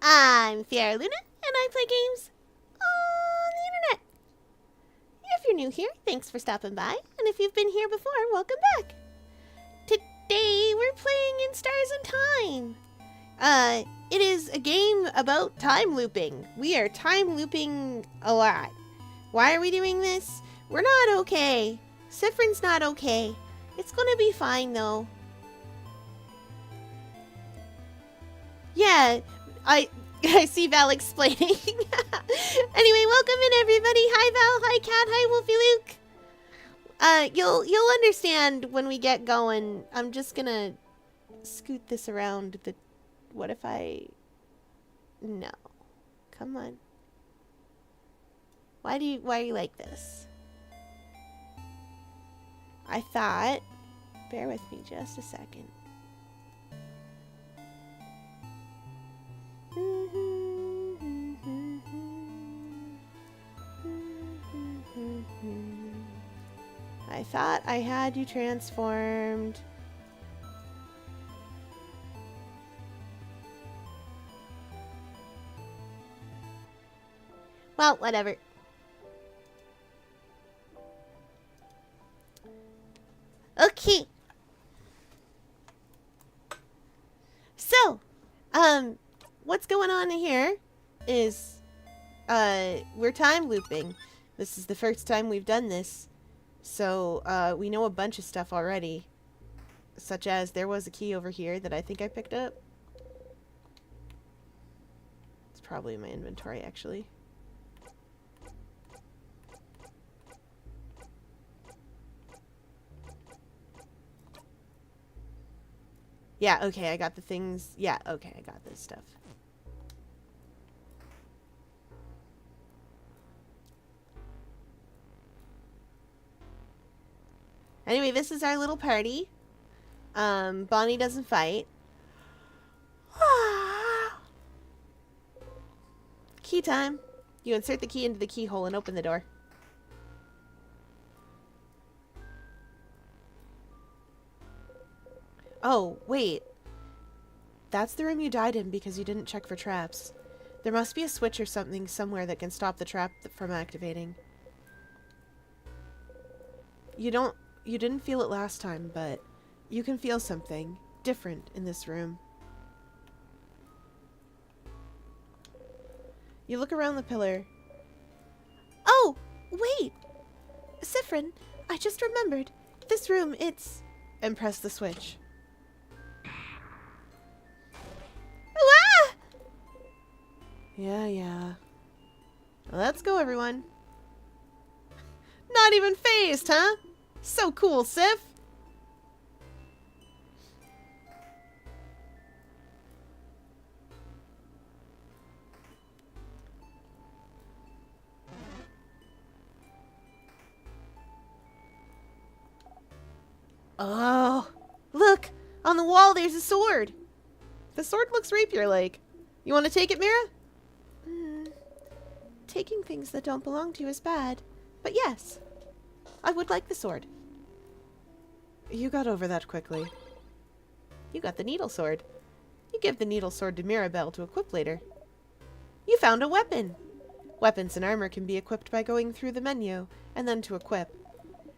I'm Fiera Luna, and I play games on the internet. If you're new here, thanks for stopping by, and if you've been here before, welcome back. Today, we're playing in Stars and Time. It is a game about time looping. We are time looping a lot. Why are we doing this? We're not okay. Siffrin's not okay. It's gonna be fine, though. Yeah, I see Val explaining. Anyway, welcome in everybody. Hi Val, hi Cat, hi Wolfie Luke. You'll understand when we get going. I'm just gonna scoot this around the what if I no. Come on. Why are you like this? I thought bear with me just a second. I thought I had you transformed. Well, whatever. Okay. So, what's going on here is, we're time looping. This is the first time we've done this. So, we know a bunch of stuff already. Such as, there was a key over here that I think I picked up. It's probably in my inventory, actually. Yeah, okay, I got the things. Yeah, okay, I got this stuff. Anyway, this is our little party. Bonnie doesn't fight. Key time. You insert the key into the keyhole and open the door. Oh, wait. That's the room you died in because you didn't check for traps. There must be a switch or something somewhere that can stop the trap from activating. You didn't feel it last time, but you can feel something different in this room. You look around the pillar. Oh, wait! Siffrin, I just remembered. This room, it's... And press the switch. Ah! Yeah. Well, let's go, everyone. Not even phased, huh? So cool, Sif! Oh, look! On the wall there's a sword! The sword looks rapier-like. You want to take it, Mira? Taking things that don't belong to you is bad. But yes, I would like the sword. You got over that quickly. You got the needle sword. You give the needle sword to Mirabelle to equip later. You found a weapon! Weapons and armor can be equipped by going through the menu, and then to equip.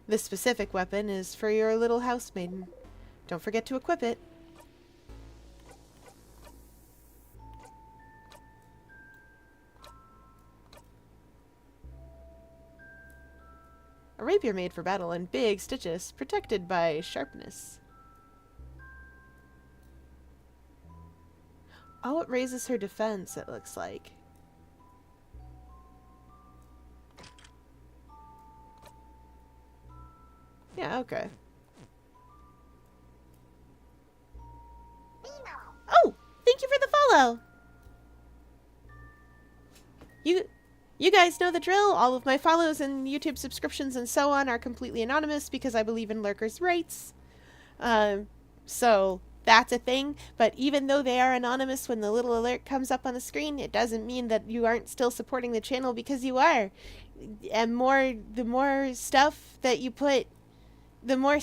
This specific weapon is for your little housemaiden. Don't forget to equip it. A rapier made for battle and big stitches, protected by sharpness. Oh, it raises her defense, it looks like. Yeah, okay. Oh! Thank you for the follow! You guys know the drill. All of my follows and YouTube subscriptions and so on are completely anonymous because I believe in lurkers' rights. So that's a thing. But even though they are anonymous when the little alert comes up on the screen, it doesn't mean that you aren't still supporting the channel, because you are. And the more stuff that you put, the more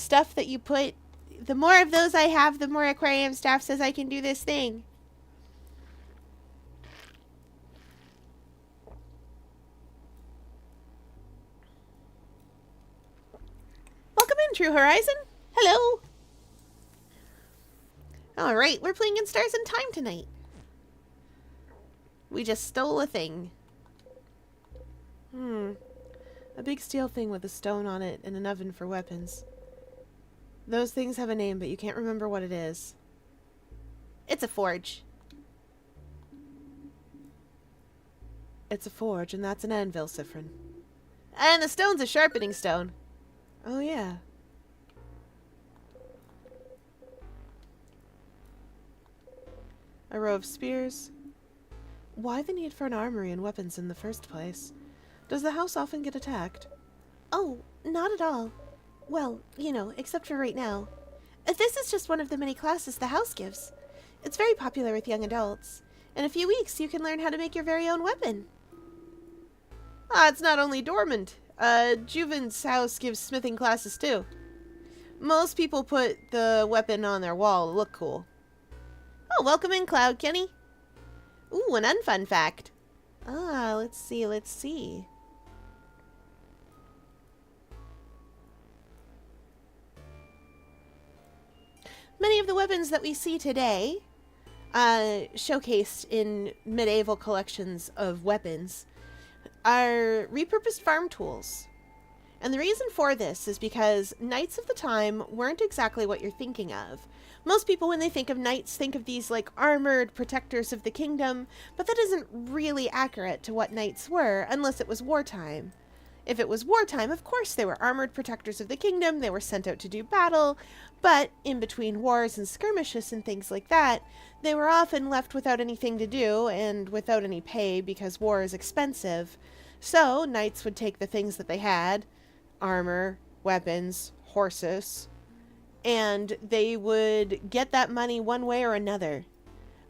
of those I have, the more aquarium staff says I can do this thing. True Horizon. Hello. Alright, we're playing in Stars in Time tonight. We just stole a thing. A big steel thing with a stone on it and an oven for weapons. Those things have a name, but you can't remember what it is. It's a forge. It's a forge, and that's an anvil, Siffrin. And the stone's a sharpening stone. Oh, yeah. A row of spears. Why the need for an armory and weapons in the first place? Does the house often get attacked? Oh, not at all. Well, you know, except for right now. This is just one of the many classes the house gives. It's very popular with young adults. In a few weeks, you can learn how to make your very own weapon. Ah, it's not only dormant. Juven's house gives smithing classes too. Most people put the weapon on their wall to look cool. Oh, welcome in, Cloud Kenny. Ooh, an unfun fact. Ah, let's see. Many of the weapons that we see today, showcased in medieval collections of weapons, are repurposed farm tools. And the reason for this is because knights of the time weren't exactly what you're thinking of. Most people, when they think of knights, think of these like armored protectors of the kingdom, but that isn't really accurate to what knights were unless it was wartime. If it was wartime, of course they were armored protectors of the kingdom, they were sent out to do battle, but in between wars and skirmishes and things like that, they were often left without anything to do and without any pay because war is expensive. So knights would take the things that they had, armor, weapons, horses, and they would get that money one way or another,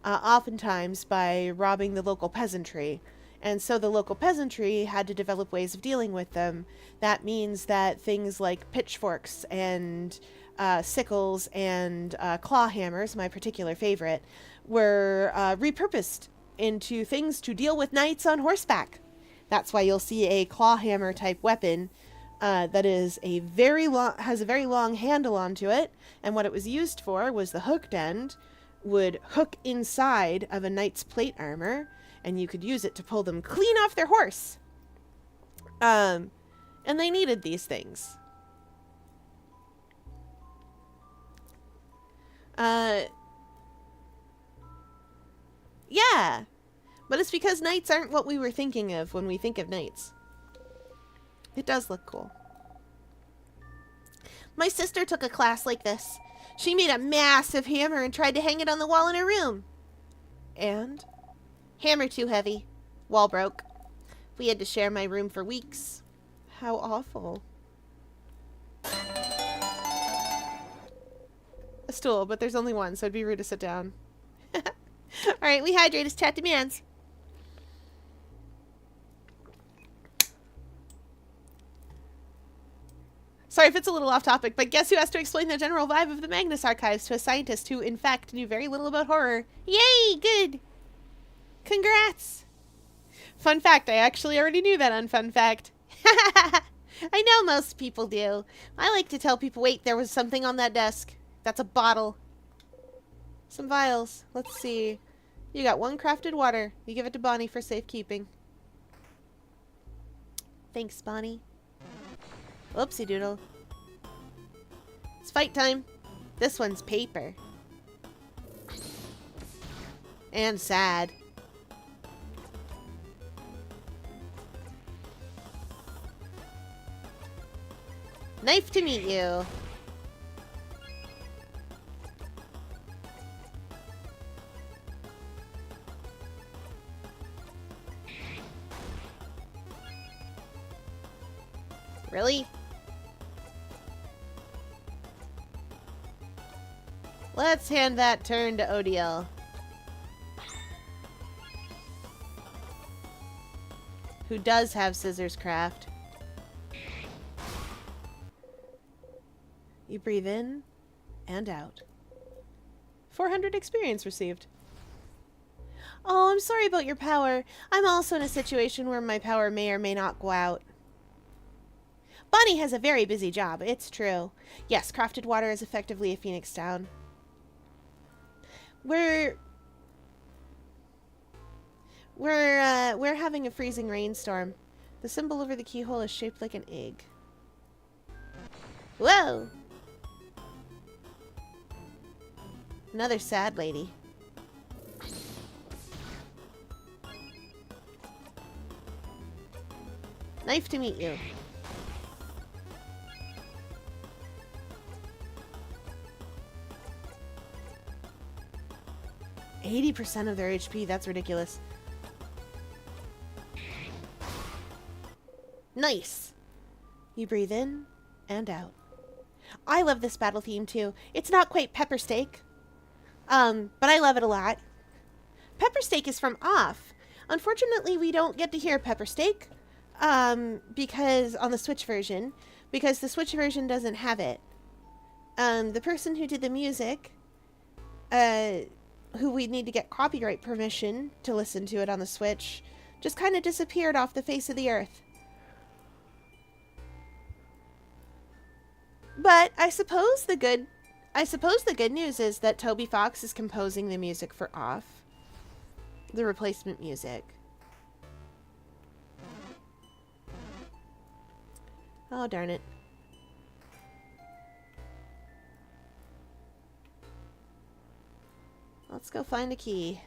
oftentimes by robbing the local peasantry. And so the local peasantry had to develop ways of dealing with them. That means that things like pitchforks and sickles and claw hammers, my particular favorite, were repurposed into things to deal with knights on horseback. That's why you'll see a claw hammer type weapon that is has a very long handle onto it, and what it was used for was the hooked end would hook inside of a knight's plate armor, and you could use it to pull them clean off their horse. And they needed these things. Yeah, but it's because knights aren't what we were thinking of when we think of knights. It does look cool. My sister took a class like this. She made a massive hammer and tried to hang it on the wall in her room. And? Hammer too heavy. Wall broke. We had to share my room for weeks. How awful. A stool, but there's only one, so it'd be rude to sit down. Alright, we hydrate as chat demands. Sorry if it's a little off topic, but guess who has to explain the general vibe of the Magnus Archives to a scientist who, in fact, knew very little about horror? Yay! Good! Congrats! Fun fact, I actually already knew that unfun fact. I know most people do. I like to tell people, wait, there was something on that desk. That's a bottle. Some vials. Let's see. You got one crafted water. You give it to Bonnie for safekeeping. Thanks, Bonnie. Whoopsie doodle. It's fight time. This one's paper. And sad. Nice to meet you. Really? Let's hand that turn to ODL. Who does have scissors craft. You breathe in and out. 400 experience received. Oh, I'm sorry about your power. I'm also in a situation where my power may or may not go out. Bonnie has a very busy job, it's true. Yes, crafted water is effectively a phoenix down. We're having a freezing rainstorm. The symbol over the keyhole is shaped like an egg. Whoa! Another sad lady. Nice to meet you. %80 of their HP, that's ridiculous. Nice! You breathe in and out. I love this battle theme too. It's not quite Pepper Steak, but I love it a lot. Pepper Steak is from Off. Unfortunately, we don't get to hear Pepper Steak, because on the Switch version, because the Switch version doesn't have it. The person who did the music, who we need to get copyright permission to listen to it on the Switch, just kind of disappeared off the face of the earth. But I suppose the good news is that Toby Fox is composing the music for Off. The replacement music. Oh, darn it. Let's go find a key.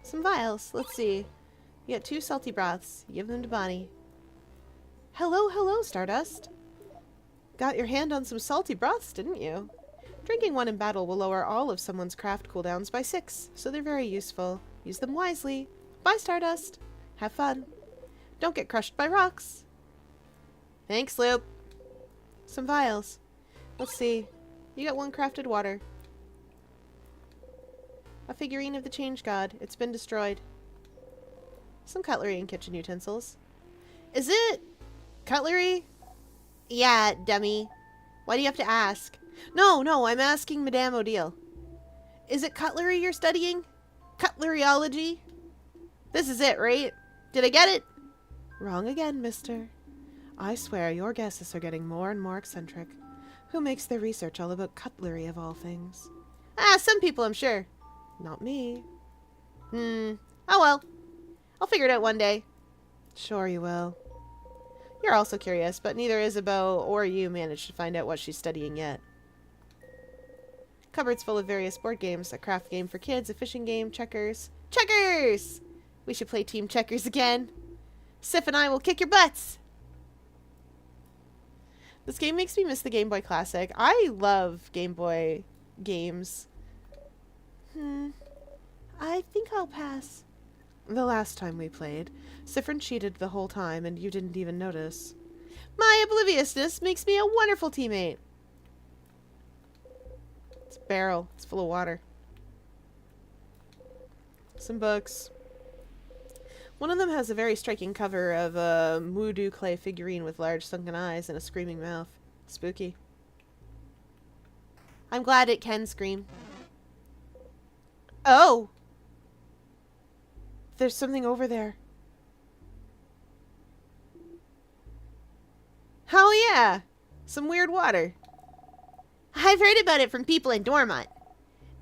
Some vials. Let's see. You got 2 salty broths. You give them to Bonnie. Hello, hello, Stardust. Got your hand on some salty broths, didn't you? Drinking one in battle will lower all of someone's craft cooldowns by 6, so they're very useful. Use them wisely. Bye, Stardust. Have fun. Don't get crushed by rocks. Thanks, Loop. Some vials. Let's see. You got 1 crafted water. A figurine of the Change God. It's been destroyed. Some cutlery and kitchen utensils. Is it cutlery? Yeah, dummy. Why do you have to ask? No, I'm asking Madame Odile. Is it cutlery you're studying? Cutleryology? This is it, right? Did I get it? Wrong again, mister. I swear your guesses are getting more and more eccentric. Who makes their research all about cutlery of all things? Ah, some people, I'm sure. Not me. Oh well. I'll figure it out one day. Sure you will. You're also curious, but neither Isabeau or you managed to find out what she's studying yet. Cupboard's full of various board games, a craft game for kids, a fishing game, checkers. Checkers! We should play team checkers again. Sif and I will kick your butts! This game makes me miss the Game Boy Classic. I love Game Boy games. I think I'll pass. The last time we played, Siffrin cheated the whole time and you didn't even notice. My obliviousness makes me a wonderful teammate. It's a barrel. It's full of water. Some books. One of them has a very striking cover of a Mudu clay figurine with large sunken eyes and a screaming mouth. Spooky. I'm glad it can scream. Oh! There's something over there. Hell yeah! Some weird water. I've heard about it from people in Dormont.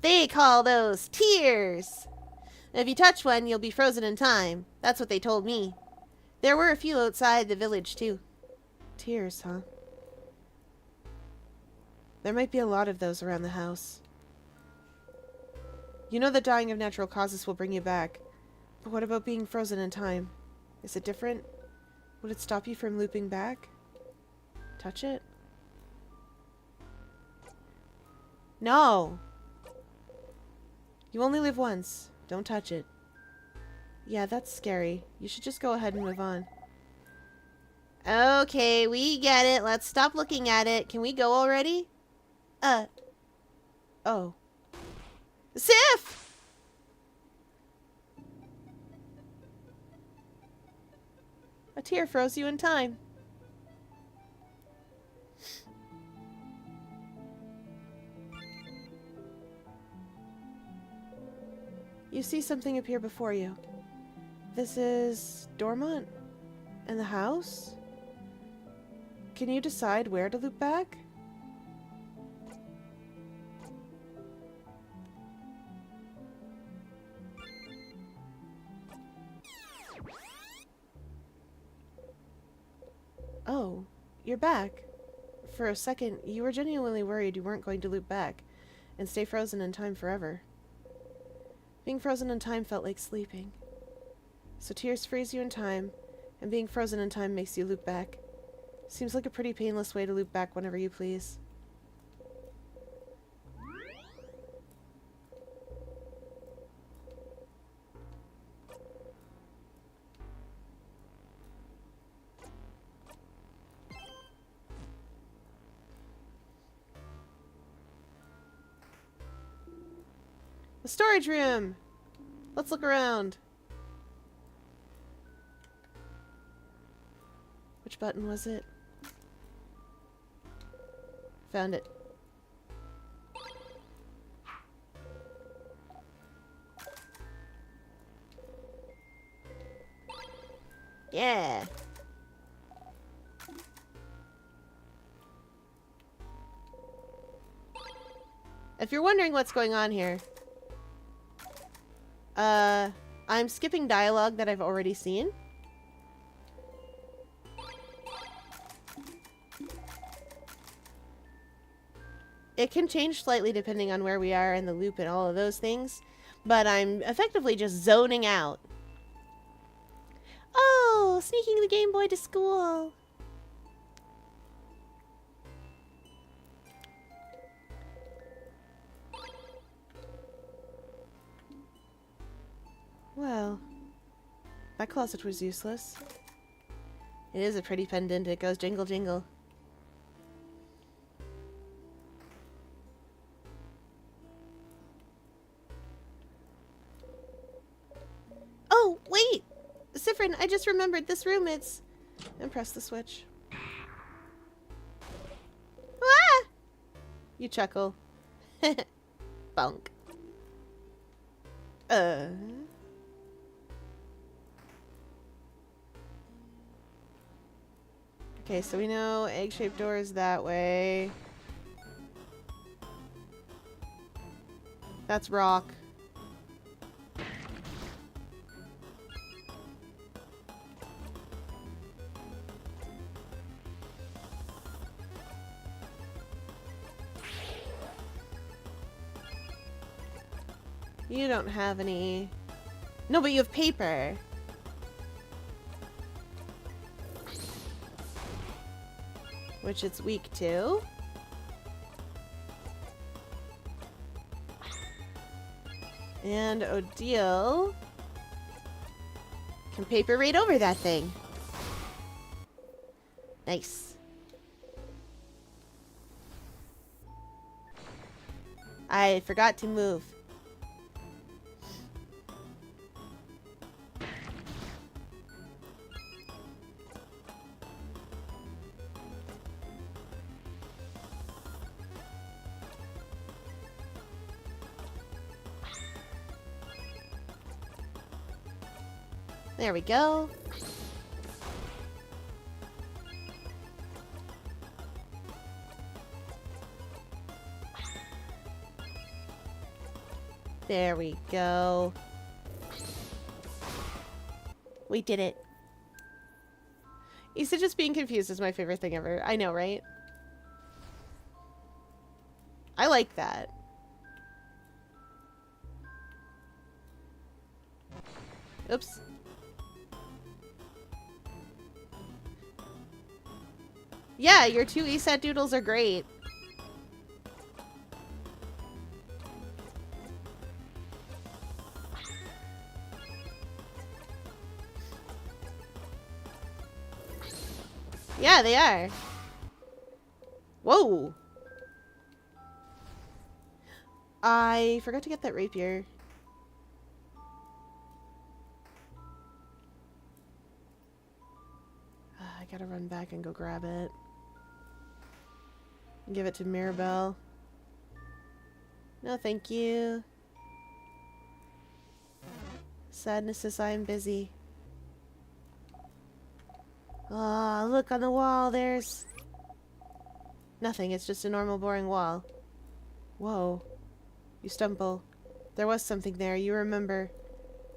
They call those tears. If you touch one, you'll be frozen in time. That's what they told me. There were a few outside the village, too. Tears, huh? There might be a lot of those around the house. You know that dying of natural causes will bring you back. But what about being frozen in time? Is it different? Would it stop you from looping back? Touch it? No! You only live once. Don't touch it. Yeah, that's scary. You should just go ahead and move on. Okay, we get it. Let's stop looking at it. Can we go already? Oh. Sif! A tear froze you in time. You see something appear before you. This is Dormont and the house? Can you decide where to loop back? Oh, you're back. For a second, you were genuinely worried you weren't going to loop back and stay frozen in time forever. Being frozen in time felt like sleeping. So tears freeze you in time, and being frozen in time makes you loop back. Seems like a pretty painless way to loop back whenever you please. The storage room! Let's look around. Which button was it? Found it. Yeah! If you're wondering what's going on here, I'm skipping dialogue that I've already seen. It can change slightly depending on where we are in the loop and all of those things, but I'm effectively just zoning out. Oh, sneaking the Game Boy to school. Well, that closet was useless. It is a pretty pendant. It goes jingle jingle. Oh, wait! Siffrin, I just remembered this room, it's... And press the switch. Ah! You chuckle. Bunk. Okay, so we know egg-shaped door is that way. That's rock. You don't have any... No, but you have paper. Which it's weak to. And Odile can paper right over that thing. Nice. I forgot to move. There we go. There we go. We did it. Issa just being confused is my favorite thing ever. I know, right? I like that. Oops. Yeah, your two ESAT doodles are great. Yeah, they are. Whoa. I forgot to get that rapier. I gotta run back and go grab it. Give it to Mirabelle. No, thank you. Sadness says I'm busy. Oh, look on the wall. There's nothing. It's just a normal, boring wall. Whoa. You stumble. There was something there. You remember.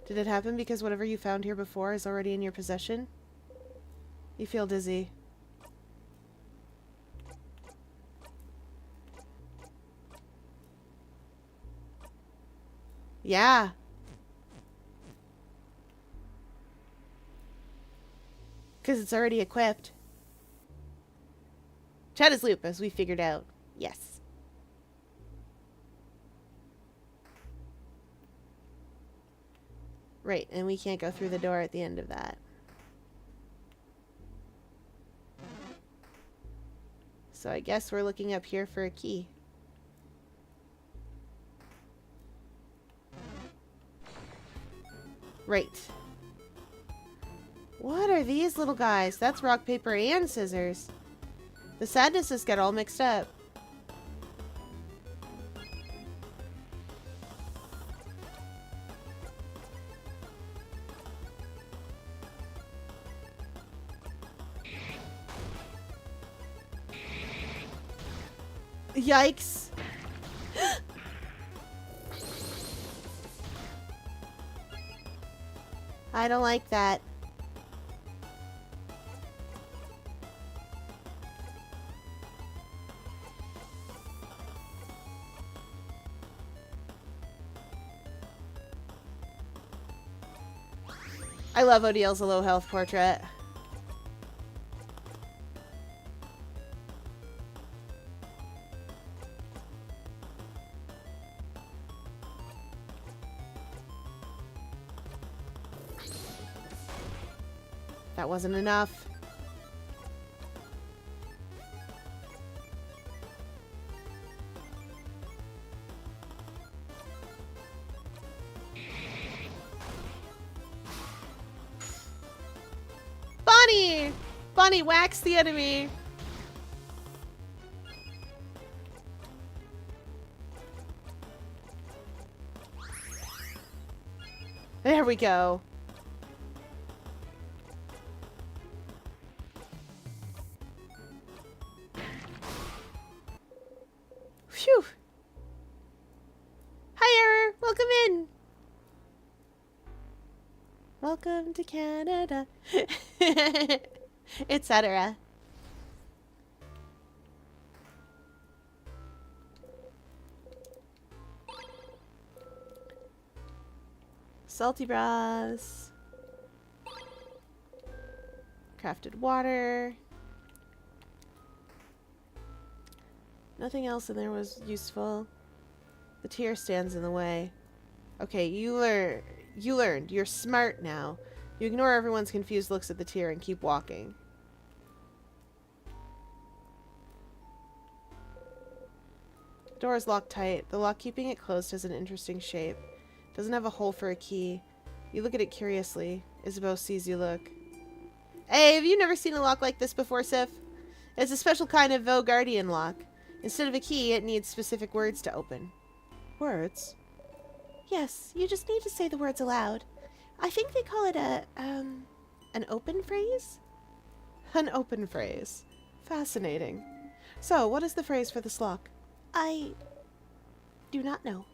Did it happen because whatever you found here before is already in your possession? You feel dizzy. Yeah. Because it's already equipped. Chat is loop, as we figured out. Yes. Right, and we can't go through the door at the end of that. So I guess we're looking up here for a key. Right. What are these little guys? That's rock, paper, and scissors. The sadnesses get all mixed up. Yikes. I don't like that. I love Odiel's low health portrait. That wasn't enough. Bonnie! Bonnie whacks the enemy. There we go. Phew. Hi, Error. Welcome in. Welcome to Canada. Etc. Salty broths. Crafted water. Nothing else in there was useful. The tier stands in the way. Okay, you learned. You're smart now. You ignore everyone's confused looks at the tier and keep walking. The door is locked tight. The lock keeping it closed has an interesting shape. Doesn't have a hole for a key. You look at it curiously. Isabeau sees you look. Hey, have you never seen a lock like this before, Sif? It's a special kind of Guardian lock. Instead of a key, it needs specific words to open. Words? Yes, you just need to say the words aloud. I think they call it an open phrase? An open phrase. Fascinating. So, what is the phrase for this lock? I do not know.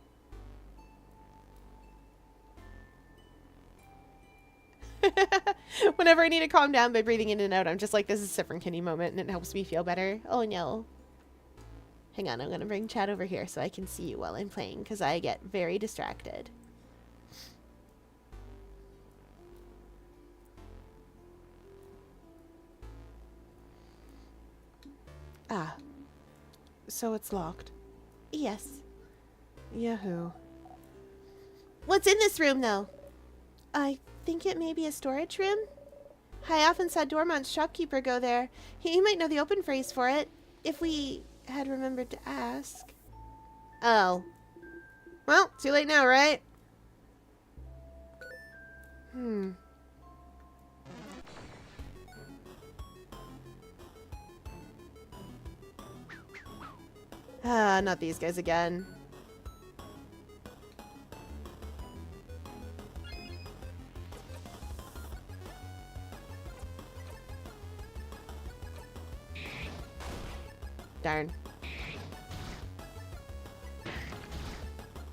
Whenever I need to calm down by breathing in and out, I'm just like, this is a Sif and Kenny moment, and it helps me feel better. Oh no. Hang on, I'm gonna bring chat over here so I can see you while I'm playing, because I get very distracted. Ah. So it's locked. Yes. Yahoo. What's in this room, though? I think it may be a storage room. I often saw Dormont's shopkeeper go there. He might know the open phrase for it, if we had remembered to ask. Oh. Well, too late now, right? Ah, not these guys again. darn.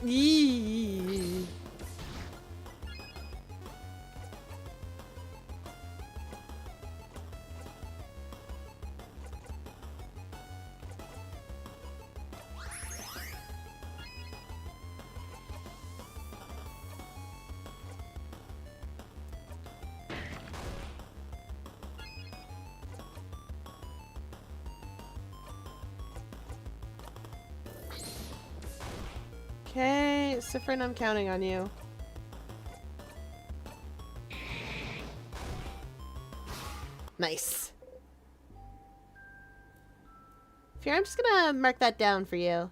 Yee. Okay, Sifrin, I'm counting on you. Nice. Here, I'm just gonna mark that down for you.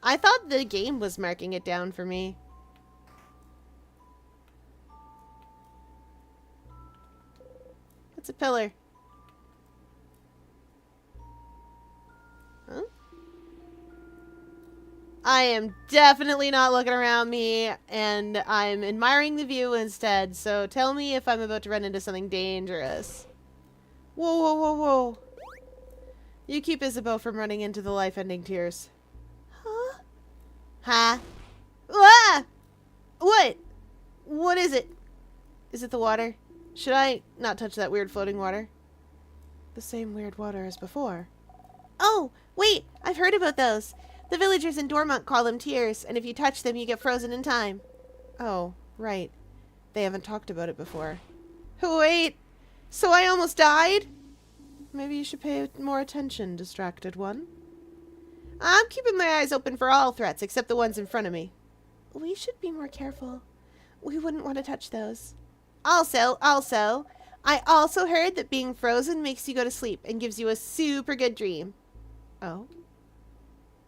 I thought the game was marking it down for me. It's a pillar. Huh? I am definitely not looking around me, and I'm admiring the view instead, so tell me if I'm about to run into something dangerous. Whoa, whoa, whoa, whoa. You keep Isabeau from running into the life-ending tears. Huh? Huh? Ah! What? What is it? Is it the water? Should I not touch that weird floating water? The same weird water as before. Oh, wait! I've heard about those. The villagers in Dormont call them tears, and if you touch them, you get frozen in time. Oh, right. They haven't talked about it before. Wait! So I almost died? Maybe you should pay more attention, distracted one. I'm keeping my eyes open for all threats, except the ones in front of me. We should be more careful. We wouldn't want to touch those. Also, I also heard that being frozen makes you go to sleep and gives you a super good dream. Oh?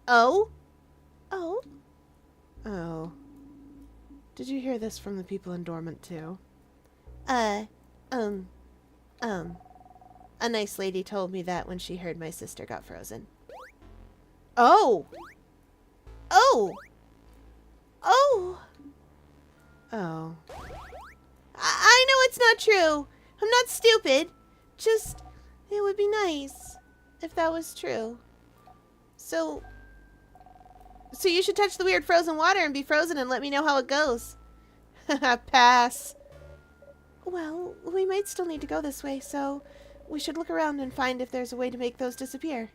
Oh? Oh? Oh. Did you hear this from the people in Dormont, too? A nice lady told me that when she heard my sister got frozen. Oh! Oh! Oh! Oh. I know it's not true. I'm not stupid. Just, it would be nice if that was true. So you should touch the weird frozen water and be frozen and let me know how it goes. Pass. Well, we might still need to go this way, so we should look around and find if there's a way to make those disappear.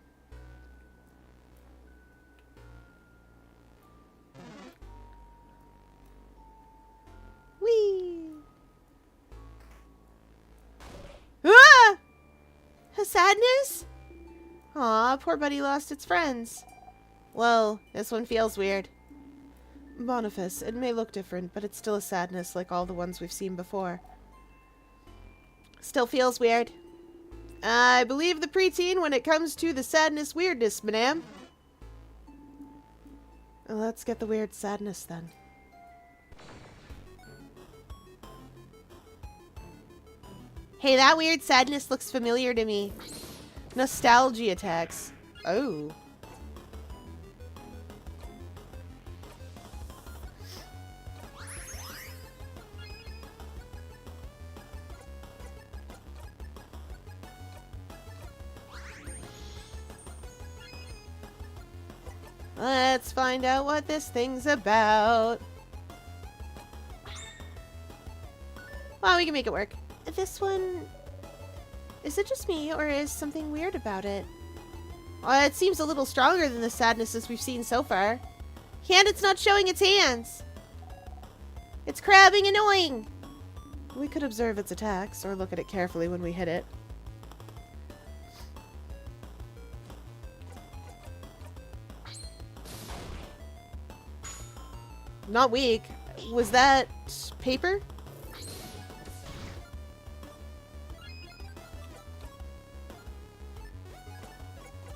Whee! Ah! A sadness? Aw, poor buddy lost its friends. Whoa, this one feels weird. Boniface, it may look different, but it's still a sadness like all the ones we've seen before. Still feels weird. I believe the preteen when it comes to the sadness weirdness, madame. Let's get the weird sadness then. Hey, that weird sadness looks familiar to me. Nostalgia attacks. Oh. Let's find out what this thing's about. Well, we can make it work. This one... Is it just me, or is something weird about it? Well, it seems a little stronger than the sadnesses we've seen so far. And it's not showing its hands. It's crabbing annoying. We could observe its attacks, or look at it carefully when we hit it. Not weak. Was that paper?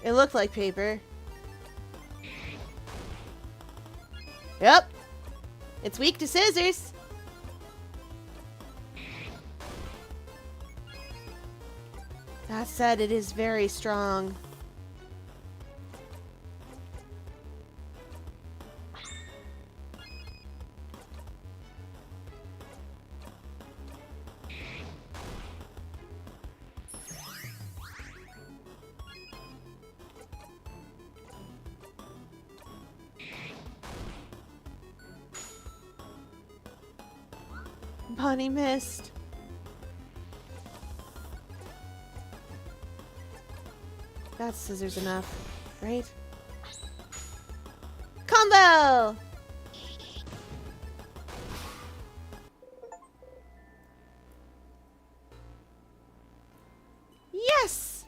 It looked like paper. Yep. It's weak to scissors. That said, it is very strong. Bonnie missed. That's scissors enough, right? Combo! Yes!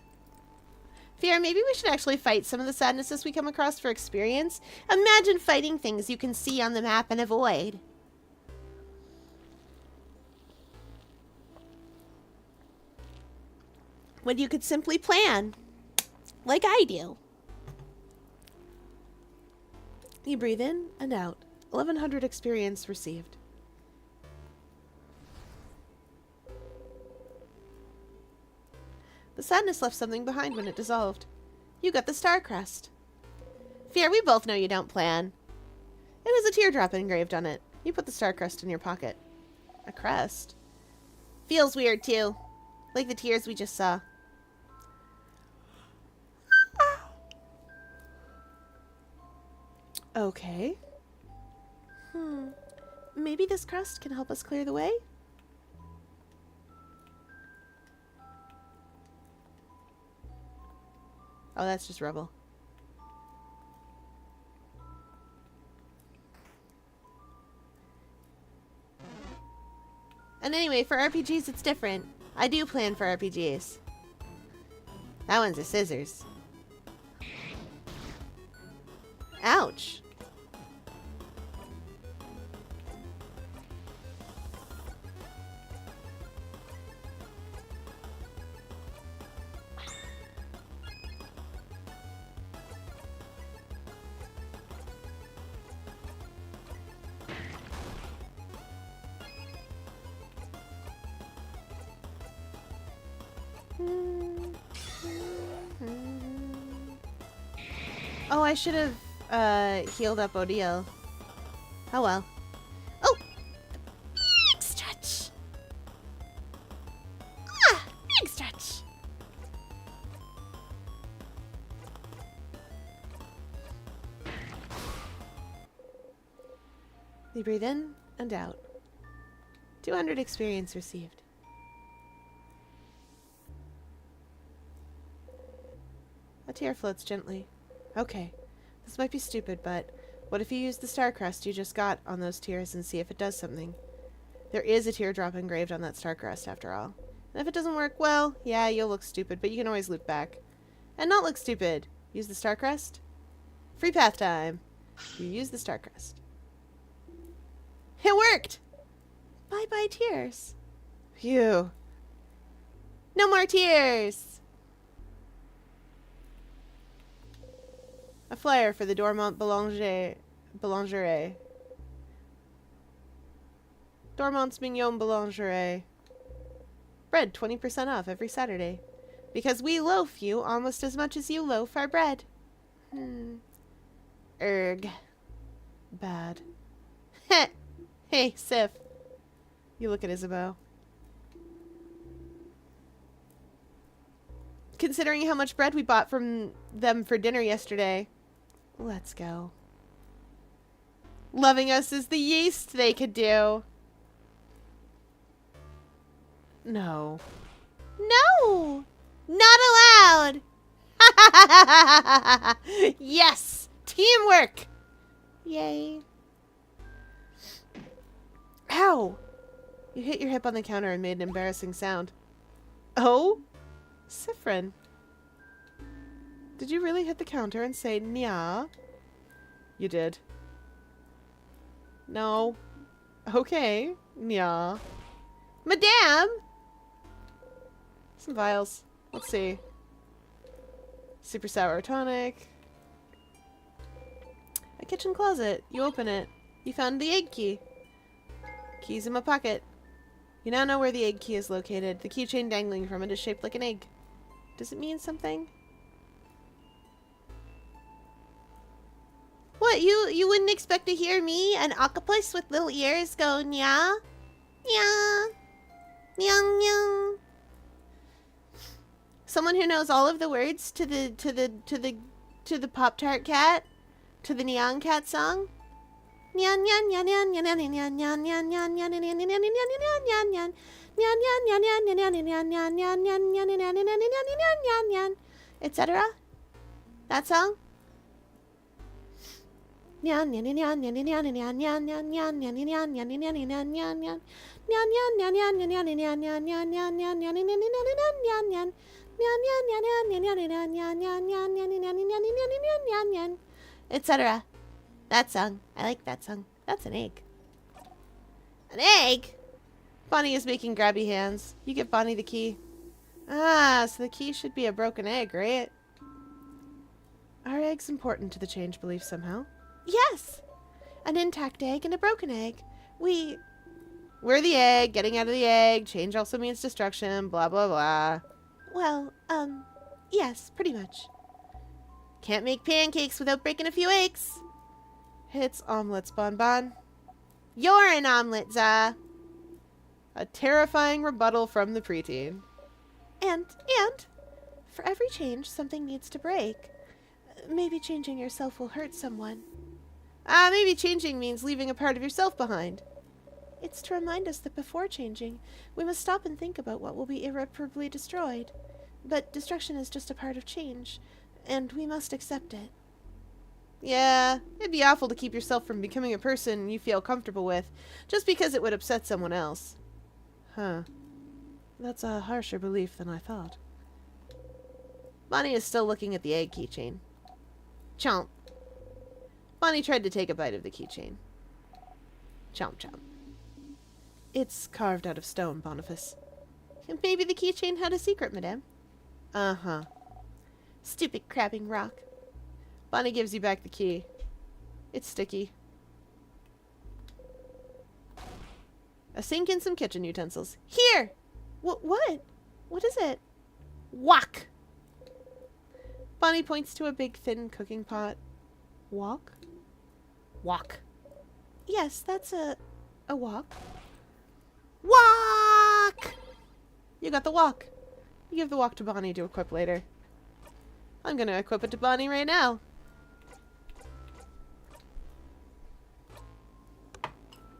Fear, maybe we should actually fight some of the sadnesses we come across for experience. Imagine fighting things you can see on the map and avoid. When you could simply plan, like I do. You breathe in and out. 1100 experience received. The sadness left something behind when it dissolved. You got the star crest. Fear, we both know you don't plan. It has a teardrop engraved on it. You put the star crest in your pocket. A crest? Feels weird too. Like the tears we just saw. Okay. Maybe this crest can help us clear the way? Oh, that's just rubble. And anyway, for RPGs, it's different. I do plan for RPGs. That one's a scissors. Ouch. Oh, I should have healed up Odile. Oh well. Oh! Big stretch! Ah! Big stretch! You breathe in and out. 200 experience received. A tear floats gently. Okay, this might be stupid, but what if you use the star crest you just got on those tears and see if it does something? There is a teardrop engraved on that star crest after all. And if it doesn't work, well, yeah, you'll look stupid, but you can always loop back. And not look stupid. Use the star crest. Free path time. You use the star crest. It worked! Bye-bye tears. Phew. No more tears! A flyer for the Dormont Boulangerie. Dormont's Mignon Boulangerie. Bread 20% off every Saturday. Because we loaf you almost as much as you loaf our bread. Erg. Bad. Hey, Sif. You look at Isabeau. Considering how much bread we bought from them for dinner yesterday. Let's go. Loving us is the yeast they could do. No. No! Not allowed! Yes! Teamwork! Yay. Ow! You hit your hip on the counter and made an embarrassing sound. Oh? Siffrin. Did you really hit the counter and say nya? You did. No. Okay. Nya. Madame! Some vials. Let's see. Super sour tonic. A kitchen closet. You open it. You found the egg key. Key's in my pocket. You now know where the egg key is located. The keychain dangling from it is shaped like an egg. Does it mean something? What, you wouldn't expect to hear me, an octopus with little ears, go nya? Nya. Nyang nyang. Someone who knows all of the words to the Pop-Tart cat? To the Neon Cat song? Nyan nyan nyan nyan nyan nyan nyan nyan nyan nyan nyan nyan nyan nyan nyan nyan nyan nyan nyan, etc. That song? Etc. That song. I like that song. That's an egg. An egg? Bonnie is making grabby hands. You give Bonnie the key. Ah, so the key should be a broken egg, right? Are eggs important to the change belief somehow? Yes. An intact egg and a broken egg. We're the egg, getting out of the egg. Change also means destruction, blah, blah, blah. Well, yes, pretty much. Can't make pancakes without breaking a few eggs. It's omelets, Bon. You're an omelet, Za. A terrifying rebuttal from the preteen. And, for every change, something needs to break. Maybe changing yourself will hurt someone. Maybe changing means leaving a part of yourself behind. It's to remind us that before changing, we must stop and think about what will be irreparably destroyed. But destruction is just a part of change, and we must accept it. Yeah, it'd be awful to keep yourself from becoming a person you feel comfortable with, just because it would upset someone else. Huh. That's a harsher belief than I thought. Bonnie is still looking at the egg keychain. Chomp. Bonnie tried to take a bite of the keychain. Chomp chomp. It's carved out of stone, Boniface. Maybe the keychain had a secret, madame. Uh-huh. Stupid crabbing rock. Bonnie gives you back the key. It's sticky. A sink and some kitchen utensils. Here! What? What is it? Wok! Bonnie points to a big, thin cooking pot. Wok? Wok. Yes, that's a wok. Wok! You got the wok. You give the wok to Bonnie to equip later. I'm gonna equip it to Bonnie right now.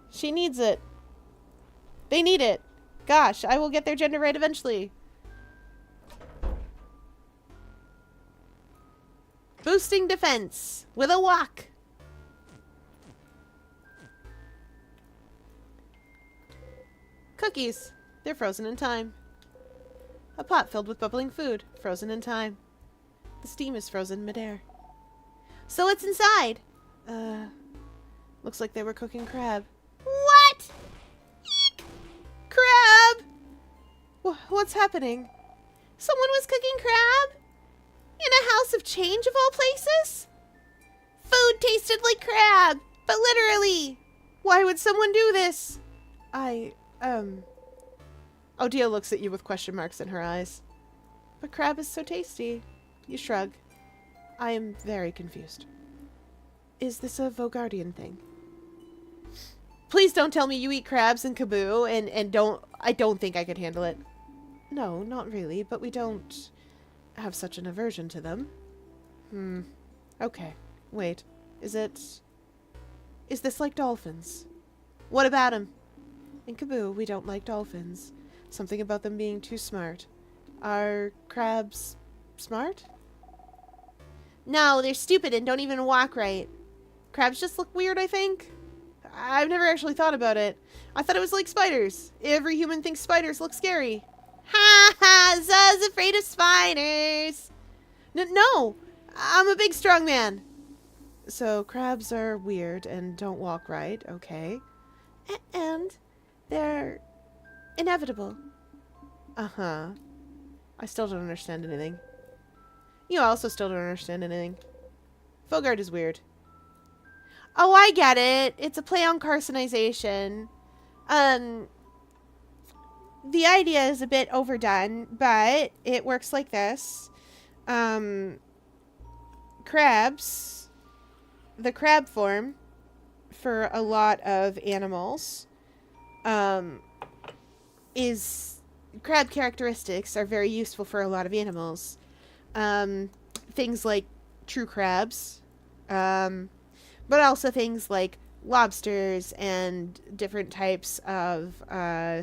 She needs it. They need it. Gosh, I will get their gender right eventually. Boosting defense with a wok. Cookies. They're frozen in time. A pot filled with bubbling food, frozen in time. The steam is frozen midair. So what's inside? Looks like they were cooking crab. What? Eek! Crab! What's happening? Someone was cooking crab? In a house of change of all places? Food tasted like crab, but literally. Why would someone do this? Odia looks at you with question marks in her eyes. But crab is so tasty. You shrug. I am very confused. Is this a Vogardian thing? Please don't tell me you eat crabs in Kaboo and I don't think I could handle it. No, not really, but we don't have such an aversion to them. Okay. Wait. Is this like dolphins? What about them? In Kaboo, we don't like dolphins. Something about them being too smart. Are crabs smart? No, they're stupid and don't even walk right. Crabs just look weird, I think. I've never actually thought about it. I thought it was like spiders. Every human thinks spiders look scary. Ha ha! Zuz's afraid of spiders. No! I'm a big strong man. So crabs are weird and don't walk right, okay. And they're inevitable. Uh-huh. I still don't understand anything. You also still don't understand anything. Fogard is weird. Oh, I get it. It's a play on carcinization. The idea is a bit overdone, but it works like this. Crabs, the crab form for a lot of animals, is crab characteristics are very useful for a lot of animals. Things like true crabs, but also things like lobsters and different types of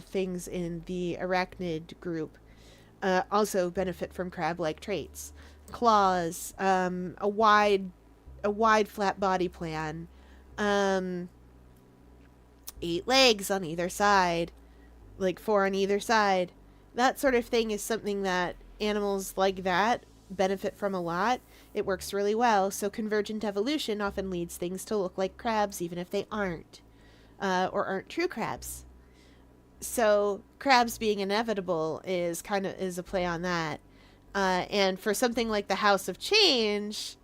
things in the arachnid group also benefit from crab-like traits. Claws, a wide flat body plan, 8 legs on either side, like 4 on either side. That sort of thing is something that animals like that benefit from a lot. It works really well, so convergent evolution often leads things to look like crabs even if they aren't, or aren't true crabs. So crabs being inevitable is a play on that. And for something like the House of Change,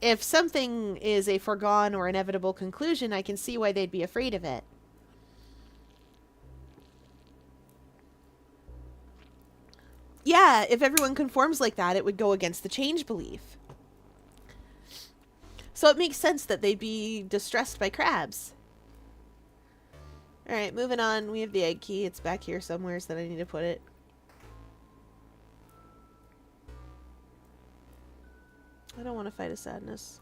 if something is a foregone or inevitable conclusion, I can see why they'd be afraid of it. Yeah, if everyone conforms like that, it would go against the change belief. So it makes sense that they'd be distressed by crabs. Alright, moving on. We have the egg key. It's back here somewhere, so that I need to put it. I don't want to fight a sadness.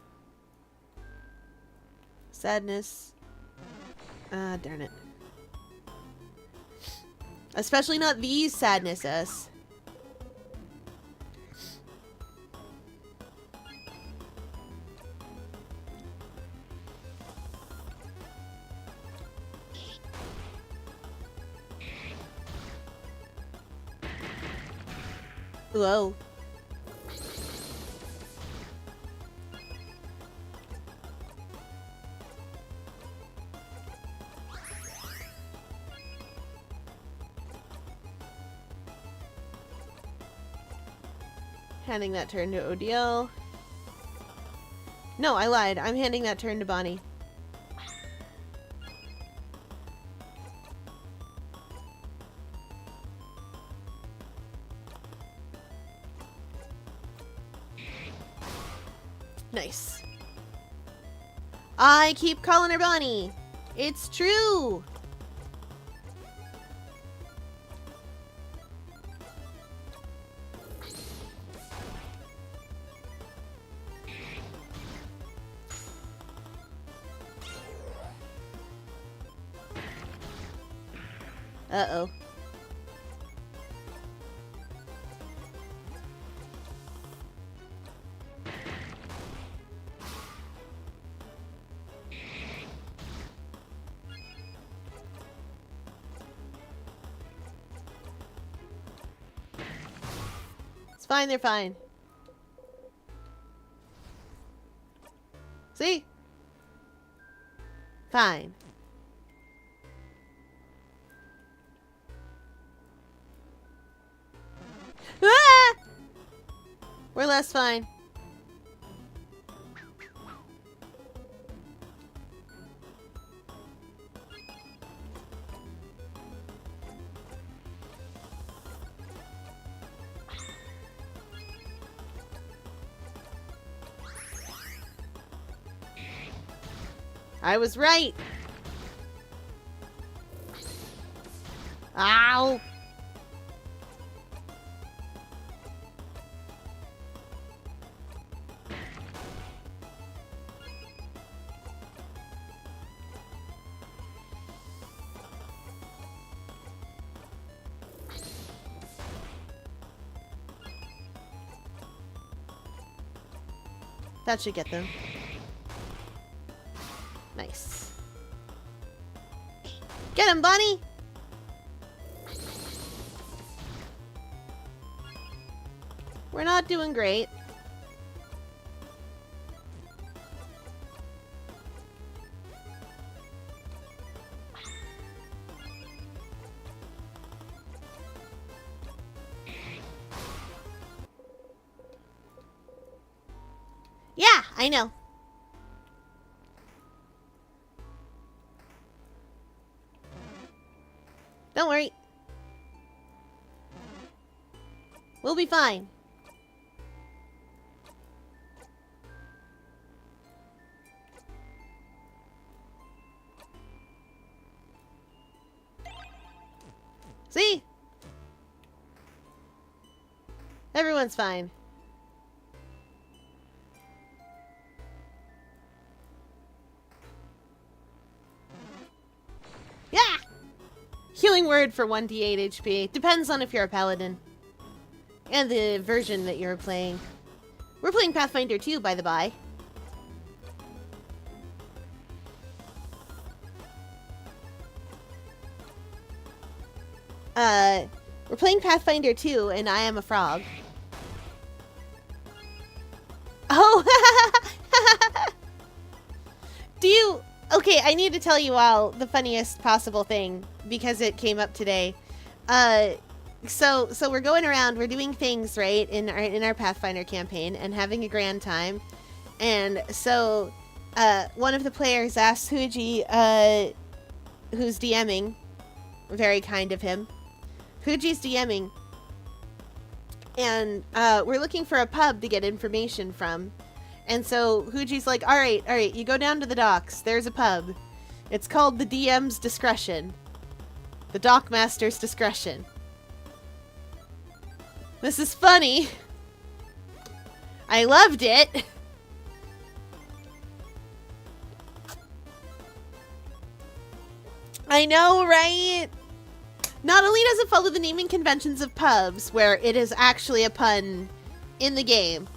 Sadness. Ah, darn it. Especially not these sadnesses. Whoa. Handing that turn to Odile. No, I lied. I'm handing that turn to Bonnie. Nice. I keep calling her Bonnie. It's true. Uh-oh. It's fine, they're fine. See? Fine. Ah! We're less fine. I was right. Ow. That should get them. Nice. Get him, Bonnie! We're not doing great. Yeah, I know. Don't worry. We'll be fine. See? Everyone's fine. Healing word for 1d8 HP. Depends on if you're a paladin. And the version that you're playing. We're playing Pathfinder 2, by the by. We're playing Pathfinder 2, and I am a frog. Oh! Do you... Okay, I need to tell you all the funniest possible thing, because it came up today. So we're going around, we're doing things, right, in our Pathfinder campaign, and having a grand time. And so, one of the players asked Huji, who's DMing, very kind of him. Huji's DMing, and we're looking for a pub to get information from. And so Huji's like, all right, you go down to the docks. There's a pub. It's called the DM's Discretion. The Dockmaster's Discretion. This is funny. I loved it. I know, right? Not only does it follow the naming conventions of pubs, where it is actually a pun in the game.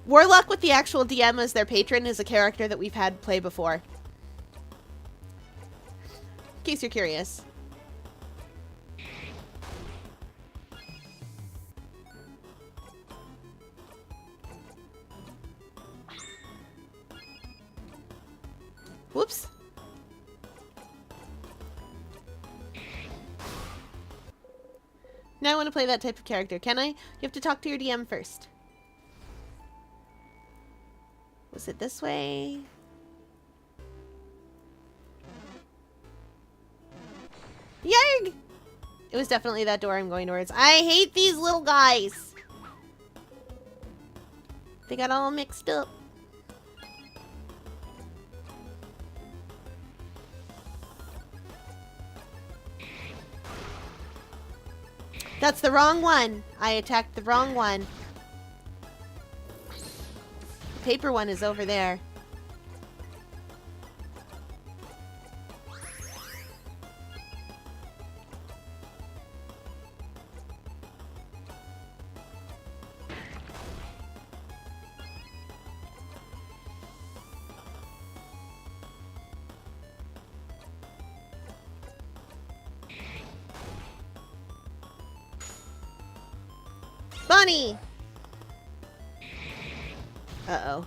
Warlock with the actual DM as their patron is a character that we've had play before. In case you're curious. Whoops. Now I want to play that type of character. Can I? You have to talk to your DM first. Was it this way? Yarg! It was definitely that door I'm going towards. I hate these little guys. They got all mixed up. That's the wrong one. I attacked the wrong one. The paper one is over there. Bonnie! Uh-oh.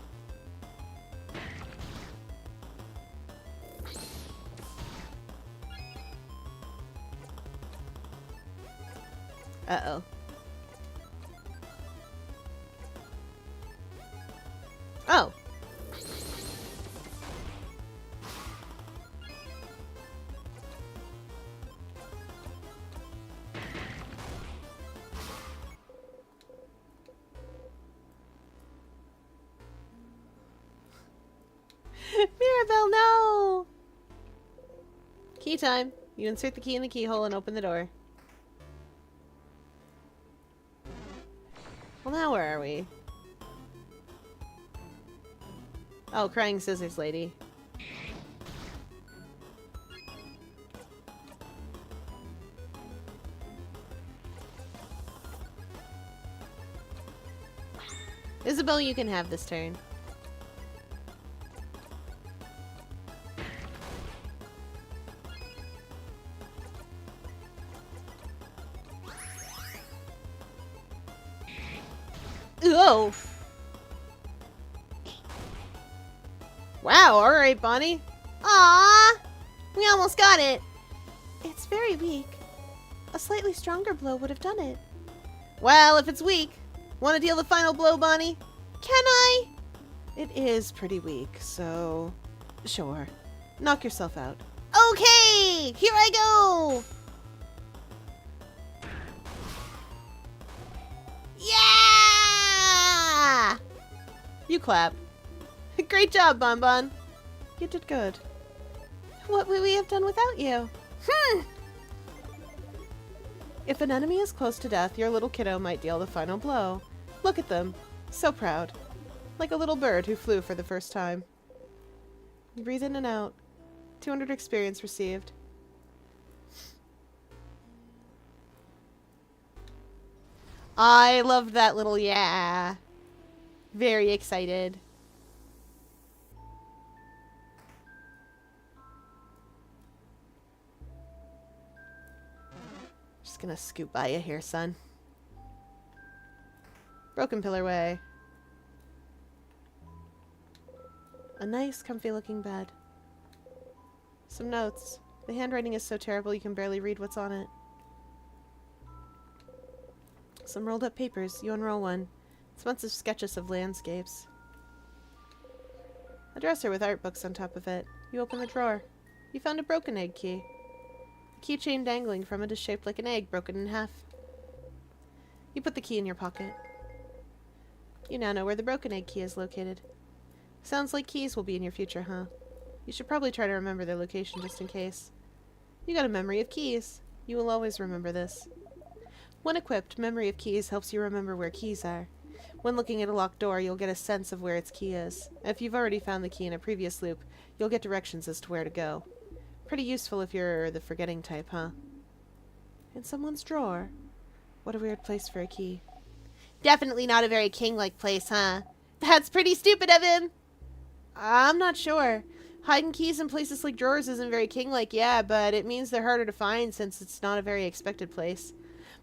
Uh-oh. Oh. Mirabelle, no! Key time. You insert the key in the keyhole and open the door. Well, now where are we? Oh, crying scissors lady. Isabel, you can have this turn. Oh! Wow, alright, Bonnie. Aww! We almost got it! It's very weak. A slightly stronger blow would have done it. Well, if it's weak, want to deal the final blow, Bonnie? Can I? It is pretty weak, so... Sure. Knock yourself out. Okay! Here I go! Yeah! You clap. Great job, Bonbon. You did good. What would we have done without you? If an enemy is close to death, your little kiddo might deal the final blow. Look at them. So proud. Like a little bird who flew for the first time. Breathe in and out. 200 experience received. I loved that little yeah. Very excited. Just gonna scoot by you here, son. Broken Pillar Way. A nice, comfy-looking bed. Some notes. The handwriting is so terrible you can barely read what's on it. Some rolled-up papers. You unroll one. It's months of sketches of landscapes. A dresser with art books on top of it. You open the drawer. You found a broken egg key. The keychain dangling from it is shaped like an egg, broken in half. You put the key in your pocket. You now know where the broken egg key is located. Sounds like keys will be in your future, huh? You should probably try to remember their location just in case. You got a memory of keys. You will always remember this. When equipped, memory of keys helps you remember where keys are. When looking at a locked door, you'll get a sense of where its key is. If you've already found the key in a previous loop, you'll get directions as to where to go. Pretty useful if you're the forgetting type, huh? In someone's drawer? What a weird place for a key. Definitely not a very king-like place, huh? That's pretty stupid of him. I'm not sure. Hiding keys in places like drawers isn't very king-like, yeah, but it means they're harder to find since it's not a very expected place.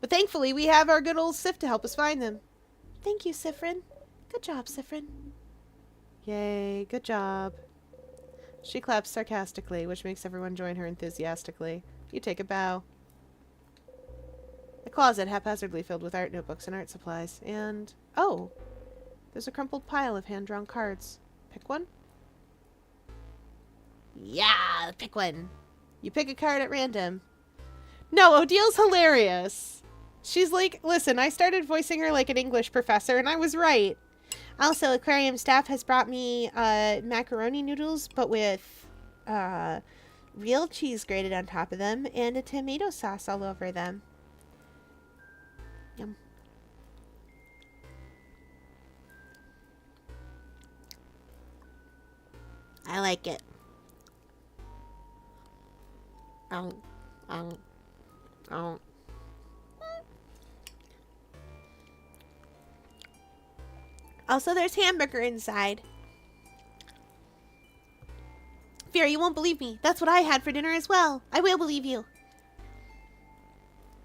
But thankfully, we have our good old Sif to help us find them. Thank you, Siffrin. Good job, Siffrin. Yay, good job. She claps sarcastically, which makes everyone join her enthusiastically. You take a bow. A closet haphazardly filled with art notebooks and art supplies. And, oh, there's a crumpled pile of hand-drawn cards. Pick one? Yeah, pick one. You pick a card at random. No, Odile's hilarious. She's like, listen, I started voicing her like an English professor, and I was right. Also, aquarium staff has brought me macaroni noodles, but with real cheese grated on top of them and a tomato sauce all over them. Yum. I like it. Um. Also, there's hamburger inside. Vera, you won't believe me. That's what I had for dinner as well. I will believe you.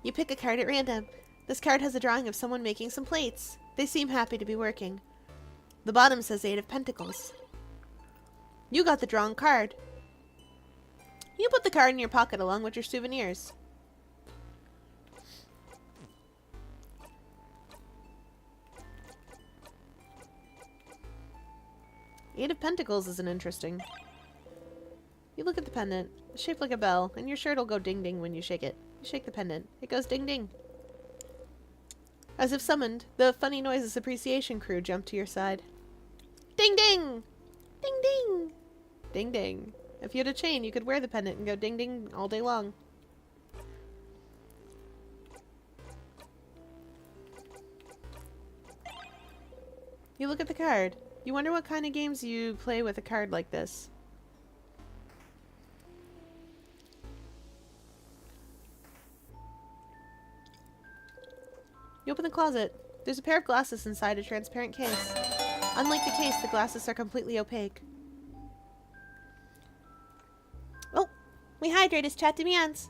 You pick a card at random. This card has a drawing of someone making some plates. They seem happy to be working. The bottom says 8 of Pentacles. You got the drawn card. You put the card in your pocket along with your souvenirs. Eight of Pentacles isn't interesting. You look at the pendant. It's shaped like a bell, and you're sure it'll go ding-ding when you shake it. You shake the pendant. It goes ding-ding. As if summoned, the Funny Noises Appreciation crew jump to your side. Ding-ding! Ding-ding! Ding-ding. If you had a chain, you could wear the pendant and go ding-ding all day long. You look at the card. You wonder what kind of games you play with a card like this. You open the closet. There's a pair of glasses inside a transparent case. Unlike the case, the glasses are completely opaque. Oh, we hydrate as chat demands.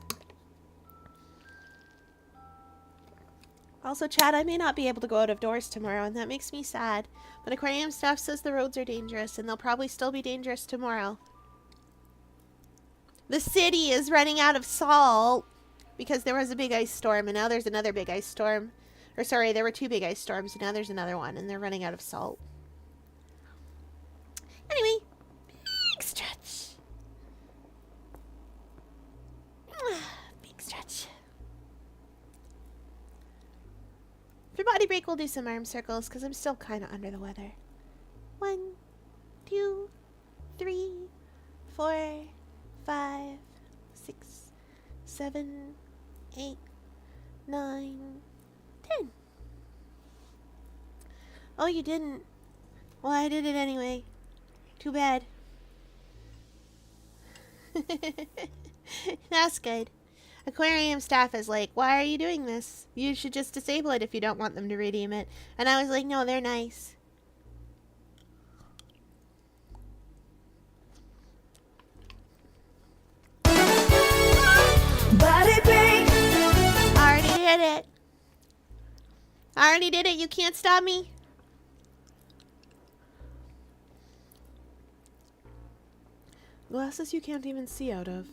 Also, Chad, I may not be able to go out of doors tomorrow, and that makes me sad. But aquarium staff says the roads are dangerous, and they'll probably still be dangerous tomorrow. The city is running out of salt because there was a big ice storm, and now there's another big ice storm. Or sorry, there were 2 big ice storms, and now there's another one, and they're running out of salt. Anyway, big stretch. Big stretch. For body break, we'll do some arm circles because I'm still kind of under the weather. 1, 2, 3, 4, 5, 6, 7, 8, 9, 10. Oh, you didn't. Well, I did it anyway. Too bad. That's good. Aquarium staff is like, why are you doing this? You should just disable it if you don't want them to redeem it. And I was like, no, they're nice. Body break. Already did it. I already did it. You can't stop me. Glasses you can't even see out of.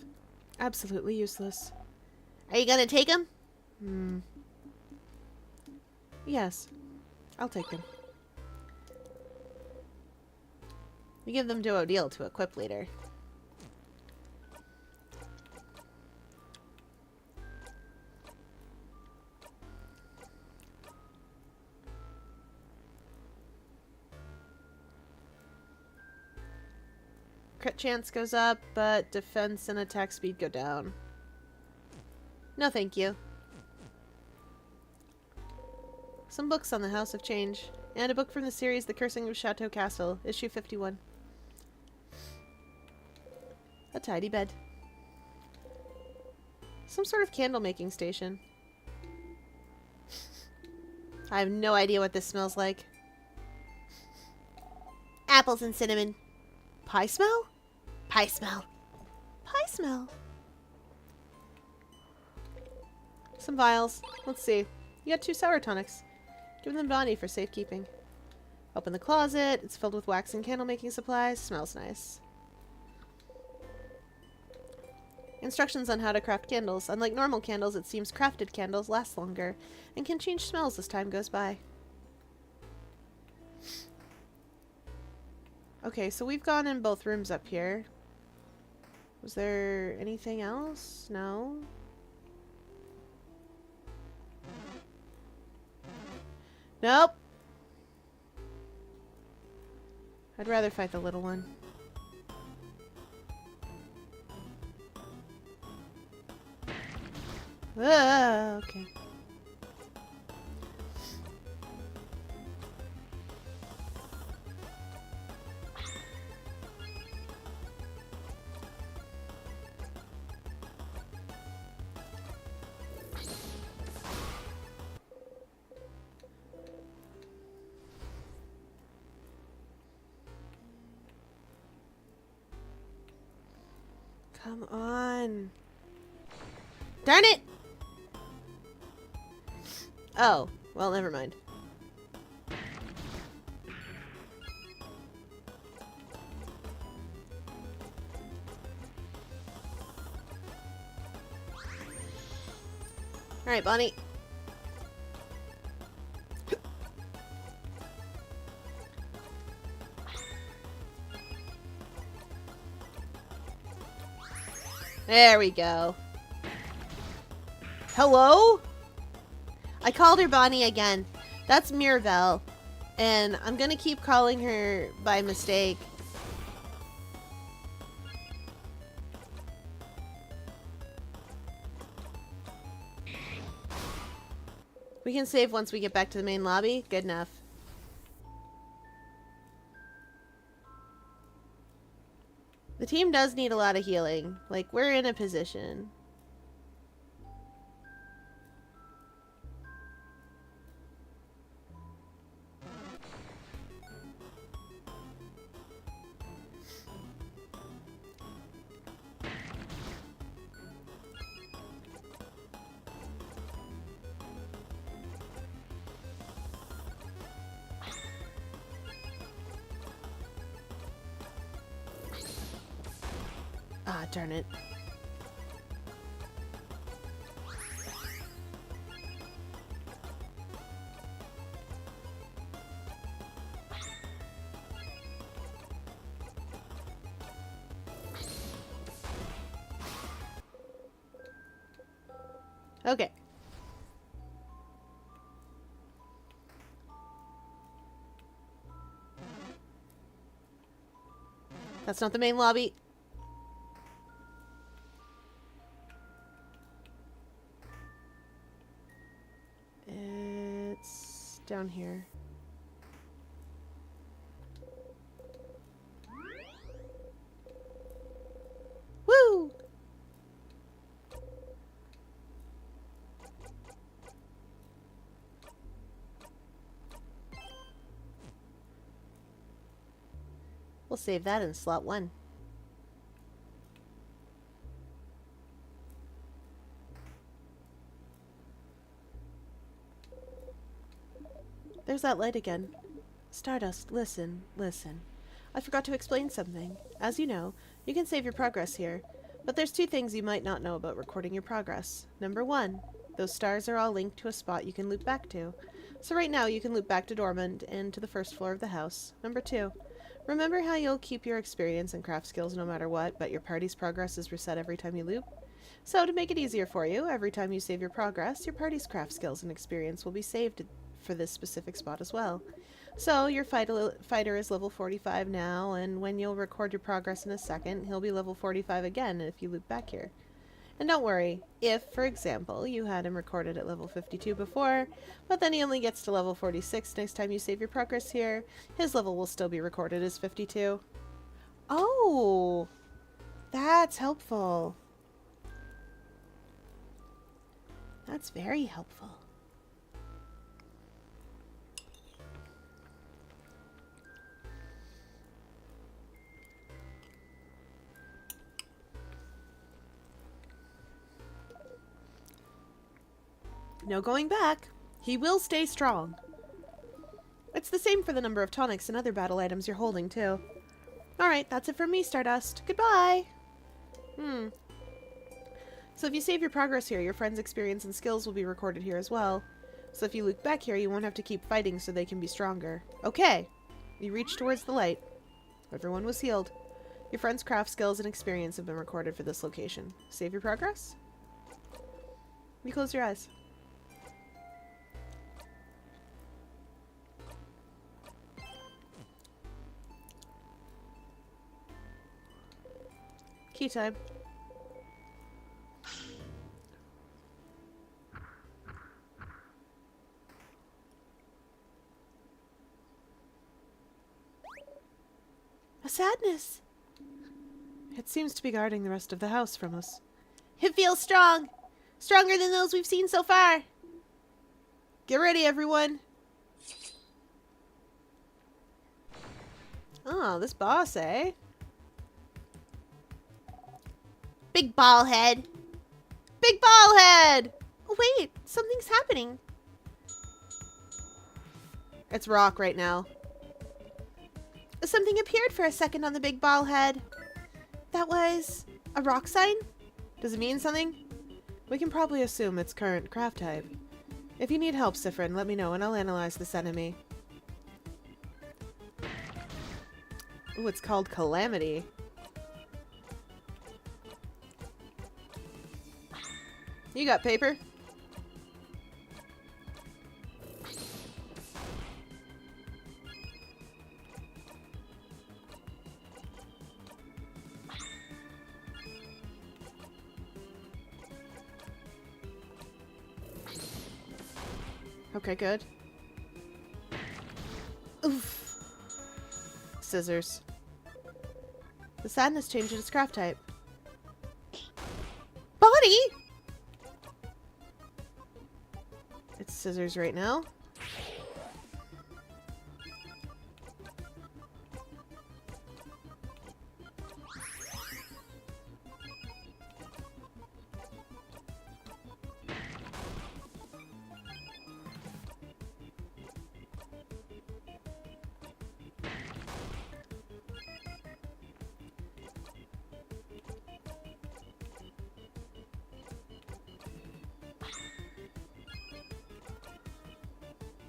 Absolutely useless. Are you gonna take them? Yes. I'll take them. We give them to Odile to equip later. Crit chance goes up, but defense and attack speed go down. No thank you. Some books on the House of Change, and a book from the series The Cursing of Chateau Castle, issue 51. A tidy bed. Some sort of candle making station. I have no idea what this smells like. Apples and cinnamon. Pie smell? Pie smell. Pie smell. Some vials. Let's see. You got 2 sour tonics. Give them to Bonnie for safekeeping. Open the closet. It's filled with wax and candle making supplies. Smells nice. Instructions on how to craft candles. Unlike normal candles, it seems crafted candles last longer and can change smells as time goes by. Okay, so we've gone in both rooms up here. Was there anything else? No. Nope. I'd rather fight the little one. Okay. Come on. Darn it! Oh, well, never mind. Alright, Bonnie. There we go. Hello? I called her Bonnie again. That's Mirabelle. And I'm gonna keep calling her by mistake. We can save once we get back to the main lobby. Good enough. The team does need a lot of healing. Like, we're in a position. Ah, darn it. Okay. That's not the main lobby. It's down here. Woo! We'll save that in slot 1. There's that light again. Stardust, listen, listen. I forgot to explain something. As you know, you can save your progress here, but there's 2 things you might not know about recording your progress. Number 1, those stars are all linked to a spot you can loop back to. So right now you can loop back to Dormund and to the 1st floor of the house. Number 2, remember how you'll keep your experience and craft skills no matter what, but your party's progress is reset every time you loop? So to make it easier for you, every time you save your progress, your party's craft skills and experience will be saved for this specific spot as well. So your fighter is level 45 now, and when you'll record your progress in a second, he'll be level 45 again if you loop back here. And don't worry, if, for example, you had him recorded at level 52 before, but then he only gets to level 46 next time you save your progress here, his level will still be recorded as 52. Oh, that's helpful. That's very helpful. No going back. He will stay strong. It's the same for the number of tonics and other battle items you're holding, too. Alright, that's it from me, Stardust. Goodbye! So if you save your progress here, your friend's experience and skills will be recorded here as well. So if you loop back here, you won't have to keep fighting so they can be stronger. Okay! You reach towards the light. Everyone was healed. Your friend's craft skills and experience have been recorded for this location. Save your progress? You close your eyes. Key time. A sadness. It seems to be guarding the rest of the house from us. It feels strong. Stronger than those we've seen so far. Get ready, everyone. Oh, this boss, eh? Big ball head. Big ball head! Oh, wait, something's happening. It's rock right now. Something appeared for a second on the big ball head. That was a rock sign? Does it mean something? We can probably assume its current craft type. If you need help, Siffrin, let me know and I'll analyze this enemy. Ooh, it's called Calamity. You got paper? Okay, good. Oof. Scissors. The sadness changed its craft type. Body? It's scissors right now.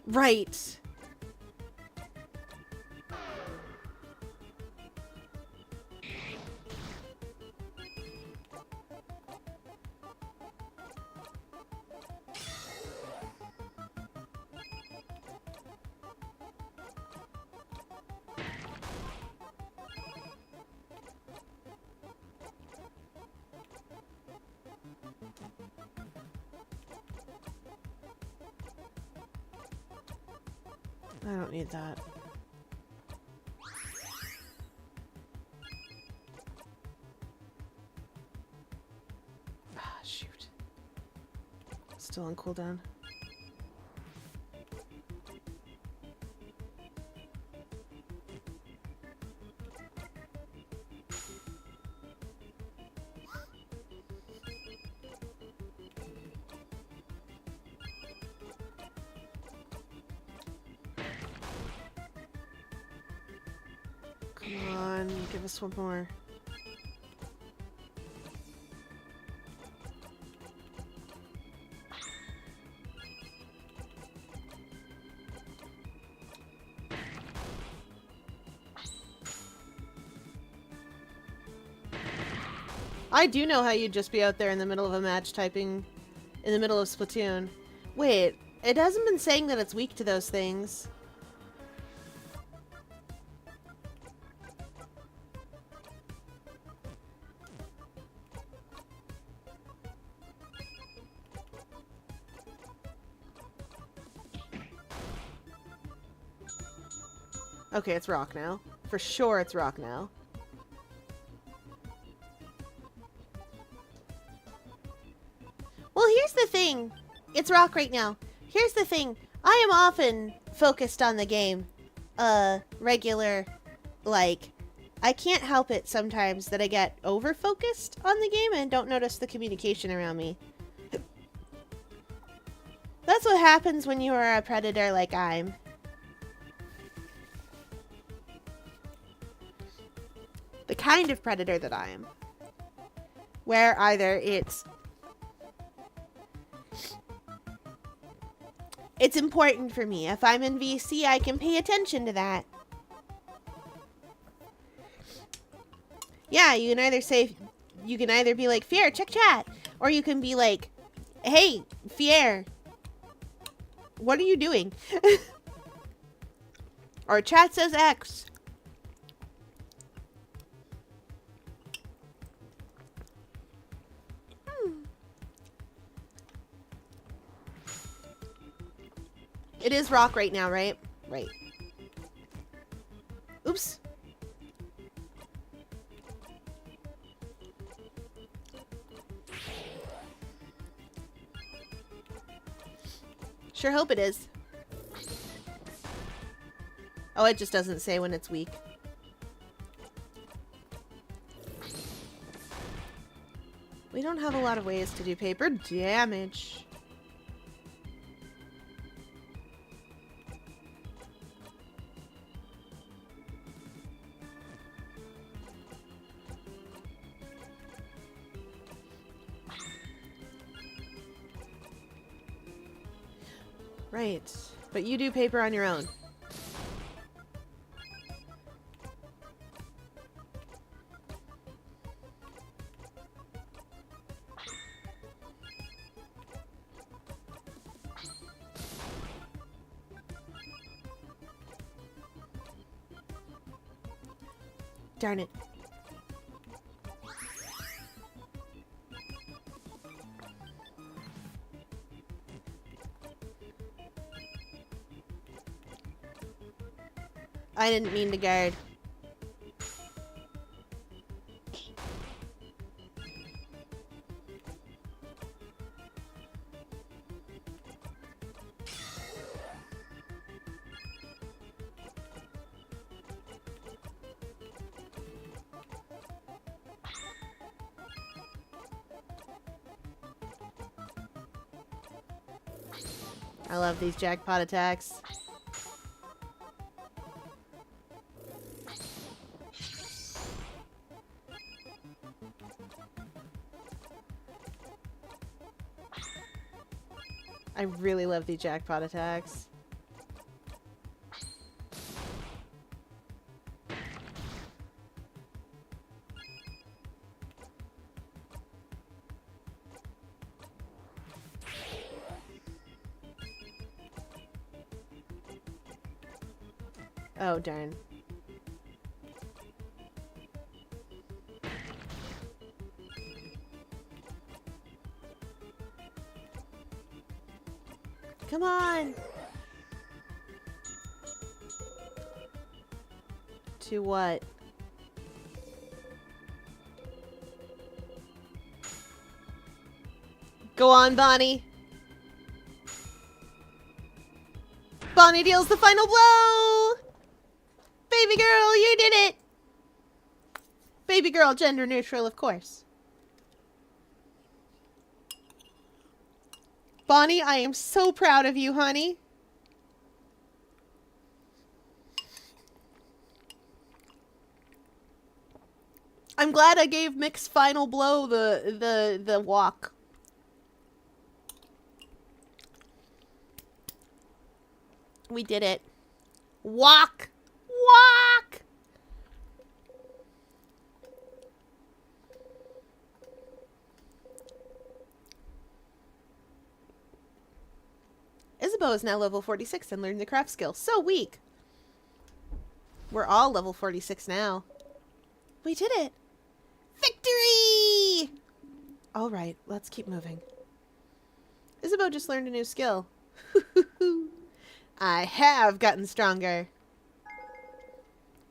Right. I don't need that. Ah, shoot. Still on cooldown. Come on, give us one more. I do know how you'd just be out there in the middle of a match typing in the middle of Splatoon. Wait, it hasn't been saying that it's weak to those things. Okay, it's rock now. For sure it's rock now. Well, here's the thing. It's rock right now. Here's the thing. I am often focused on the game. Regular, like, I can't help it sometimes that I get over-focused on the game and don't notice the communication around me. That's what happens when you are a predator like I'm. The kind of predator that I am. Where either it's important for me. If I'm in VC, I can pay attention to that. Yeah, you can either be like, Fier, check chat. Or you can be like, hey, Fier, what are you doing? Or chat says X. It is rock right now, right? Right. Oops. Sure hope it is. Oh, it just doesn't say when it's weak. We don't have a lot of ways to do paper damage. Right, but you do paper on your own. Darn it. I didn't mean to guard. I love these jackpot attacks. I really love these jackpot attacks. Oh, darn. Come on! To what? Go on, Bonnie! Bonnie deals the final blow! Baby girl, you did it! Baby girl, gender neutral, of course. Bonnie, I am so proud of you, honey. I'm glad I gave Mick's final blow the walk. We did it. Walk! Walk! Isabeau is now level 46 and learned the craft skill. So weak. We're all level 46 now. We did it. Victory! All right, let's keep moving. Isabeau just learned a new skill. I have gotten stronger.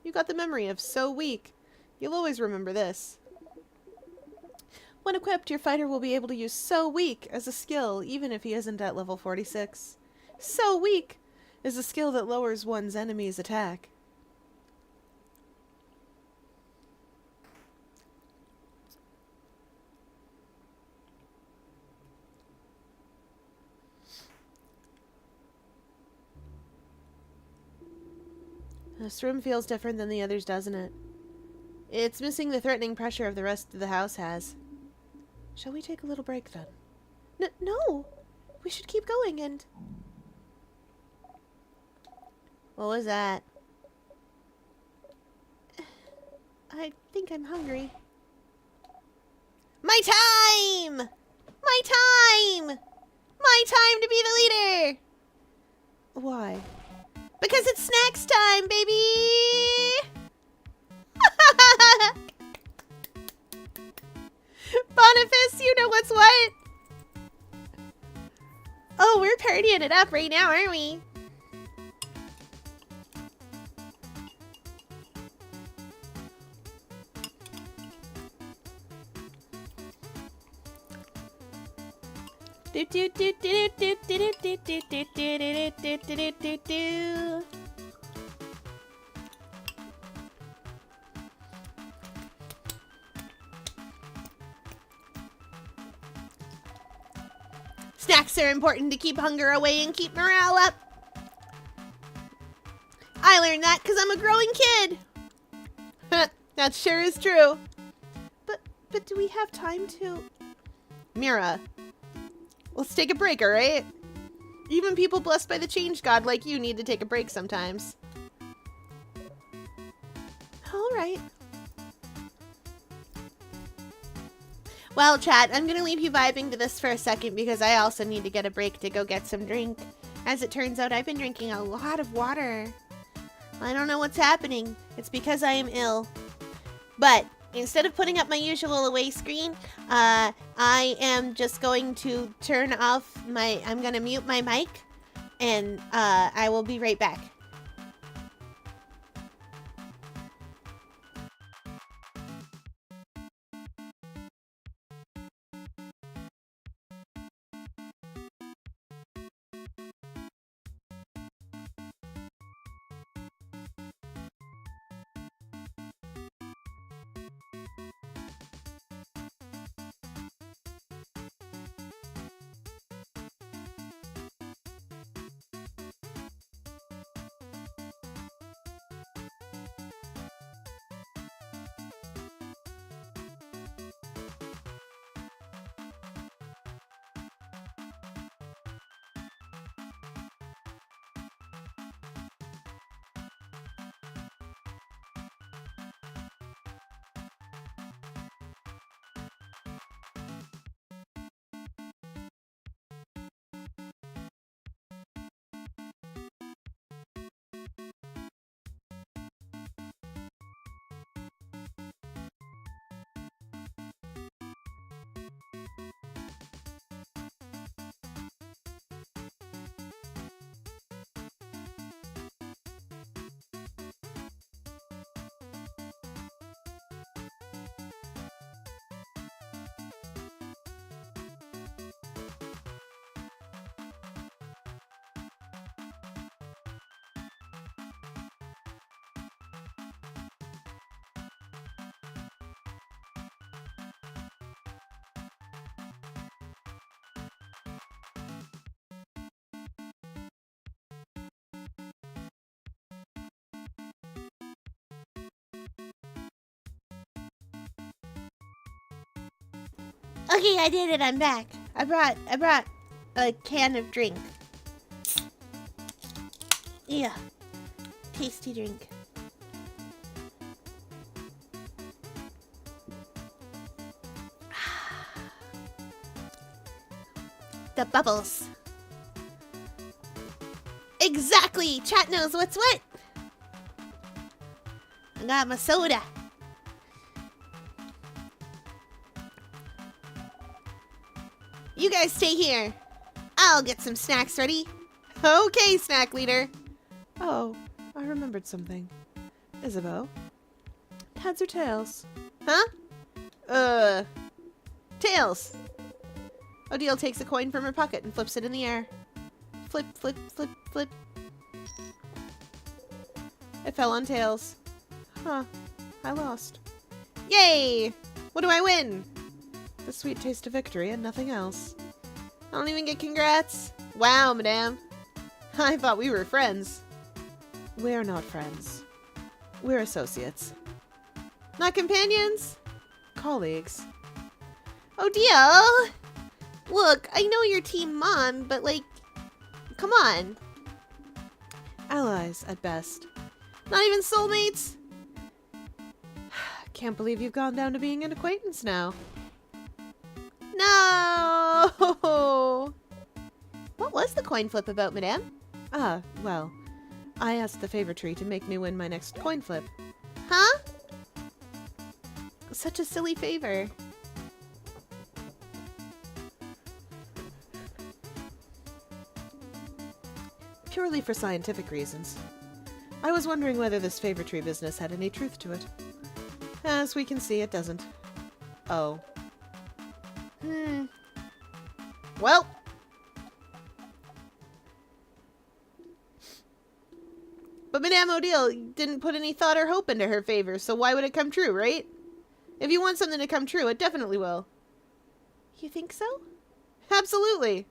You got the memory of so weak. You'll always remember this. When equipped, your fighter will be able to use so weak as a skill, even if he isn't at level 46. So weak is a skill that lowers one's enemy's attack. This room feels different than the others, doesn't it? It's missing the threatening pressure of the rest of the house has. Shall we take a little break then? No! We should keep going and... What was that? I think I'm hungry. My time! My time! My time to be the leader! Why? Because it's snacks time, baby! Boniface, you know what's what? Oh, we're partying it up right now, aren't we? Do do do do do do do do do do do do do do do. Snacks are important to keep hunger away and keep morale up. I learned that because I'm a growing kid. That sure is true. But do we have time to... Mira, let's take a break, alright? Even people blessed by the change god like you need to take a break sometimes. Alright. Well, chat, I'm gonna leave you vibing to this for a second because I also need to get a break to go get some drink. As it turns out, I've been drinking a lot of water. I don't know what's happening. It's because I am ill. But instead of putting up my usual away screen, I am just going to turn off my... I'm gonna mute my mic, and I will be right back. Okay, I did it. I'm back. I brought a can of drink. Yeah. Tasty drink. The bubbles. Exactly. Chat knows what's what. I got my soda. You guys stay here. I'll get some snacks ready. Okay, snack leader. Oh, I remembered something. Isabeau. Heads or tails? Huh? Tails. Odile takes a coin from her pocket and flips it in the air. Flip, flip, flip, flip. It fell on tails. Huh. I lost. Yay! What do I win? The sweet taste of victory and nothing else. I don't even get congrats. Wow, madame. I thought we were friends. We're not friends. We're associates. Not companions? Colleagues. Odile! Look, I know you're Team Mon, but like, come on. Allies, at best. Not even soulmates? Can't believe you've gone down to being an acquaintance now. No! What was the coin flip about, madame? Ah, well, I asked the favor tree to make me win my next coin flip. Huh? Such a silly favor. Purely for scientific reasons. I was wondering whether this favor tree business had any truth to it. As we can see, it doesn't. Oh. Well. But Madame Odile didn't put any thought or hope into her favor, so why would it come true, right? If you want something to come true, it definitely will. You think so? Absolutely.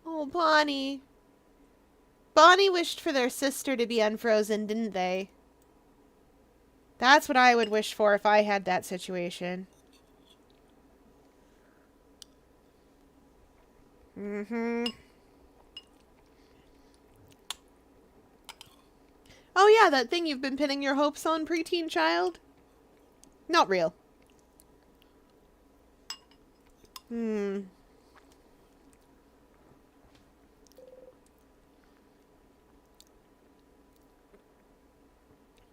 Oh, Bonnie. Bonnie wished for their sister to be unfrozen, didn't they? That's what I would wish for if I had that situation. Oh yeah, that thing you've been pinning your hopes on, preteen child? Not real.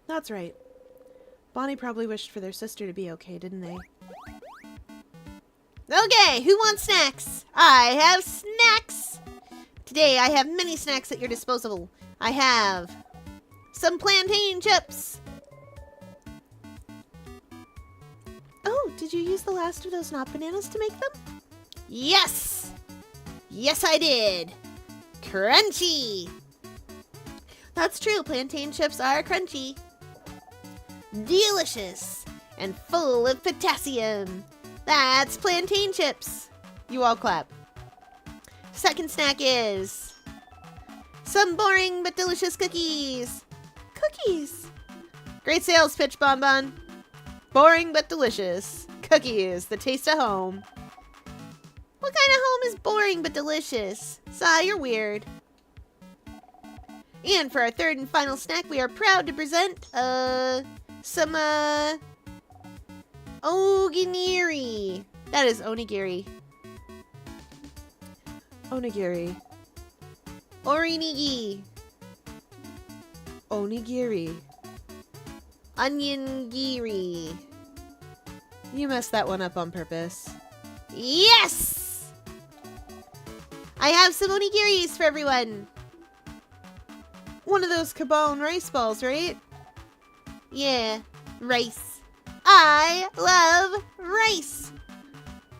That's right. Bonnie probably wished for their sister to be okay, didn't they? Okay, who wants snacks? I have snacks! Today I have many snacks at your disposal. I have some plantain chips. Oh, did you use the last of those not bananas to make them? Yes! Yes, I did. Crunchy! That's true, plantain chips are crunchy. Delicious and full of potassium. That's plantain chips. You all clap. Second snack is some boring but delicious cookies. Cookies. Great sales pitch, Bonbon. Boring but delicious. Cookies, the taste of home. What kind of home is boring but delicious? Sigh, you're weird. And for our third and final snack, we are proud to present, some, onigiri. That is onigiri. Onigiri. Orinigi. Onigiri. Onion-giri. You messed that one up on purpose. Yes! I have some onigiris for everyone. One of those Cabone rice balls, right? Yeah, rice. I love rice.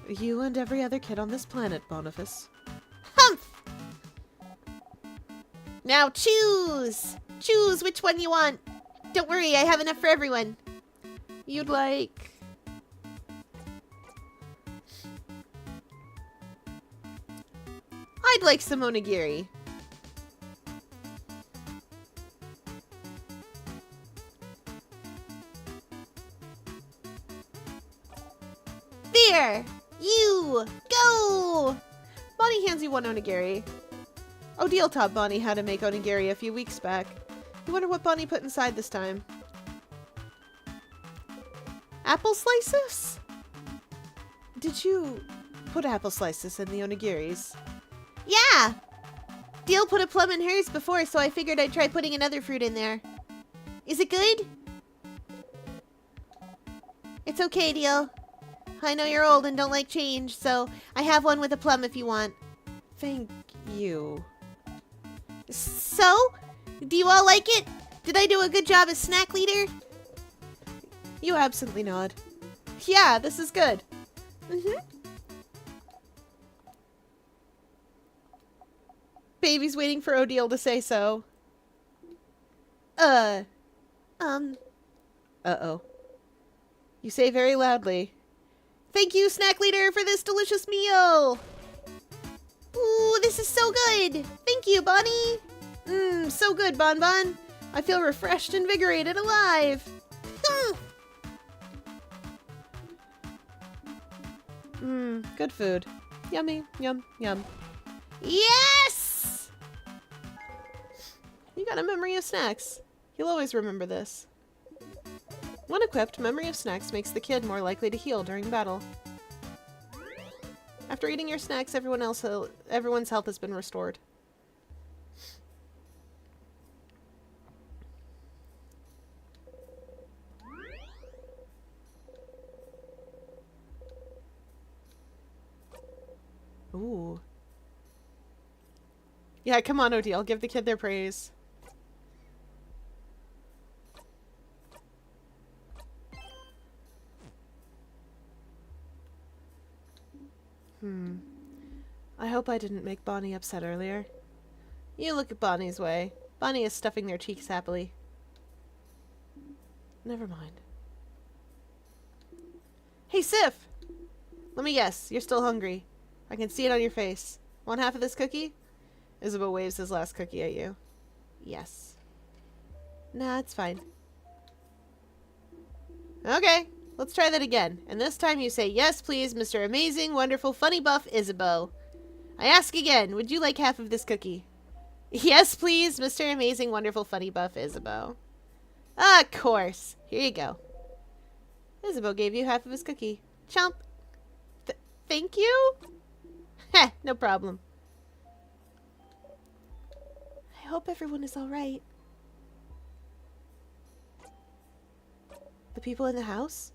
You and every other kid on this planet, Boniface. Humph! Now choose! Choose which one you want. Don't worry, I have enough for everyone. You'd like... I'd like some onigiri. Here! You! Go! Bonnie hands you one onigiri. Odile taught Bonnie how to make onigiri a few weeks back. You wonder what Bonnie put inside this time? Apple slices? Did you put apple slices in the onigiris? Yeah! Deal put a plum in hers before, so I figured I'd try putting another fruit in there. Is it good? It's okay, Deal. I know you're old and don't like change, so I have one with a plum if you want. Thank you. So? Do you all like it? Did I do a good job as snack leader? You absently nod. Yeah, this is good. Mm-hmm. Baby's waiting for Odile to say so. Uh-oh. You say very loudly. Thank you, snack leader, for this delicious meal! Ooh, this is so good! Thank you, Bonnie! Mmm, so good, Bon Bon. I feel refreshed, invigorated, alive. Mmm, good food. Yummy, yum, yum. Yes! You got a memory of snacks. You'll always remember this. When equipped, Memory of Snacks makes the kid more likely to heal during battle. After eating your snacks, everyone's health has been restored. Ooh. Yeah, come on, Odile. Give the kid their praise. I hope I didn't make Bonnie upset earlier. You look at Bonnie's way. Bonnie is stuffing their cheeks happily. Never mind. Hey, Sif! Let me guess, you're still hungry. I can see it on your face. Want half of this cookie? Isabeau waves his last cookie at you. Yes. Nah, it's fine. Okay, let's try that again. And this time you say, yes, please, Mr. Amazing, Wonderful, Funny Buff, Isabeau. I ask again, would you like half of this cookie? Yes, please, Mr. Amazing, Wonderful, Funny Buff, Isabeau. Of course. Here you go. Isabeau gave you half of his cookie. Chomp. Thank you? Heh, no problem. I hope everyone is alright. The people in the house?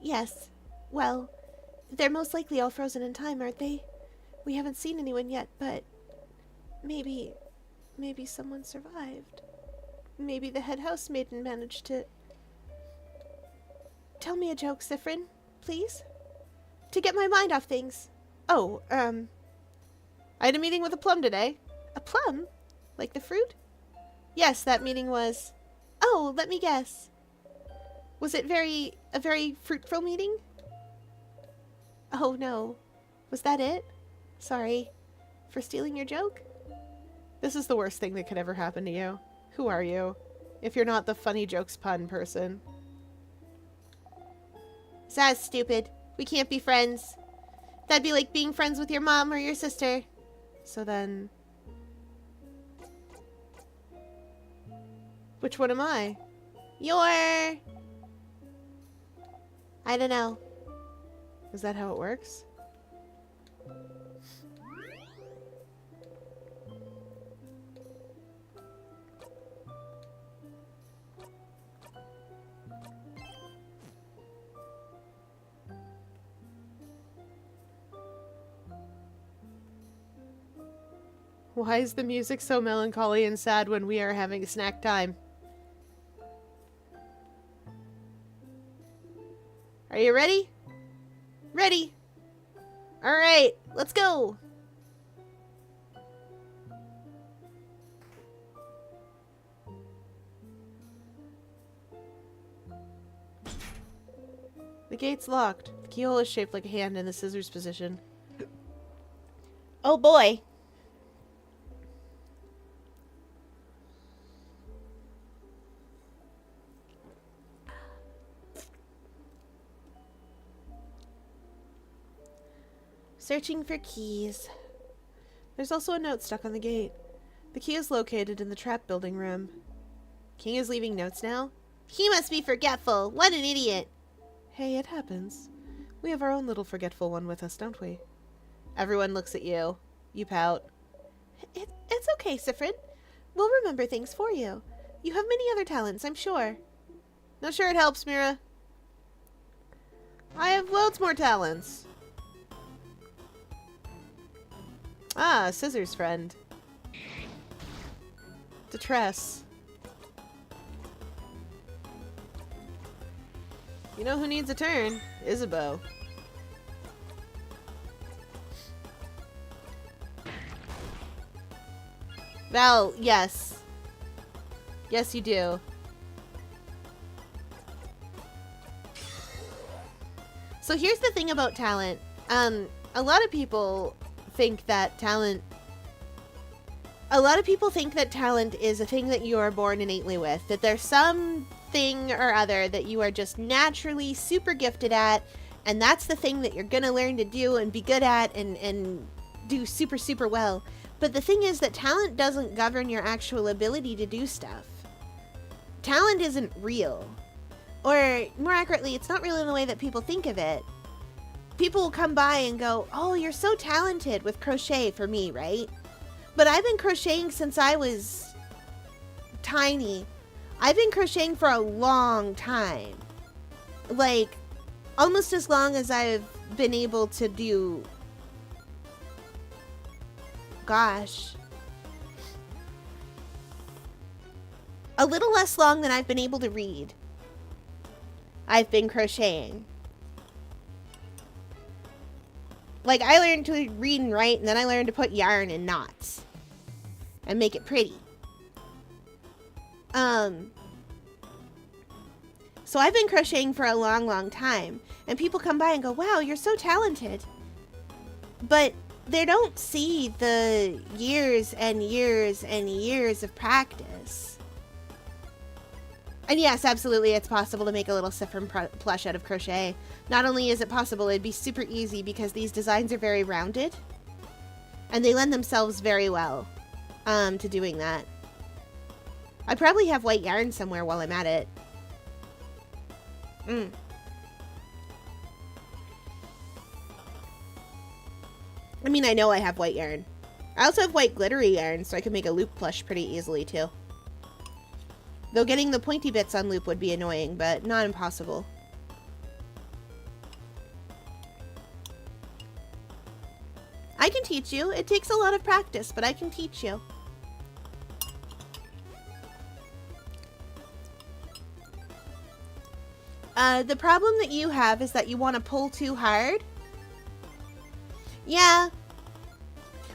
Yes. Well, they're most likely all frozen in time, aren't they? We haven't seen anyone yet, but maybe someone survived. Maybe the head housemaiden managed to... Tell me a joke, Siffrin, please. To get my mind off things. Oh, I had a meeting with a plum today. A plum? Like the fruit? Yes, that meeting was... Oh, let me guess. Was it a very fruitful meeting? Oh, no. Was that it? Sorry. For stealing your joke? This is the worst thing that could ever happen to you. Who are you? If you're not the funny jokes pun person. That's stupid. We can't be friends. That'd be like being friends with your mom or your sister. So then... Which one am I? You're... I don't know. Is that how it works? Why is the music so melancholy and sad when we are having snack time? Are you ready? Ready. Alright, let's go. The gate's locked. The keyhole is shaped like a hand in the scissors position. Oh boy. Searching for keys. There's also a note stuck on the gate. The key is located in the trap building room. King is leaving notes now? He must be forgetful. What an idiot. Hey, it happens. We have our own little forgetful one with us, don't we? Everyone looks at you. You pout. It's okay, Siffrin. We'll remember things for you. You have many other talents, I'm sure. No, sure it helps, Mira. I have loads more talents. Ah, Scissors friend. Detress. You know who needs a turn? Isabeau. Val, yes. Yes, you do. So here's the thing about talent. A lot of people think that talent is a thing that you are born innately with. That there's some thing or other that you are just naturally super gifted at, and that's the thing that you're gonna learn to do and be good at and do super, super well. But the thing is that talent doesn't govern your actual ability to do stuff. Talent isn't real. Or, more accurately, it's not real in the way that people think of it. People will come by and go, oh, you're so talented with crochet for me, right? But I've been crocheting since I was tiny. I've been crocheting for a long time. Like, almost as long as I've been able to do... Gosh. A little less long than I've been able to read. I've been crocheting. Like, I learned to read and write, and then I learned to put yarn in knots. And make it pretty. So I've been crocheting for a long, long time. And people come by and go, wow, you're so talented. But they don't see the years and years and years of practice. And yes, absolutely, it's possible to make a little Siffrin plush out of crochet. Not only is it possible, it'd be super easy because these designs are very rounded. And they lend themselves very well to doing that. I probably have white yarn somewhere while I'm at it. I mean, I know I have white yarn. I also have white glittery yarn, so I can make a loop plush pretty easily, too. Though getting the pointy bits on loop would be annoying, but not impossible. I can teach you. It takes a lot of practice, but I can teach you. The problem that you have is that you want to pull too hard. Yeah.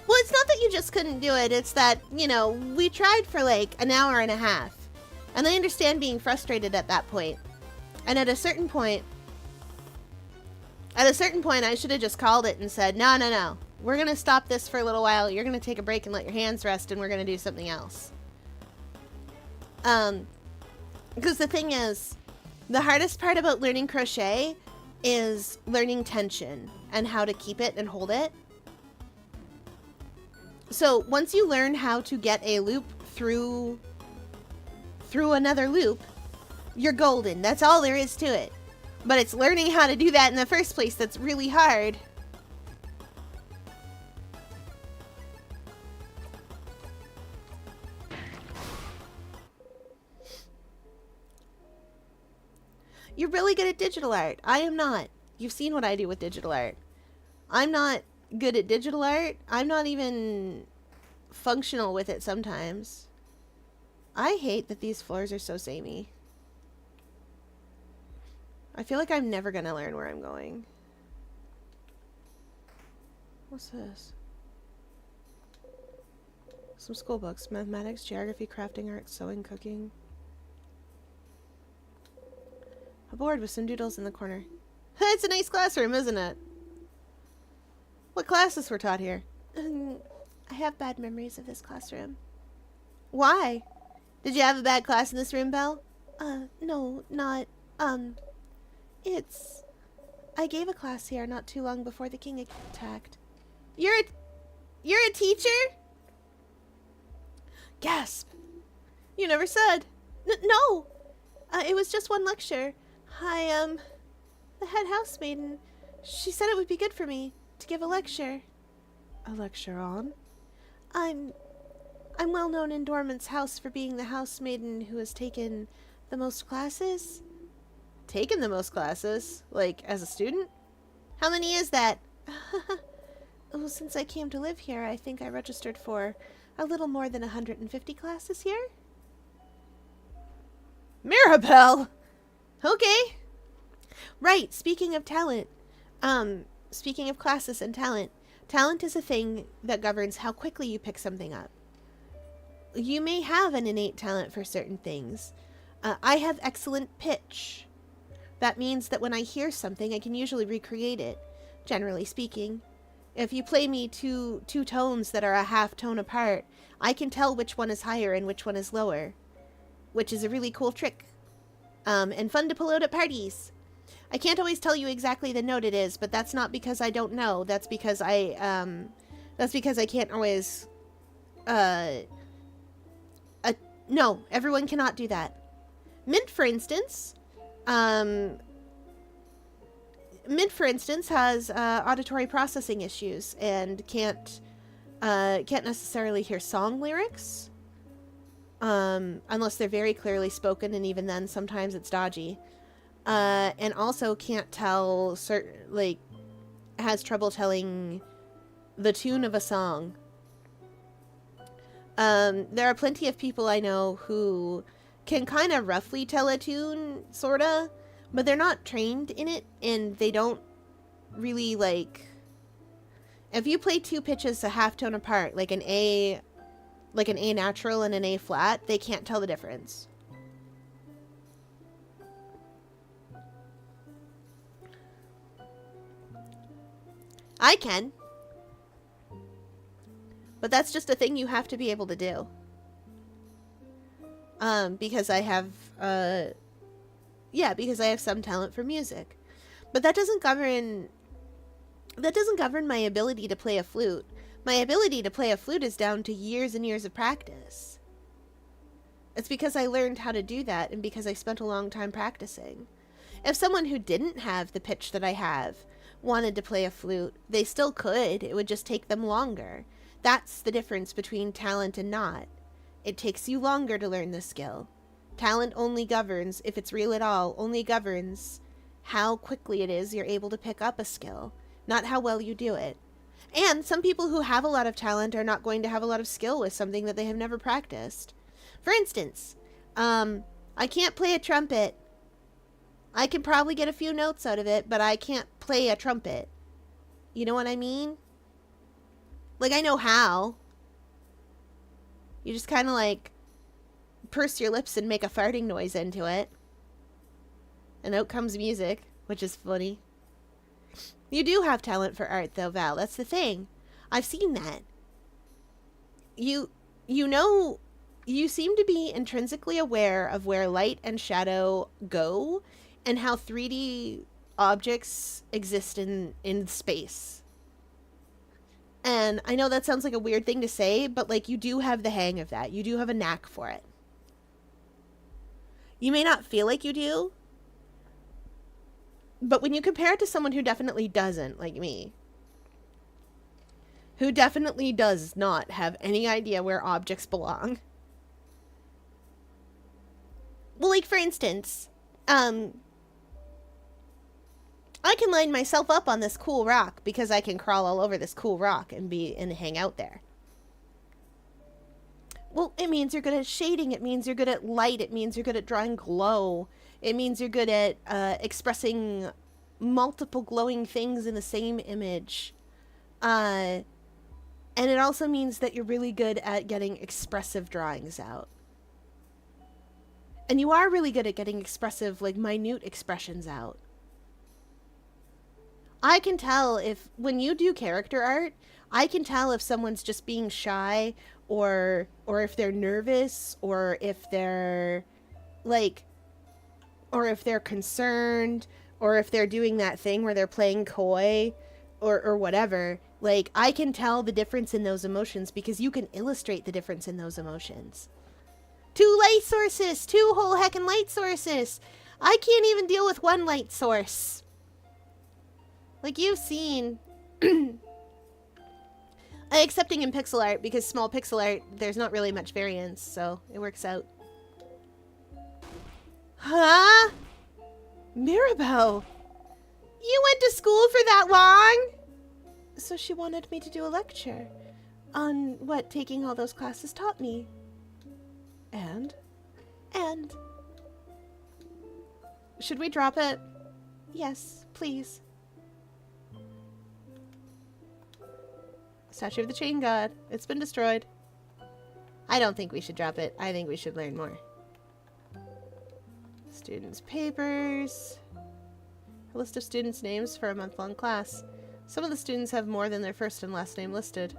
Well, it's not that you just couldn't do it. It's that, you know, we tried for like an hour and a half. And I understand being frustrated at that point. And at a certain point, I should have just called it and said, no, no, no. We're going to stop this for a little while. You're going to take a break and let your hands rest, and we're going to do something else. Because the thing is, the hardest part about learning crochet is learning tension and how to keep it and hold it. So once you learn how to get a loop through another loop, you're golden. That's all there is to it. But it's learning how to do that in the first place that's really hard. You're really good at digital art. I am not. You've seen what I do with digital art. I'm not good at digital art. I'm not even functional with it sometimes. I hate that these floors are so samey. I feel like I'm never gonna learn where I'm going. What's this? Some school books. Mathematics, geography, crafting, art, sewing, cooking. A board with some doodles in the corner. It's a nice classroom, isn't it? What classes were taught here? I have bad memories of this classroom. Why? Did you have a bad class in this room, Belle? No, not, I gave a class here not too long before the king attacked. You're a teacher? Gasp! You never said. No! It was just one lecture. The head housemaiden, she said it would be good for me to give a lecture. A lecture on? I'm well known in Dormant's house for being the housemaiden who has taken the most classes. Taken the most classes? Like, as a student? How many is that? Well, since I came to live here, I think I registered for a little more than 150 classes here. Mirabelle! Okay. Right, speaking of talent. Speaking of classes and talent. Talent is a thing that governs how quickly you pick something up. You may have an innate talent for certain things. I have excellent pitch. That means that when I hear something, I can usually recreate it, generally speaking. If you play me two tones that are a half tone apart, I can tell which one is higher and which one is lower, which is a really cool trick. And fun to pull out at parties. I can't always tell you exactly the note it is, but that's not because I don't know. That's because I can't always, no, everyone cannot do that. Mint, for instance, has auditory processing issues and can't necessarily hear song lyrics, unless they're very clearly spoken, and even then, sometimes it's dodgy. And also can't tell, has trouble telling the tune of a song. There are plenty of people I know who can kind of roughly tell a tune, sorta, but they're not trained in it, and they don't really, if you play two pitches a half tone apart, like an A natural and an A flat, they can't tell the difference. I can. But that's just a thing you have to be able to do. Because I have, because I have some talent for music. But that doesn't govern my ability to play a flute. My ability to play a flute is down to years and years of practice. It's because I learned how to do that, and because I spent a long time practicing. If someone who didn't have the pitch that I have wanted to play a flute, they still could. It would just take them longer. That's the difference between talent and not. It takes you longer to learn the skill. Talent only governs, if it's real at all, only governs how quickly it is you're able to pick up a skill, not how well you do it. And some people who have a lot of talent are not going to have a lot of skill with something that they have never practiced. For instance, I can't play a trumpet. I can probably get a few notes out of it, but I can't play a trumpet. You know what I mean? Like, I know how. You just kind of, purse your lips and make a farting noise into it. And out comes music, which is funny. You do have talent for art, though, Val. That's the thing. I've seen that. You seem to be intrinsically aware of where light and shadow go and how 3D objects exist in space. And I know that sounds like a weird thing to say, but, you do have the hang of that. You do have a knack for it. You may not feel like you do, but when you compare it to someone who definitely doesn't, like me, who definitely does not have any idea where objects belong. Well, for instance, I can line myself up on this cool rock because I can crawl all over this cool rock and hang out there. Well, it means you're good at shading. It means you're good at light. It means you're good at drawing glow. It means you're good at expressing multiple glowing things in the same image. And it also means that you're really good at getting expressive drawings out. And you are really good at getting expressive, minute expressions out. I can tell when you do character art, I can tell if someone's just being shy or if they're nervous or if they're concerned or if they're doing that thing where they're playing coy or whatever, like, I can tell the difference in those emotions because you can illustrate the difference in those emotions. 2 light sources, 2 whole heckin' light sources. I can't even deal with 1 light source. Like you've seen. Excepting in pixel art, because small pixel art, there's not really much variance, so it works out. Huh? Mirabelle! You went to school for that long? So she wanted me to do a lecture on what taking all those classes taught me. And? Should we drop it? Yes, please. Statue of the Chain God. It's been destroyed. I don't think we should drop it. I think we should learn more. Students' papers. A list of students' names for a month-long class. Some of the students have more than their first and last name listed.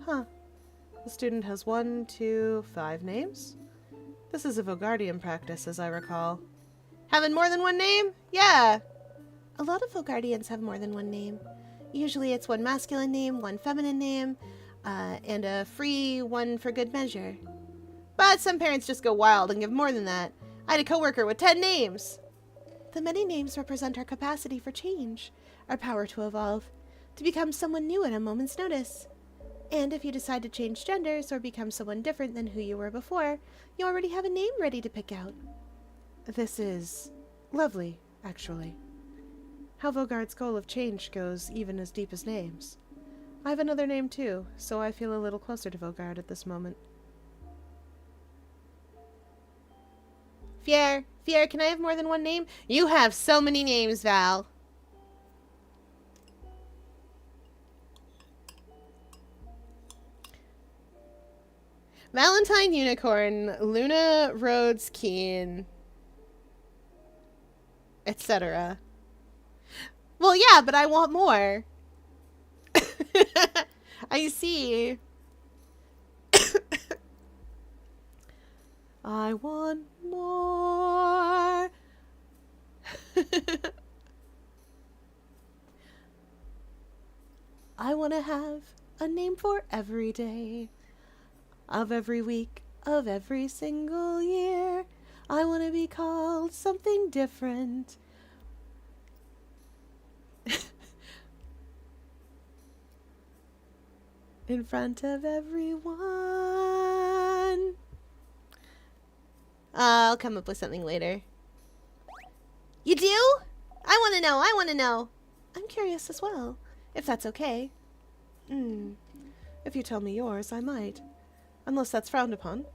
Huh. The student has 1, 2, 5 names? This is a Vogardian practice, as I recall. Having more than 1 name? Yeah! A lot of Vogardians have more than 1 name. Usually it's 1 masculine name, 1 feminine name, and a free 1 for good measure. But some parents just go wild and give more than that. I had a coworker with 10 names. The many names represent our capacity for change, our power to evolve, to become someone new at a moment's notice. And if you decide to change genders or become someone different than who you were before, you already have a name ready to pick out. This is lovely, actually. How Vogard's goal of change goes even as deep as names. I have another name too, so I feel a little closer to Vogard at this moment. Fier, can I have more than 1 name? You have so many names, Val. Valentine Unicorn, Luna Rhodes Keen, etc. Well, yeah, but I want more. I see. I want more. I want to have a name for every day of every week of every single year. I want to be called something different. In front of everyone. I'll come up with something later. You do? I want to know. I'm curious as well, if that's okay. If you tell me yours, I might. Unless that's frowned upon.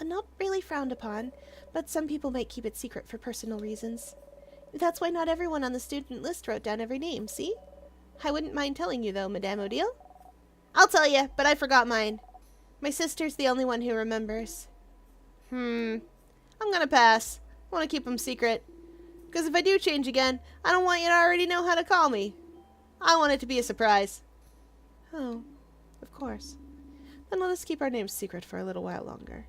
Not really frowned upon, but some people might keep it secret for personal reasons. That's why not everyone on the student list wrote down every name, see? I wouldn't mind telling you though, Madame Odile. I'll tell you, but I forgot mine. My sister's the only one who remembers. I'm gonna pass. I want to keep them secret. Because if I do change again, I don't want you to already know how to call me. I want it to be a surprise. Oh, of course. Then let us keep our names secret for a little while longer.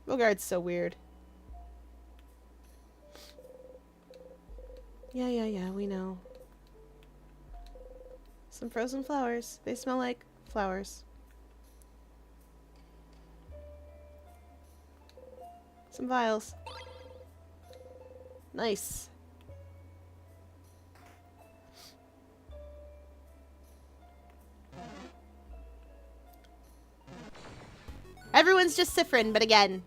Vogard's so weird. Yeah, we know. Some frozen flowers. They smell like flowers. Some vials. Nice. Everyone's just Siffrin, but again.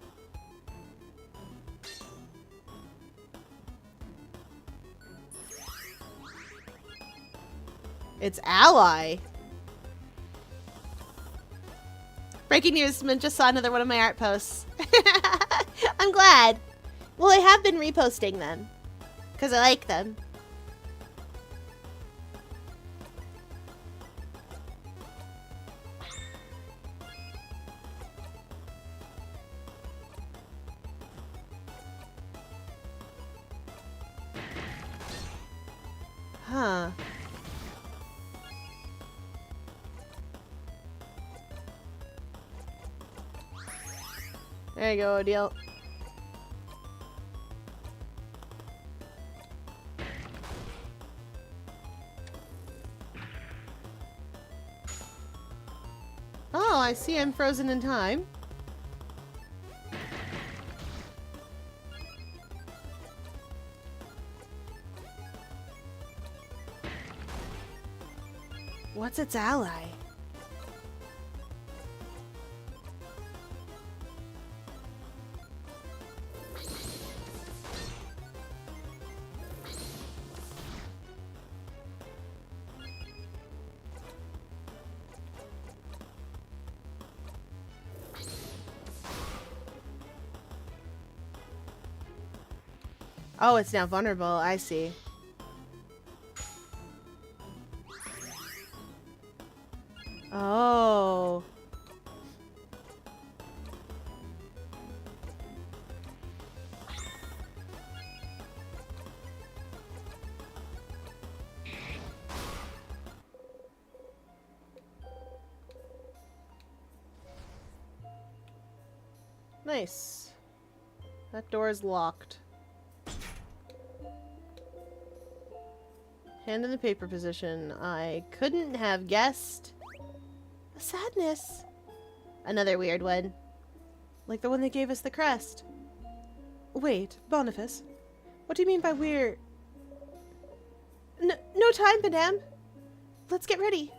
It's Ally. Breaking news, just saw another one of my art posts. I'm glad. Well, I have been reposting them. Because I like them. Huh. There you go, Odile. I see I'm frozen in time. What's its ally? Oh, it's now vulnerable. I see. Oh. Nice. That door is locked. Hand in the paper position. I couldn't have guessed. A sadness. Another weird one. Like the one that gave us the crest. Wait, Boniface. What do you mean by we're... No time, madame. Let's get ready.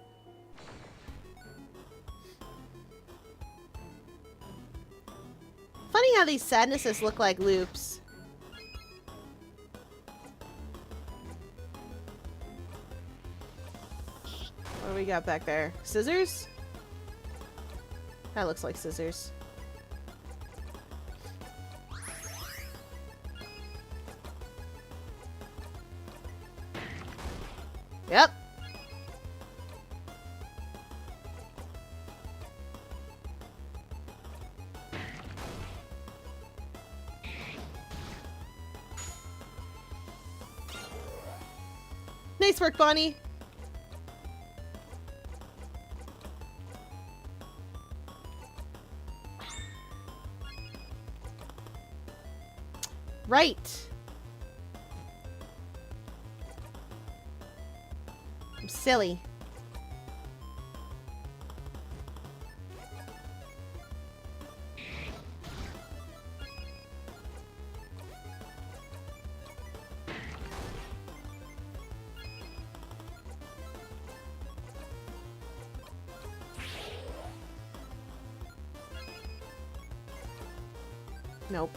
Funny how these sadnesses look like loops. What do we got back there? Scissors? That looks like scissors. Yep. Nice work, Bonnie. Right. I'm silly. Nope.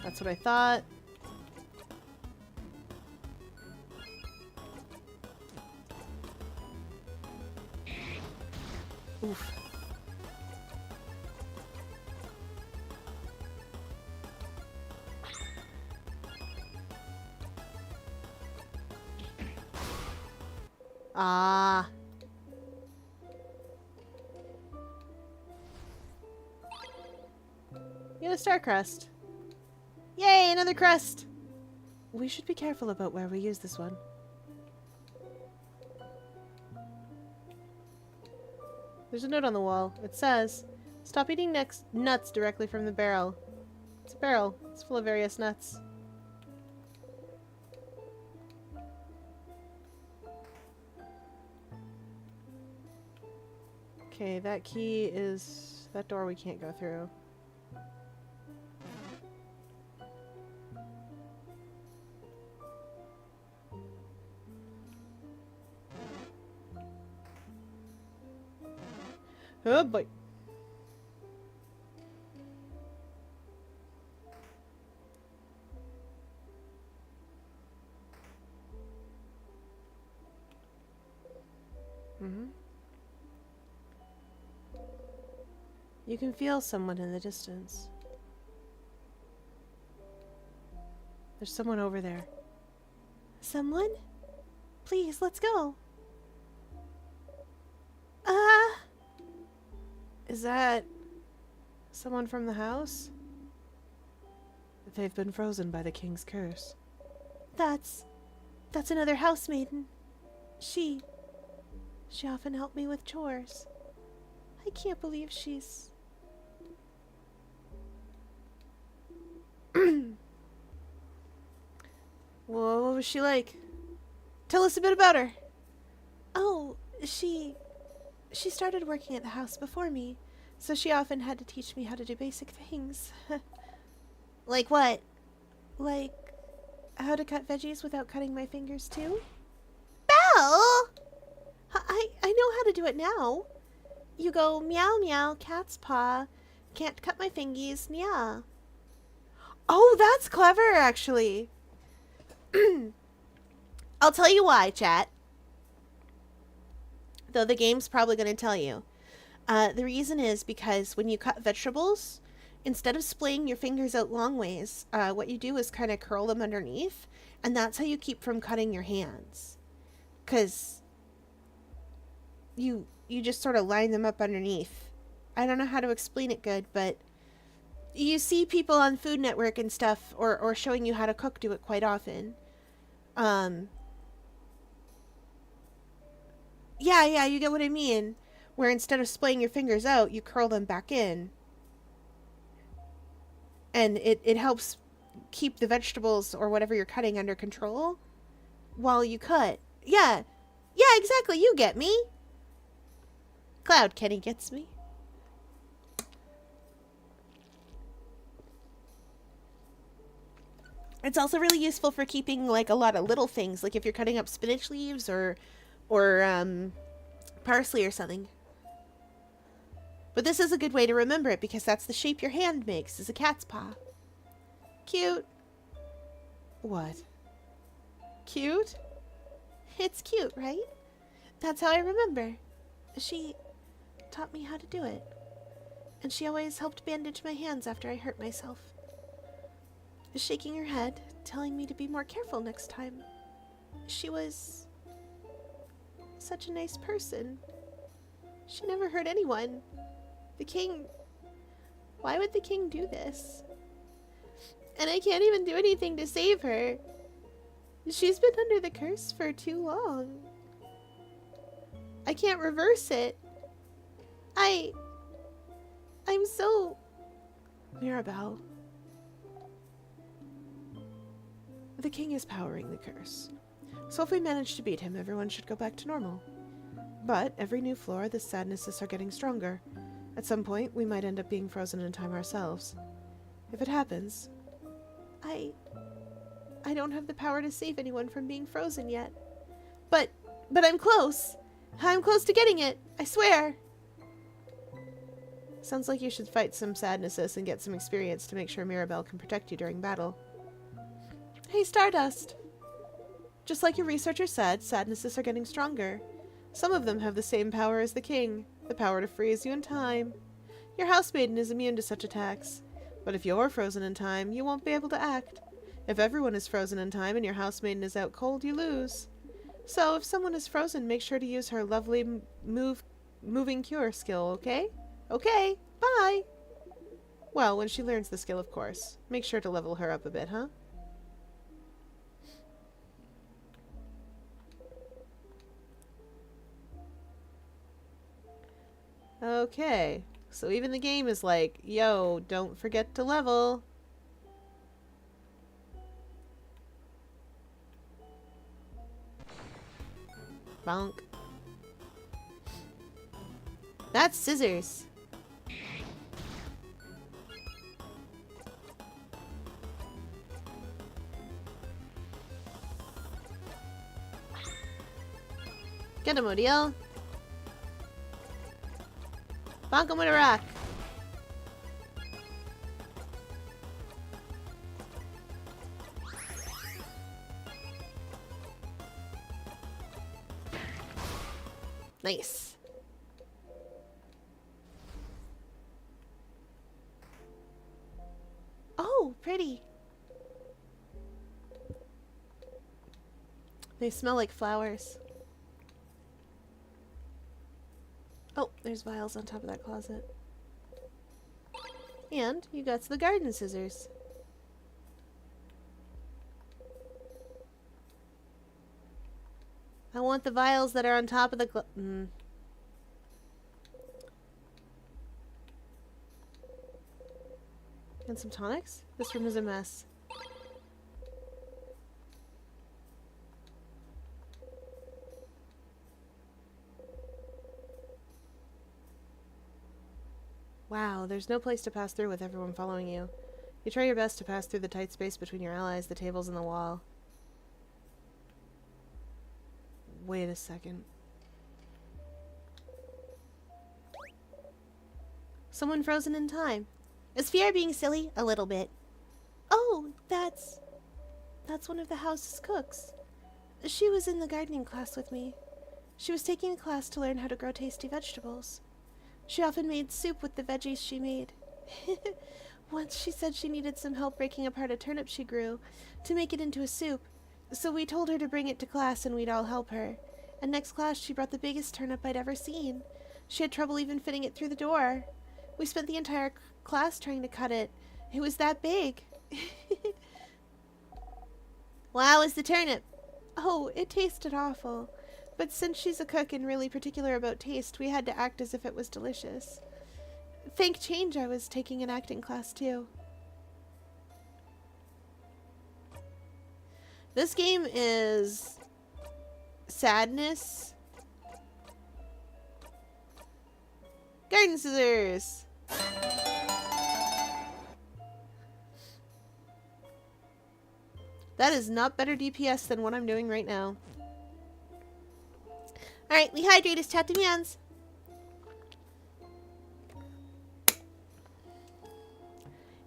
That's what I thought. Oof. Ah. Get a star crest. Yay, another crest! We should be careful about where we use this one. There's a note on the wall. It says, "Stop eating nuts directly from the barrel." It's a barrel. It's full of various nuts. Okay, that key is... that door we can't go through. Oh boy. You can feel someone in the distance. There's someone over there. Someone? Please, let's go. Is that someone from the house? They've been frozen by the king's curse. That's another housemaiden. She She often helped me with chores. I can't believe she's... Well, what was she like? Tell us a bit about her. Oh, she started working at the house before me, so she often had to teach me how to do basic things. Like what? Like how to cut veggies without cutting my fingers too? Belle! I know how to do it now. You go meow meow, cat's paw, can't cut my fingies, nya. Oh, that's clever, actually. I'll tell you why, chat. Though the game's probably going to tell you. The reason is because when you cut vegetables, instead of splaying your fingers out long ways, what you do is kind of curl them underneath, and that's how you keep from cutting your hands. Because you just sort of line them up underneath. I don't know how to explain it good, but you see people on Food Network and stuff, or showing you how to cook, do it quite often. Yeah, you get what I mean. Where instead of splaying your fingers out, you curl them back in. And it helps keep the vegetables or whatever you're cutting under control while you cut. Yeah, exactly, you get me. Cloud Kenny gets me. It's also really useful for keeping like a lot of little things, like if you're cutting up spinach leaves or parsley or something. But this is a good way to remember it because that's the shape your hand makes, is a cat's paw. Cute. What? Cute? It's cute, right? That's how I remember. She taught me how to do it. And she always helped bandage my hands after I hurt myself. Shaking her head, telling me to be more careful next time. She was such a nice person. She never hurt anyone. The king... Why would the king do this? And I can't even do anything to save her. She's been under the curse for too long. I can't reverse it. I'm so... Mirabelle. The king is powering the curse. So if we manage to beat him, everyone should go back to normal. But every new floor, the sadnesses are getting stronger. At some point, we might end up being frozen in time ourselves. If it happens... I don't have the power to save anyone from being frozen yet. But I'm close. I'm close to getting it. I swear. Sounds like you should fight some sadnesses and get some experience to make sure Mirabelle can protect you during battle. Hey, Stardust. Just like your researcher said, sadnesses are getting stronger. Some of them have the same power as the king, the power to freeze you in time. Your housemaiden is immune to such attacks. But if you're frozen in time, you won't be able to act. If everyone is frozen in time and your housemaiden is out cold, you lose. So if someone is frozen, make sure to use her lovely moving cure skill, okay? Okay, bye! Well, when she learns the skill, of course. Make sure to level her up a bit, huh? Okay, so even the game is like, yo, don't forget to level. Bonk. That's scissors. Get him, Odiel. Bonk him with a rock. Nice. Oh, pretty. They smell like flowers. Oh, there's vials on top of that closet. And you got the garden scissors. I want the vials that are on top of the And some tonics? This room is a mess. Wow, there's no place to pass through with everyone following you. You try your best to pass through the tight space between your allies, the tables, and the wall. Wait a second. Someone frozen in time. Is Fiora being silly? A little bit. Oh, that's one of the house's cooks. She was in the gardening class with me. She was taking a class to learn how to grow tasty vegetables. She often made soup with the veggies she made. Once she said she needed some help breaking apart a turnip she grew to make it into a soup, so we told her to bring it to class and we'd all help her. And next class she brought the biggest turnip I'd ever seen. She had trouble even fitting it through the door. We spent the entire class trying to cut it. It was that big. Well, how was the turnip? Oh, it tasted awful. But since she's a cook and really particular about taste, we had to act as if it was delicious. Thank change I was taking an acting class too. This game is sadness. Garden scissors. That is not better DPS than what I'm doing right now. Alright, we hydrate his Chatimians.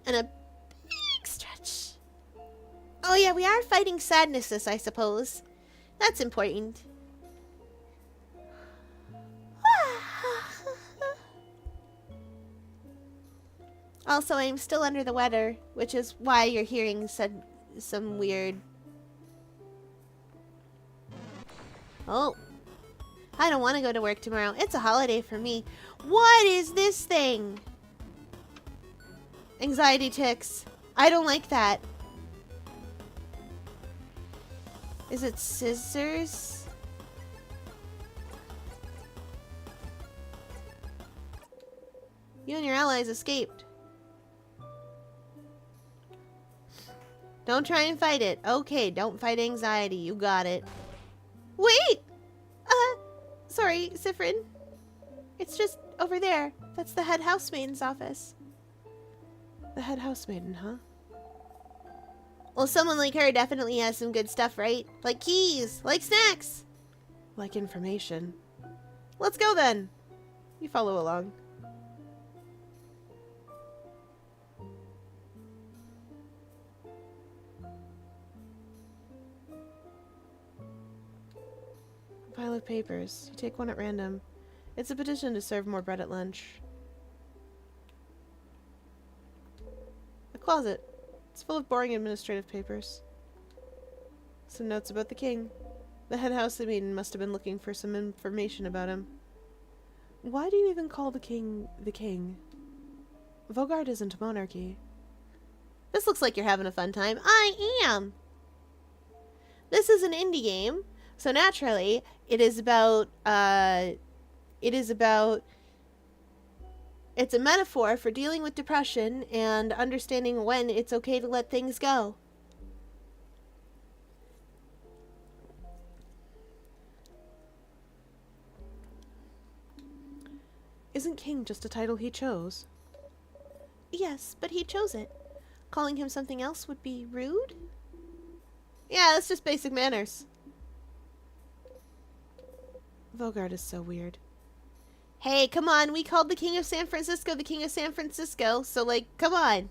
And a big stretch. Oh yeah, we are fighting sadnesses, I suppose. That's important. Also, I'm still under the weather, which is why you're hearing some weird... Oh. I don't want to go to work tomorrow. It's a holiday for me. What is this thing? Anxiety ticks. I don't like that. Is it scissors? You and your allies escaped. Don't try and fight it. Okay, don't fight anxiety. You got it. Wait! Sorry, Siffrin. It's just over there. That's the head housemaiden's office. The head housemaiden, huh? Well, someone like her definitely has some good stuff, right? Like keys, like snacks. Like information. Let's go then. You follow along. Pile of papers. You take one at random. It's a petition to serve more bread at lunch. A closet. It's full of boring administrative papers. Some notes about the king. The head housemaiden must have been looking for some information about him. Why do you even call the king the king? Vaugarde isn't a monarchy. This looks like you're having a fun time. I am! This is an indie game. So naturally, it's a metaphor for dealing with depression and understanding when it's okay to let things go. Isn't king just a title he chose? Yes, but he chose it. Calling him something else would be rude? Yeah, that's just basic manners. Vaugarde is so weird. Hey, come on, we called the King of San Francisco the King of San Francisco, so like, come on.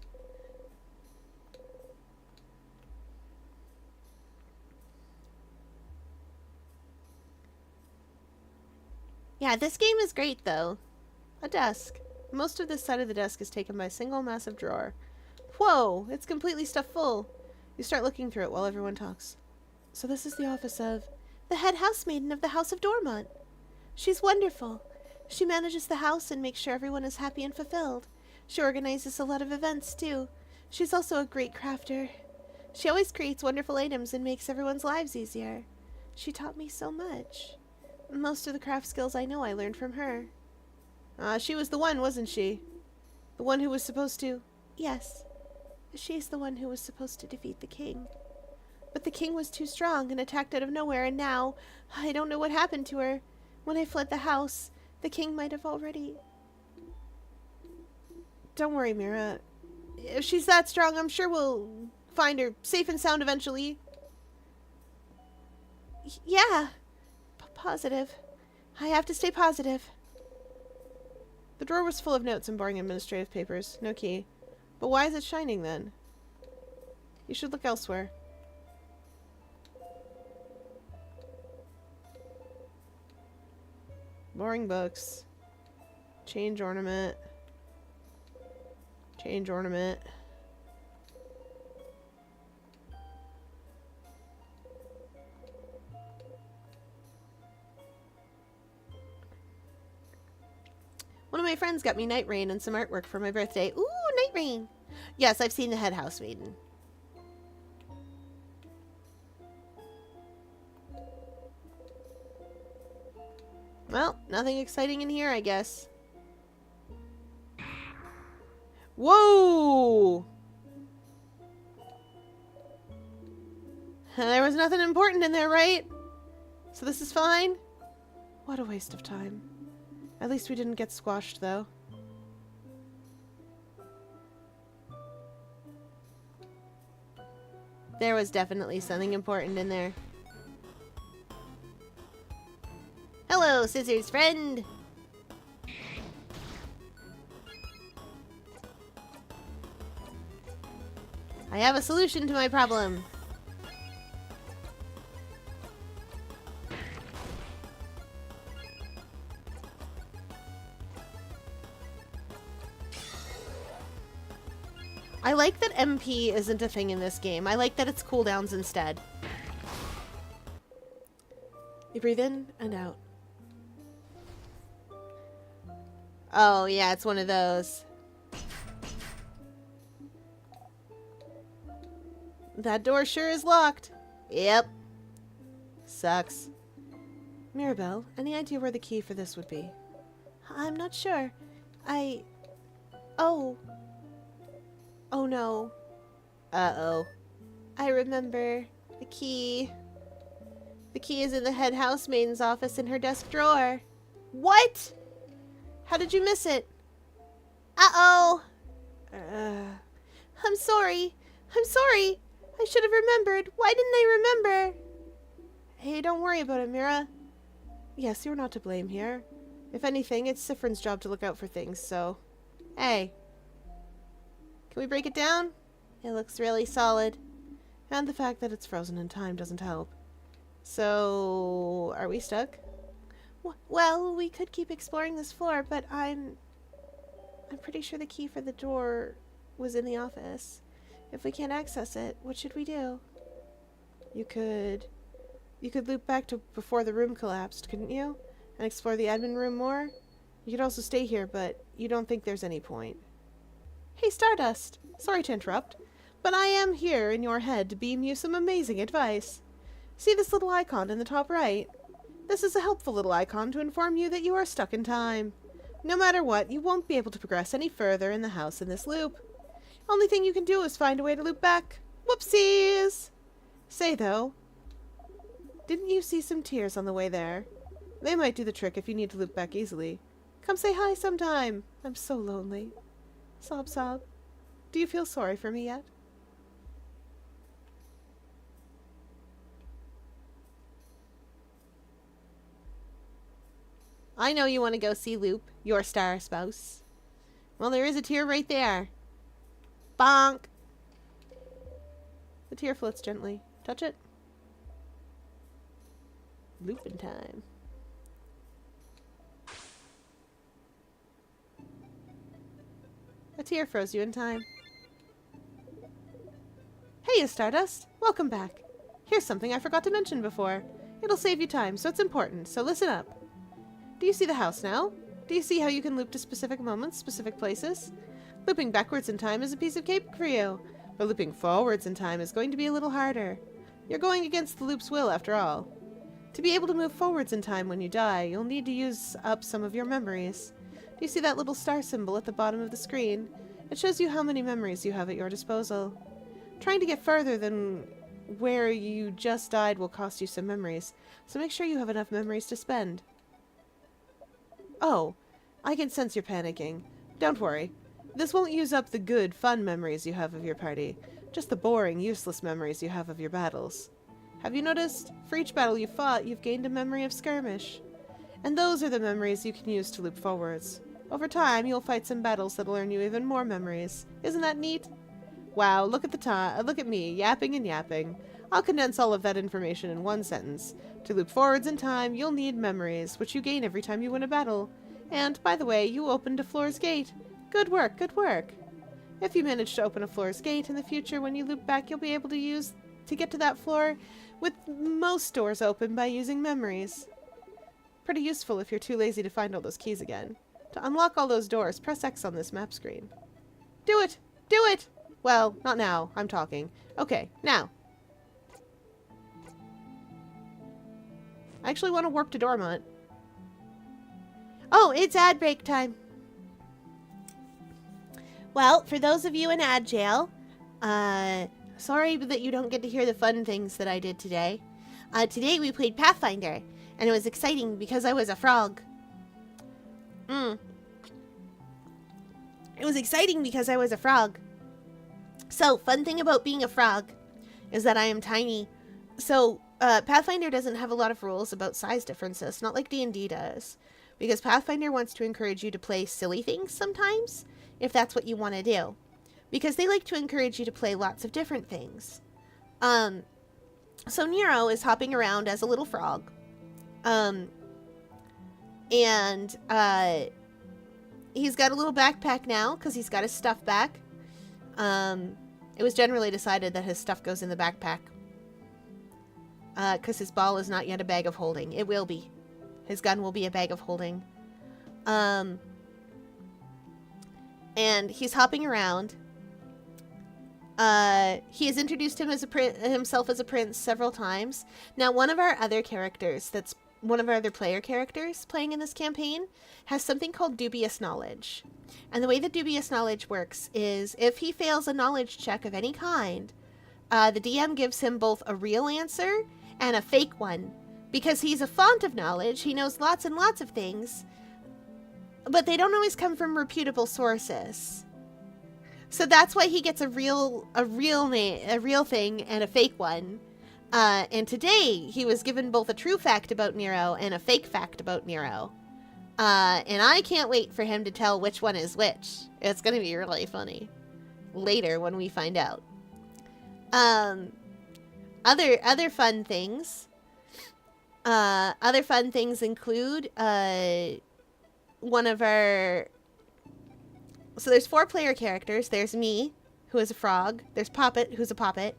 Yeah, this game is great though. A desk. Most of this side of the desk is taken by a single massive drawer. Whoa, it's completely stuffed full. You start looking through it while everyone talks. So this is the office of... the head housemaiden of the House of Dormont. She's wonderful. She manages the house and makes sure everyone is happy and fulfilled. She organizes a lot of events, too. She's also a great crafter. She always creates wonderful items and makes everyone's lives easier. She taught me so much. Most of the craft skills I know I learned from her. She was the one, wasn't she? The one who was supposed to... Yes. She's the one who was supposed to defeat the king. But the king was too strong and attacked out of nowhere, and now I don't know what happened to her. When I fled the house, the king might have already... Don't worry, Mira. If she's that strong, I'm sure we'll find her safe and sound eventually. Yeah. Positive. I have to stay positive. The drawer was full of notes and boring administrative papers. No key. But why is it shining then? You should look elsewhere. Boring books. Change ornament. Change ornament. One of my friends got me Night Rain and some artwork for my birthday. Ooh, Night Rain! Yes, I've seen the Head House Maiden. Well, nothing exciting in here, I guess. Whoa! There was nothing important in there, right? So this is fine? What a waste of time. At least we didn't get squashed, though. There was definitely something important in there. Hello, Scissors friend! I have a solution to my problem. I like that MP isn't a thing in this game. I like that it's cooldowns instead. You breathe in and out. Oh, yeah, it's one of those. That door sure is locked. Yep. Sucks. Mirabelle, any idea where the key for this would be? I'm not sure. Oh. Oh no. Uh-oh. I remember. The key. The key is in the head housemaiden's office in her desk drawer. What? How did you miss it? Uh-oh. I'm sorry. I'm sorry. I should have remembered. Why didn't I remember? Hey, don't worry about it, Mira. Yes, you're not to blame here. If anything, it's Siffrin's job to look out for things, so... Hey. Can we break it down? It looks really solid. And the fact that it's frozen in time doesn't help. So... are we stuck? Well, we could keep exploring this floor, but I'm pretty sure the key for the door was in the office. If we can't access it, what should we do? You could loop back to before the room collapsed, couldn't you? And explore the admin room more? You could also stay here, but you don't think there's any point. Hey, Stardust! Sorry to interrupt, but I am here in your head to beam you some amazing advice. See this little icon in the top right? This is a helpful little icon to inform you that you are stuck in time. No matter what, you won't be able to progress any further in the house in this loop. Only thing you can do is find a way to loop back. Whoopsies! Say, though, didn't you see some tears on the way there? They might do the trick if you need to loop back easily. Come say hi sometime. I'm so lonely. Sob, sob. Do you feel sorry for me yet? I know you want to go see Loop, your star spouse. Well, there is a tear right there. Bonk! The tear floats gently. Touch it. Loop in time. A tear froze you in time. Hey, Stardust! Welcome back. Here's something I forgot to mention before. It'll save you time, so it's important, so listen up. Do you see the house now? Do you see how you can loop to specific moments, specific places? Looping backwards in time is a piece of cake for you, but looping forwards in time is going to be a little harder. You're going against the loop's will, after all. To be able to move forwards in time when you die, you'll need to use up some of your memories. Do you see that little star symbol at the bottom of the screen? It shows you how many memories you have at your disposal. Trying to get further than where you just died will cost you some memories, so make sure you have enough memories to spend. Oh, I can sense you're panicking. Don't worry. This won't use up the good, fun memories you have of your party, just the boring, useless memories you have of your battles. Have you noticed? For each battle you fought, you've gained a memory of skirmish. And those are the memories you can use to loop forwards. Over time, you'll fight some battles that'll earn you even more memories. Isn't that neat? Wow, look at me, yapping and yapping. I'll condense all of that information in one sentence. To loop forwards in time, you'll need memories, which you gain every time you win a battle. And, by the way, you opened a floor's gate. Good work, good work. If you manage to open a floor's gate in the future, when you loop back, you'll be able to get to that floor with most doors open by using memories. Pretty useful if you're too lazy to find all those keys again. To unlock all those doors, press X on this map screen. Do it! Do it! Well, not now. I'm talking. Okay, now. I actually want to warp to Dormont. Oh, it's ad break time. Well, for those of you in ad jail, sorry that you don't get to hear the fun things that I did today. Today we played Pathfinder, and it was exciting because I was a frog. It was exciting because I was a frog. So, fun thing about being a frog is that I am tiny. So, Pathfinder doesn't have a lot of rules about size differences, not like D&D does. Because Pathfinder wants to encourage you to play silly things sometimes, if that's what you want to do. Because they like to encourage you to play lots of different things. So Nero is hopping around as a little frog. He's got a little backpack now, because he's got his stuff back. It was generally decided that his stuff goes in the backpack. Because his ball is not yet a bag of holding. It will be. His gun will be a bag of holding. And he's hopping around. He has introduced himself as a prince several times. Now, one of our other player characters playing in this campaign has something called dubious knowledge. And the way that dubious knowledge works is if he fails a knowledge check of any kind, the DM gives him both a real answer and a fake one. Because he's a font of knowledge, he knows lots and lots of things, but they don't always come from reputable sources. So that's why he gets a real thing and a fake one. And today he was given both a true fact about Nero and a fake fact about Nero. And I can't wait for him to tell which one is which. It's going to be really funny later when we find out. Other fun things. Other fun things include one of our... So there's 4 player characters. There's me, who is a frog. There's Poppet, who's a poppet.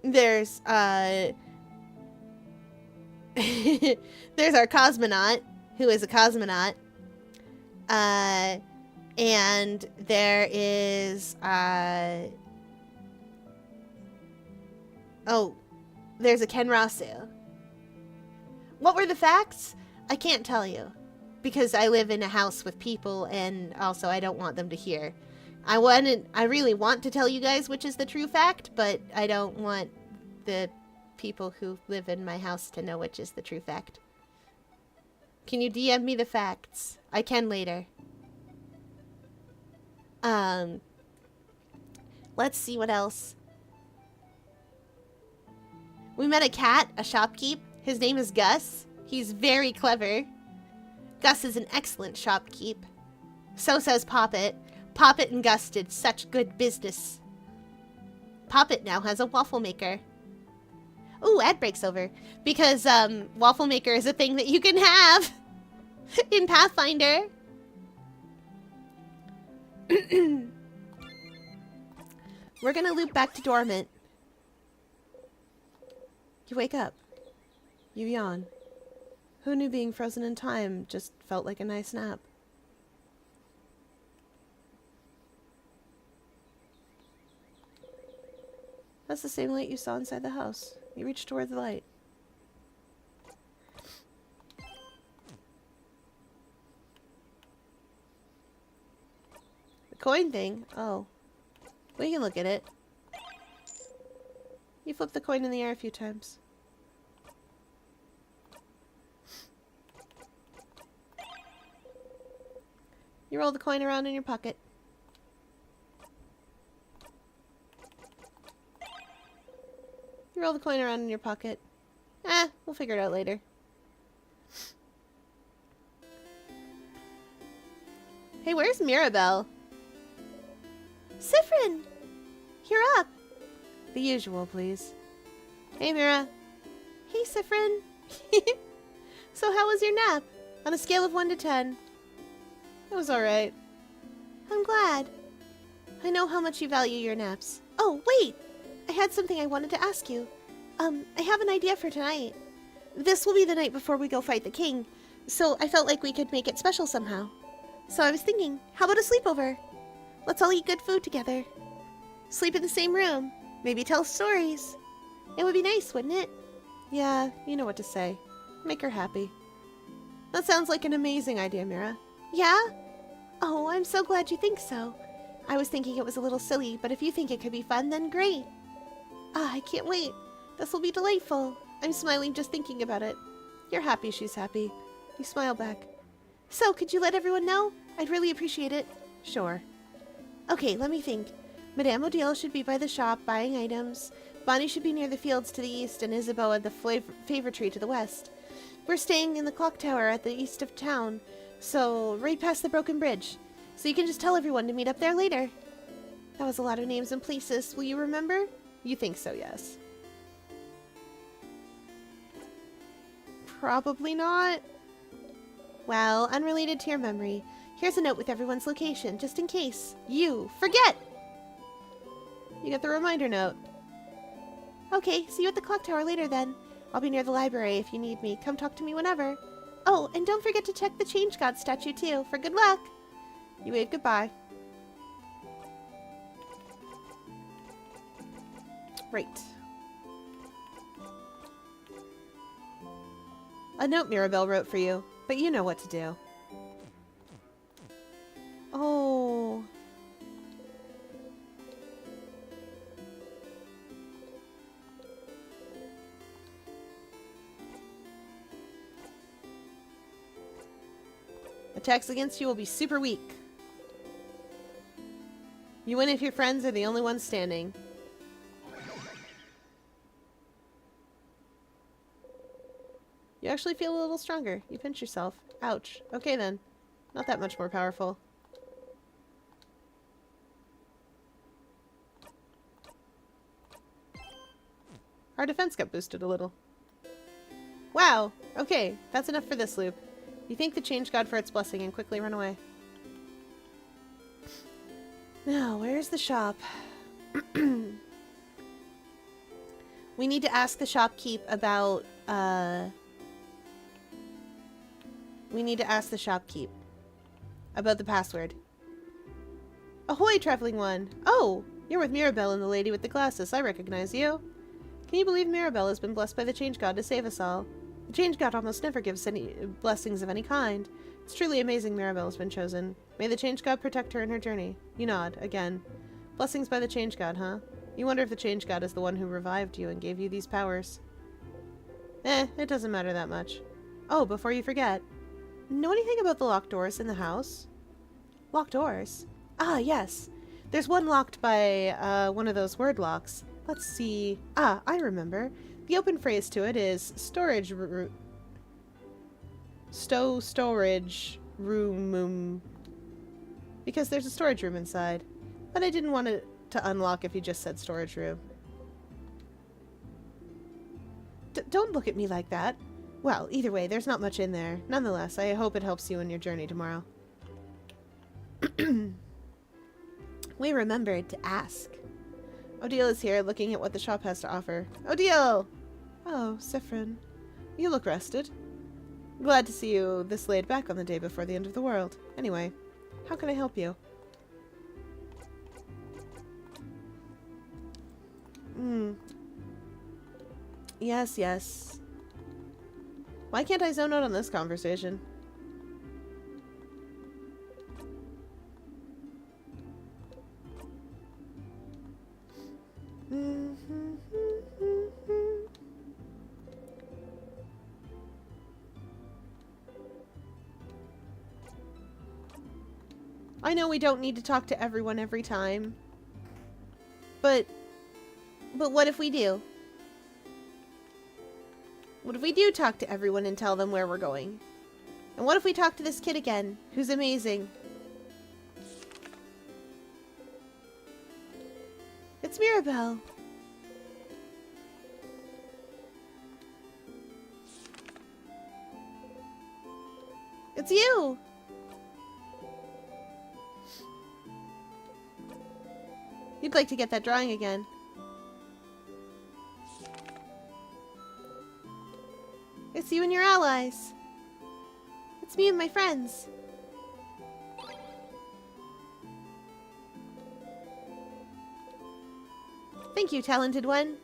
There's there's our cosmonaut, who is a cosmonaut. And there is there's a Kenrasu. What were the facts? I can't tell you. Because I live in a house with people, and also I don't want them to hear. I really want to tell you guys which is the true fact, but I don't want the people who live in my house to know which is the true fact. Can you DM me the facts? I can later. Let's see what else. We met a cat, a shopkeep. His name is Gus. He's very clever. Gus is an excellent shopkeep. So says Poppet. Poppet and Gus did such good business. Poppet now has a waffle maker. Ooh, ad break's over. Because, waffle maker is a thing that you can have in Pathfinder. We're gonna loop back to Dormont. You wake up. You yawn. Who knew being frozen in time just felt like a nice nap? That's the same light you saw inside the house. You reach toward the light. coin thing? Oh. We can look at it. You flip the coin in the air a few times. You roll the coin around in your pocket. You roll the coin around in your pocket. We'll figure it out later. Hey, where's Mirabelle? Siffrin! You're up. The usual, please. Hey, Mira. Hey, Siffrin. So how was your nap? On a scale of 1 to 10. It was alright. I'm glad. I know how much you value your naps. Oh, wait! I had something I wanted to ask you. I have an idea for tonight. This will be the night before we go fight the king, so I felt like we could make it special somehow. So I was thinking, how about a sleepover? Let's all eat good food together. Sleep in the same room. Maybe tell stories. It would be nice, wouldn't it? Yeah, you know what to say. Make her happy. That sounds like an amazing idea, Mira. Yeah? Oh, I'm so glad you think so. I was thinking it was a little silly, but if you think it could be fun, then great. I can't wait. This will be delightful. I'm smiling just thinking about it. You're happy she's happy. You smile back. So, could you let everyone know? I'd really appreciate it. Sure. Okay, let me think. Madame Odile should be by the shop buying items. Bonnie should be near the fields to the east, and Isabeau at the favor tree to the west. We're staying in the clock tower at the east of town, so right past the broken bridge. So you can just tell everyone to meet up there later. That was a lot of names and places. Will you remember? You think so, yes. Probably not. Well, unrelated to your memory, here's a note with everyone's location, just in case you forget. You get the reminder note. Okay, see you at the clock tower later then. I'll be near the library if you need me. Come talk to me whenever. Oh, and don't forget to check the Change God statue too, for good luck. You wave goodbye. Right. A note Mirabelle wrote for you, but you know what to do. Oh. Attacks against you will be super weak. You win if your friends are the only ones standing. You actually feel a little stronger. You pinch yourself. Ouch. Okay then. Not that much more powerful. Our defense got boosted a little. Wow! Okay, that's enough for this loop. You thank the Change God for its blessing and quickly run away. Now, where's the shop? We need to ask the shopkeep about, We need to ask the shopkeep about the password. Ahoy, traveling one! Oh! You're with Mirabelle and the lady with the glasses. I recognize you. Can you believe Mirabelle has been blessed by the Change God to save us all? The Change God almost never gives any blessings of any kind. It's truly amazing Mirabelle has been chosen. May the Change God protect her in her journey. You nod, again. Blessings by the Change God, huh? You wonder if the Change God is the one who revived you and gave you these powers. It doesn't matter that much. Oh, before you forget. Know anything about the locked doors in the house? Locked doors? Ah, yes. There's one locked by, one of those word locks. Let's see. Ah, I remember. The open phrase to it is storage storage room. Because there's a storage room inside. But I didn't want it to unlock if you just said storage room. Don't look at me like that. Well, either way, there's not much in there. Nonetheless, I hope it helps you in your journey tomorrow. We remembered to ask. Odile is here, looking at what the shop has to offer. Odile! Oh, Siffrin. You look rested. Glad to see you this laid back on the day before the end of the world. Anyway, how can I help you? Yes, yes. Why can't I zone out on this conversation? I know we don't need to talk to everyone every time. But what if we do? What if we do talk to everyone and tell them where we're going? And what if we talk to this kid again, who's amazing? It's Mirabelle. It's you! You'd like to get that drawing again. It's you and your allies. It's me and my friends. Thank you, talented one.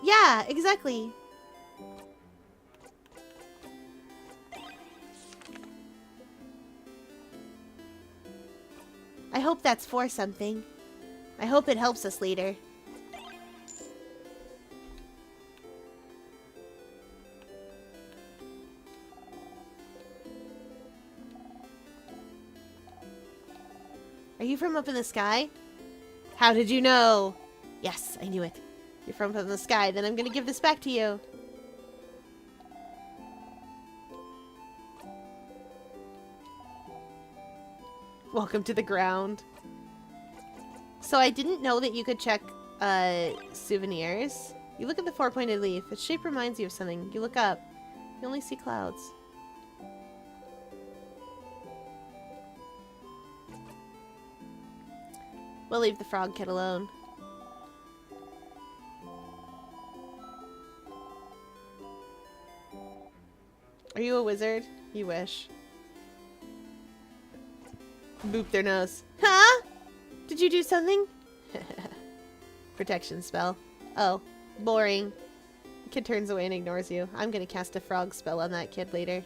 Yeah, exactly. I hope that's for something. I hope it helps us later. Are you from up in the sky? How did you know? Yes, I knew it. You're from up in the sky, then I'm gonna give this back to you. Welcome to the ground. So I didn't know that you could check souvenirs. You look at the four-pointed leaf. Its shape reminds you of something. You look up. You only see clouds. We'll leave the frog kid alone. Are you a wizard? You wish. Boop their nose. Huh? Did you do something? Protection spell. Oh, boring. The kid turns away and ignores you. I'm gonna cast a frog spell on that kid later.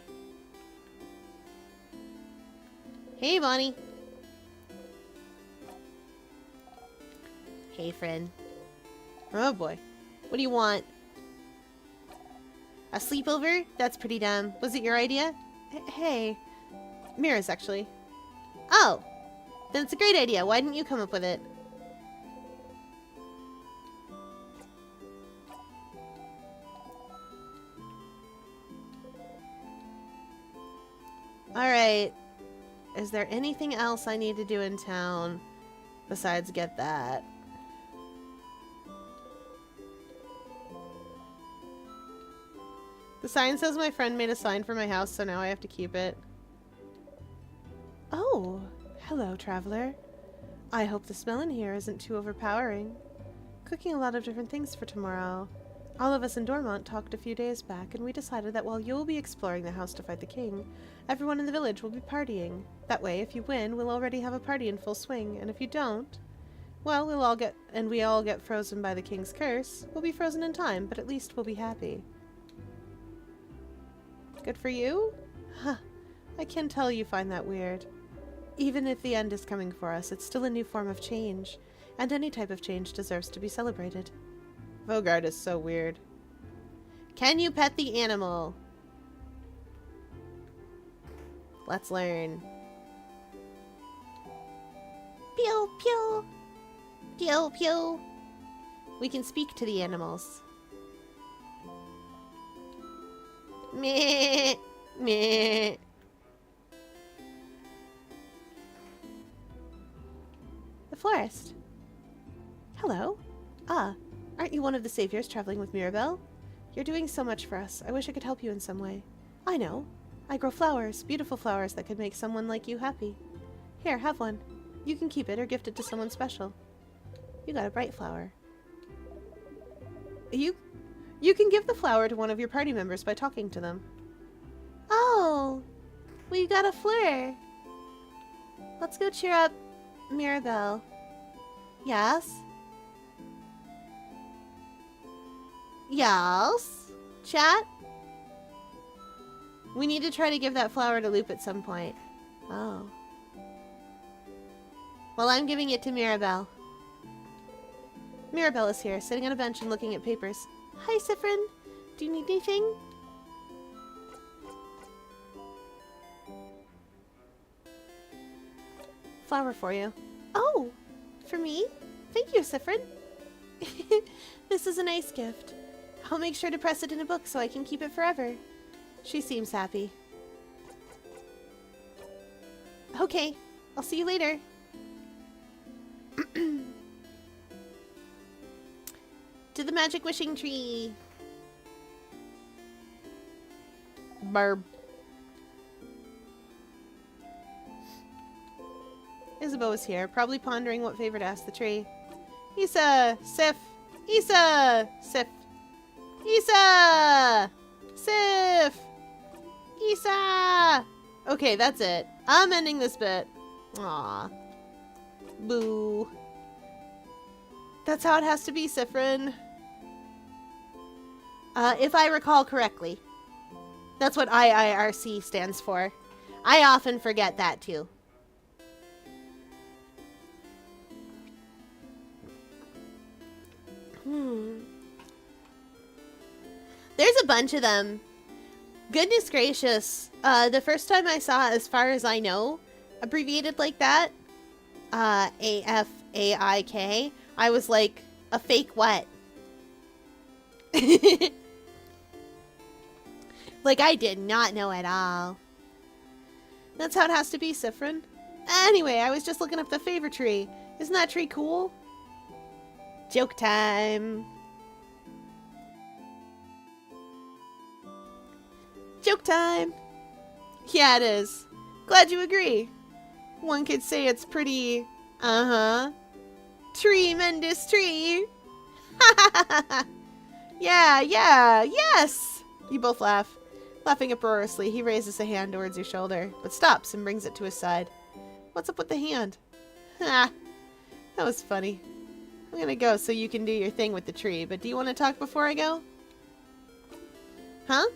Hey, Bonnie. Hey, friend. Oh boy. What do you want? A sleepover? That's pretty dumb. Was it your idea? Hey. Mira's, actually. Oh! Then it's a great idea. Why didn't you come up with it? Alright. Is there anything else I need to do in town besides get that? The sign says my friend made a sign for my house, so now I have to keep it. Oh, hello, traveler. I hope the smell in here isn't too overpowering. Cooking a lot of different things for tomorrow. All of us in Dormont talked a few days back, and we decided that while you'll be exploring the house to fight the king, everyone in the village will be partying. That way, if you win, we'll already have a party in full swing, and if you don't, well, we all get frozen by the king's curse. We'll be frozen in time, but at least we'll be happy. Good for you? Huh. I can tell you find that weird. Even if the end is coming for us, it's still a new form of change, and any type of change deserves to be celebrated. Vogard is so weird. Can you pet the animal? Let's learn. Pew, pew. Pew, pew. We can speak to the animals. Meh. Meh. The forest. Hello. Ah, aren't you one of the saviors traveling with Mirabelle? You're doing so much for us. I wish I could help you in some way. I know. I grow flowers, beautiful flowers that could make someone like you happy. Here, have one. You can keep it or gift it to someone special. You got a bright flower. You can give the flower to one of your party members by talking to them. Oh, we got a fleur. Let's go cheer up Mirabelle. Yes? Yes? Chat? We need to try to give that flower to Loop at some point. Oh. Well, I'm giving it to Mirabelle. Mirabelle is here, sitting on a bench and looking at papers. Hi, Siffrin. Do you need anything? flower for you. Oh, for me? Thank you, Siffrin. This is a nice gift. I'll make sure to press it in a book so I can keep it forever. She seems happy. Okay, I'll see you later. To the magic wishing tree. Barb. Isabeau is here, probably pondering what favor to ask the tree. Isa! Sif! Isa! Sif! Isa! Sif! Isa! Okay, that's it. I'm ending this bit. Aw. Boo. That's how it has to be, Siffrin. If I recall correctly. That's what IIRC stands for. I often forget that too. There's a bunch of them. Goodness gracious. The first time I saw, as far as I know, abbreviated like that, AFAIK, I was like, a fake what? Like, I did not know at all. That's how it has to be, Siffrin. Anyway, I was just looking up the favor tree. Isn't that tree cool? Joke time. Joke time. Yeah, it is. Glad you agree. One could say it's pretty, tremendous tree. Yeah, yes. You both laugh. Laughing uproariously, he raises a hand towards your shoulder, but stops and brings it to his side. What's up with the hand? Ha! That was funny. I'm gonna go so you can do your thing with the tree, but do you want to talk before I go? Huh?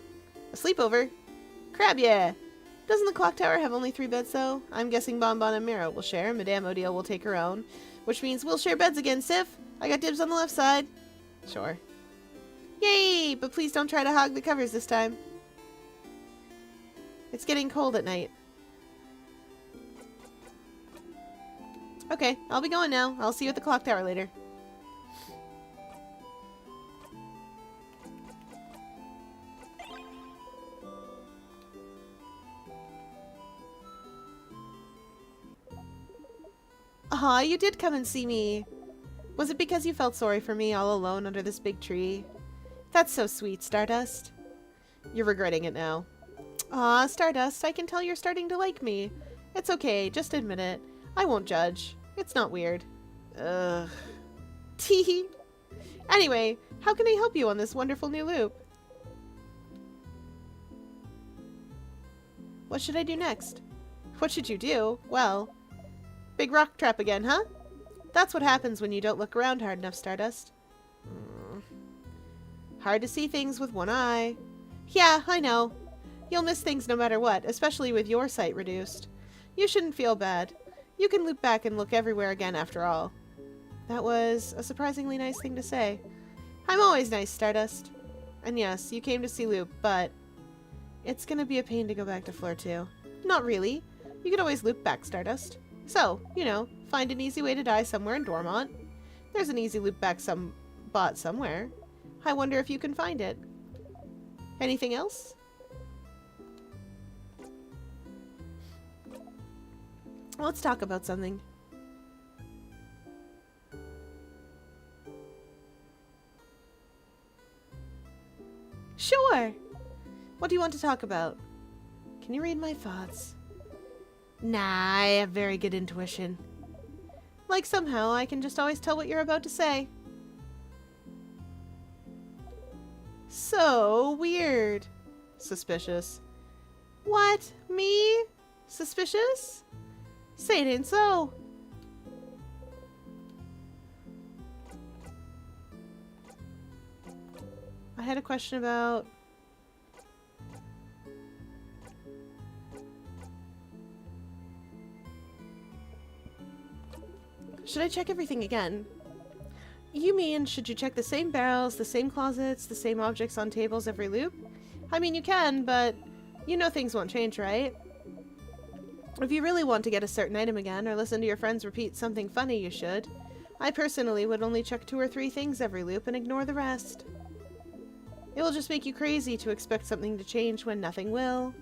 A sleepover? Crab, yeah. Doesn't the clock tower have only 3 beds, though? I'm guessing Bonbon and Miro will share. Madame Odile will take her own, which means we'll share beds again, Sif. I got dibs on the left side. Sure. Yay! But please don't try to hog the covers this time. It's getting cold at night. Okay, I'll be going now. I'll see you at the clock tower later. Aw, you did come and see me. Was it because you felt sorry for me all alone under this big tree? That's so sweet, Stardust. You're regretting it now. Aw, Stardust, I can tell you're starting to like me. It's okay, just admit it. I won't judge. It's not weird. Ugh. Teehee. Anyway, how can I help you on this wonderful new loop? What should I do next? What should you do? Well, big rock trap again, huh? That's what happens when you don't look around hard enough, Stardust. Hard to see things with one eye. Yeah, I know. You'll miss things no matter what, especially with your sight reduced. You shouldn't feel bad. You can loop back and look everywhere again after all. That was a surprisingly nice thing to say. I'm always nice, Stardust. And yes, you came to see Loop, but it's gonna be a pain to go back to Fleur too. Not really. You could always loop back, Stardust. So, you know, find an easy way to die somewhere in Dormont. There's an easy loop back bot somewhere. I wonder if you can find it. Anything else? Let's talk about something. Sure! What do you want to talk about? Can you read my thoughts? Nah, I have very good intuition. Like somehow I can just always tell what you're about to say. So weird. Suspicious. What? Me? Suspicious? Say it ain't so. I had a question about... Should I check everything again? You mean, should you check the same barrels, the same closets, the same objects on tables every loop? I mean, you can, but you know things won't change, right? If you really want to get a certain item again, or listen to your friends repeat something funny, you should. I personally would only check 2 or 3 things every loop and ignore the rest. It will just make you crazy to expect something to change when nothing will.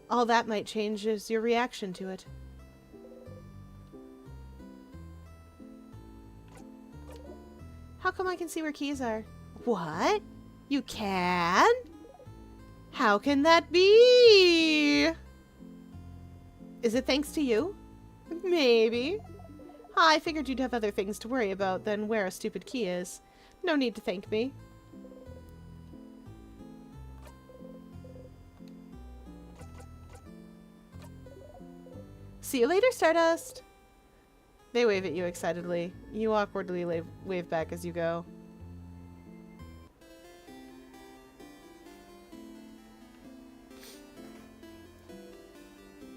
All that might change is your reaction to it. How come I can see where keys are? What? You can? How can that be? Is it thanks to you? Maybe. I figured you'd have other things to worry about than where a stupid key is. No need to thank me. See you later, Stardust! They wave at you excitedly. You awkwardly wave back as you go.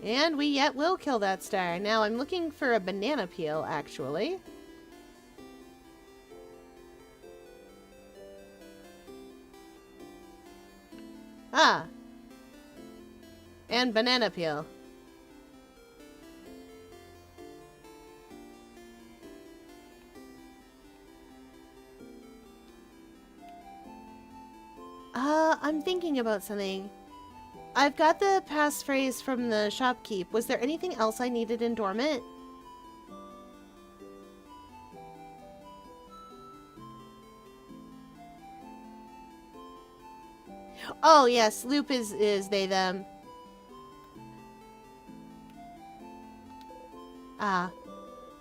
And we yet will kill that star. Now I'm looking for a banana peel, actually. Ah. And banana peel. I'm thinking about something. I've got the passphrase from the shopkeep. Was there anything else I needed in Dormant? Oh, yes. Loop is they, them. Ah.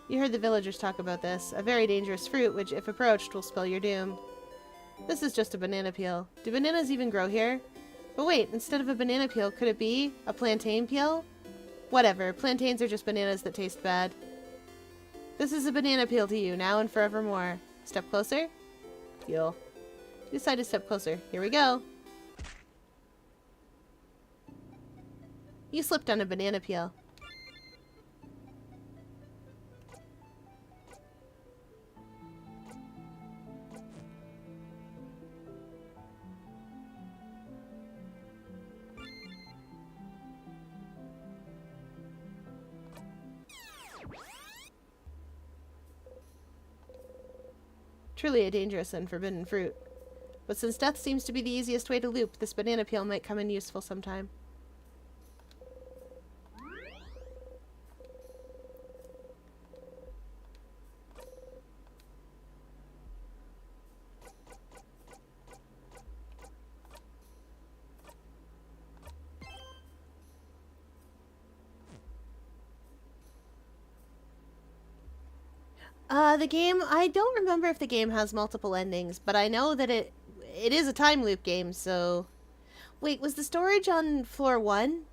You heard the villagers talk about this. A very dangerous fruit, which, if approached, will spell your doom. This is just a banana peel. Do bananas even grow here? But wait, instead of a banana peel, could it be a plantain peel? Whatever, plantains are just bananas that taste bad. This is a banana peel to you, now and forevermore. Step closer? Deal. You decide to step closer. Here we go. You slipped on a banana peel. Truly a dangerous and forbidden fruit. But since death seems to be the easiest way to loop, this banana peel might come in useful sometime. The game, I don't remember if the game has multiple endings, but I know that it is a time loop game, so... Wait, was the storage on floor 1?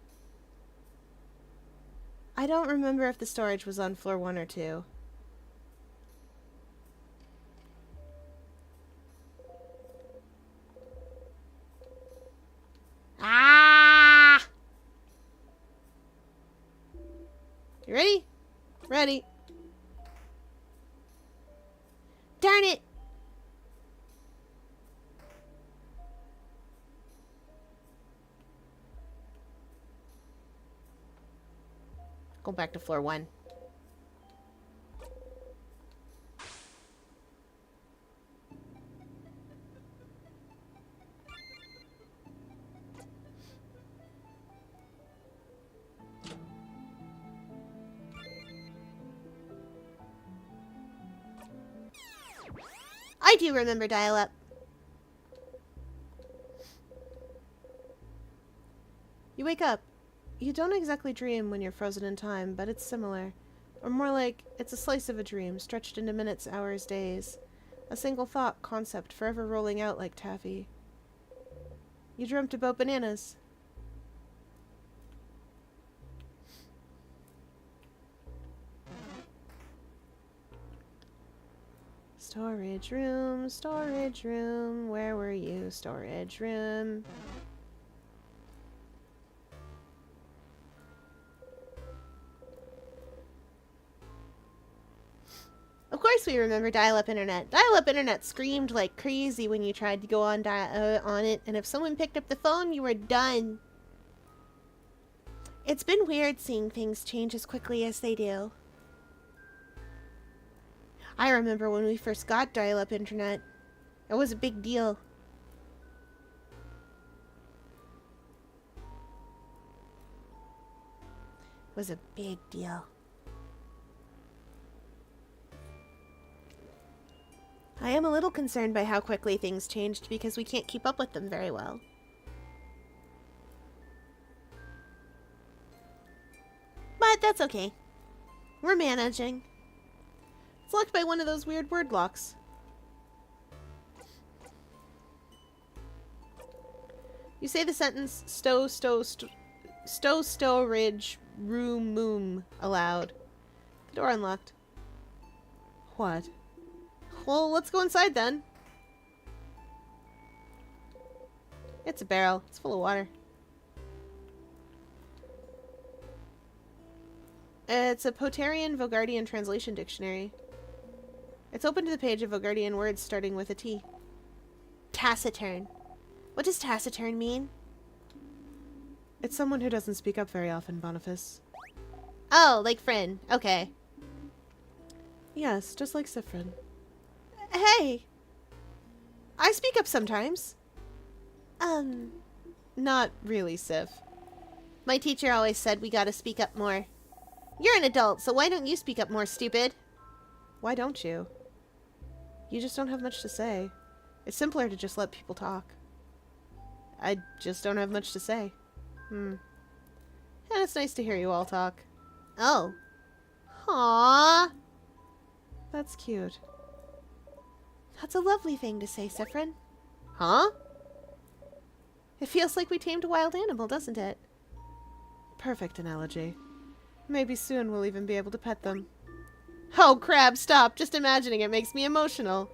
I don't remember if the storage was on floor 1 or 2. Ah! You ready? Ready. Darn it! Go back to floor 1. I do remember dial-up. You wake up. You don't exactly dream when you're frozen in time, but it's similar. Or more like, it's a slice of a dream, stretched into minutes, hours, days. A single thought concept forever rolling out like taffy. You dreamt about bananas. Storage room, where were you, storage room? Of course we remember dial-up internet. Dial-up internet screamed like crazy when you tried to go on it, and if someone picked up the phone, you were done. It's been weird seeing things change as quickly as they do. I remember when we first got dial-up internet. It was a big deal. It was a big deal. I am a little concerned by how quickly things changed because we can't keep up with them very well. But that's okay. We're managing. It's locked by one of those weird word locks. You say the sentence stow ridge room moom aloud. The door unlocked. What? Well, let's go inside then. It's a barrel. It's full of water. It's a Potarian Vogardian translation dictionary. It's open to the page of Vogardian words starting with a T. Taciturn. What does taciturn mean? It's someone who doesn't speak up very often, Boniface. Oh, like Fryn. Okay. Yes, just like Siffrin. Hey! I speak up sometimes. Not really, Sif. My teacher always said we gotta speak up more. You're an adult, so why don't you speak up more, stupid? Why don't you? You just don't have much to say. It's simpler to just let people talk. I just don't have much to say. And it's nice to hear you all talk. Oh. Aww. That's cute. That's a lovely thing to say, Siffrin. Huh? It feels like we tamed a wild animal, doesn't it? Perfect analogy. Maybe soon we'll even be able to pet them. Oh, crab, stop. Just imagining it makes me emotional.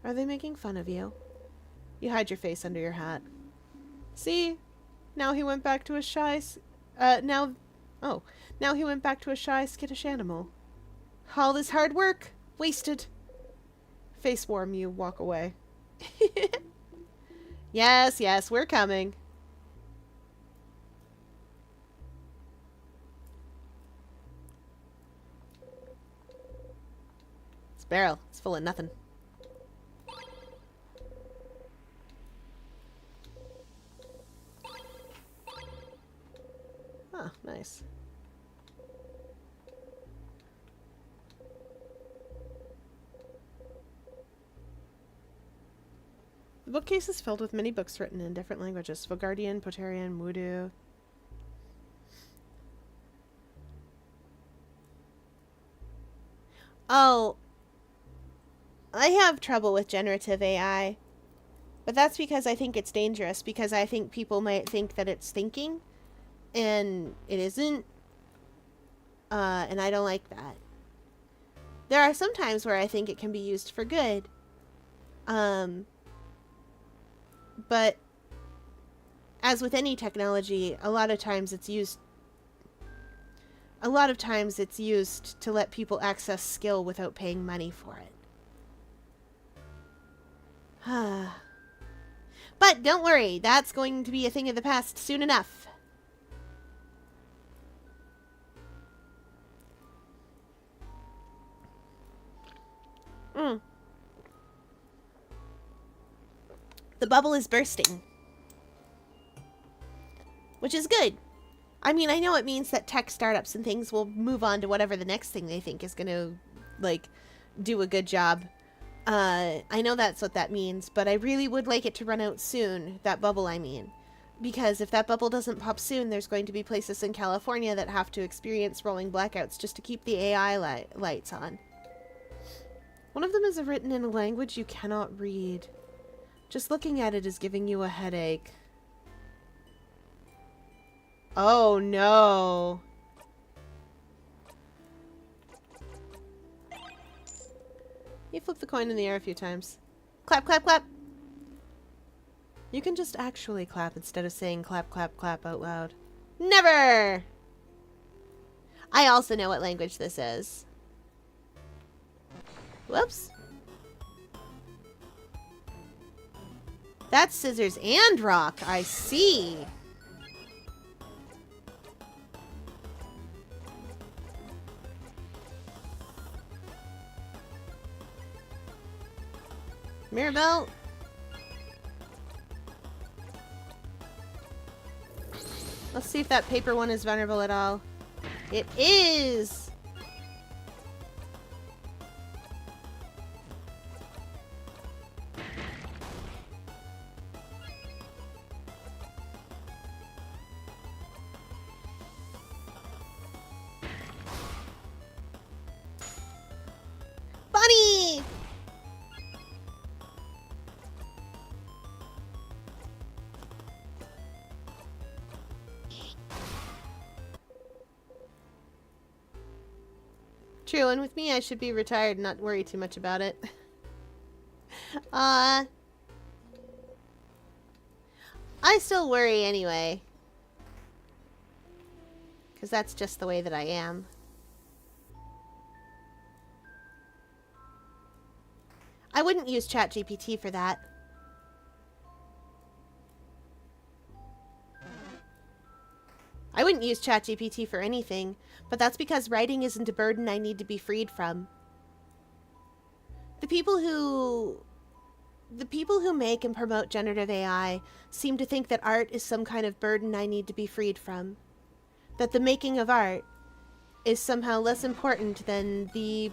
Are they making fun of you? You hide your face under your hat. See? Now he went back to a shy... now he went back to a shy, skittish animal. All this hard work. Wasted. Face warm, you walk away. Yes, yes, we're coming. It's a barrel. It's full of nothing. Oh, nice. The bookcase is filled with many books written in different languages. Vogardian, Potarian, Mudu. Oh. I have trouble with generative AI. But that's because I think it's dangerous. Because I think people might think that it's thinking. And it isn't. And I don't like that. There are some times where I think it can be used for good. But as with any technology, a lot of times it's used to let people access skill without paying money for it. But don't worry, that's going to be a thing of the past soon enough. The bubble is bursting. Which is good. I mean, I know it means that tech startups and things will move on to whatever the next thing they think is going to, like, do a good job. I know that's what that means, but I really would like it to run out soon. That bubble, I mean. Because if that bubble doesn't pop soon, there's going to be places in California that have to experience rolling blackouts just to keep the AI lights on. One of them is written in a language you cannot read. Just looking at it is giving you a headache. Oh no. You flip the coin in the air a few times. Clap, clap, clap. You can just actually clap instead of saying clap, clap, clap out loud. Never! I also know what language this is. Whoops. That's scissors and rock. I see. Mirabelle! Let's see if that paper one is vulnerable at all. It is! Bunny! True, and with me, I should be retired and not worry too much about it. I still worry anyway. Because that's just the way that I am. I wouldn't use ChatGPT for that. I wouldn't use ChatGPT for anything, but that's because writing isn't a burden I need to be freed from. The people who make and promote generative AI seem to think that art is some kind of burden I need to be freed from. That the making of art is somehow less important than the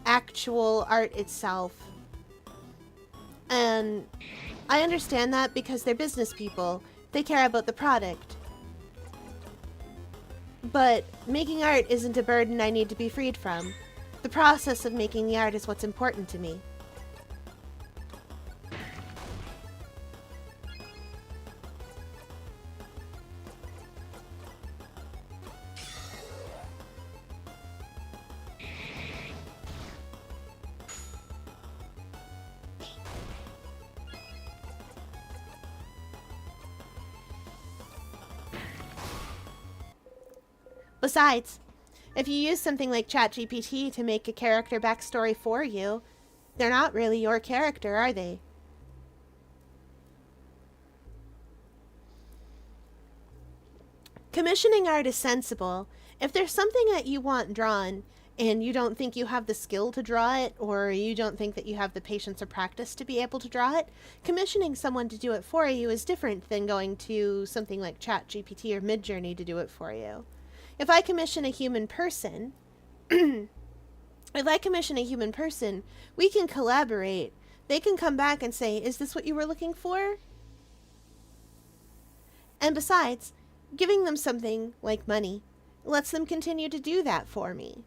actual art itself. And I understand that because they're business people. They care about the product. But making art isn't a burden I need to be freed from. The process of making the art is what's important to me. Besides, if you use something like ChatGPT to make a character backstory for you, they're not really your character, are they? Commissioning art is sensible. If there's something that you want drawn, and you don't think you have the skill to draw it, or you don't think that you have the patience or practice to be able to draw it, commissioning someone to do it for you is different than going to something like ChatGPT or Midjourney to do it for you. If I commission a human person, we can collaborate. They can come back and say, is this what you were looking for? And besides, giving them something like money lets them continue to do that for me.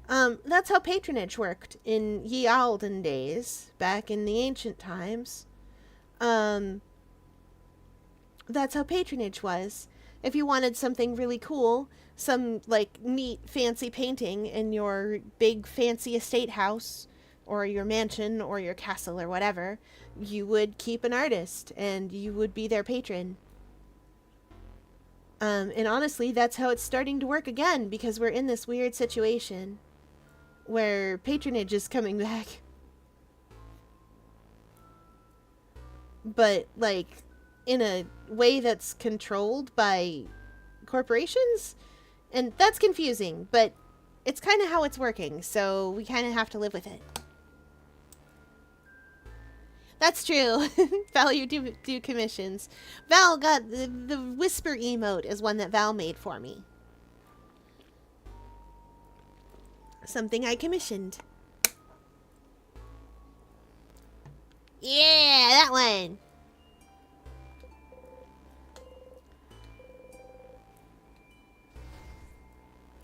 That's how patronage worked in ye olden days, back in the ancient times. That's how patronage was. If you wanted something really cool, some, like, neat, fancy painting in your big, fancy estate house, or your mansion, or your castle, or whatever, you would keep an artist, and you would be their patron. And honestly, that's how it's starting to work again, because we're in this weird situation where patronage is coming back. But, like, in a way that's controlled by corporations, and that's confusing, but it's kind of how it's working, so we kind of have to live with it. That's true. Val, you do commissions. Val got the whisper emote is one that Val made for me. Something I commissioned. Yeah, that one.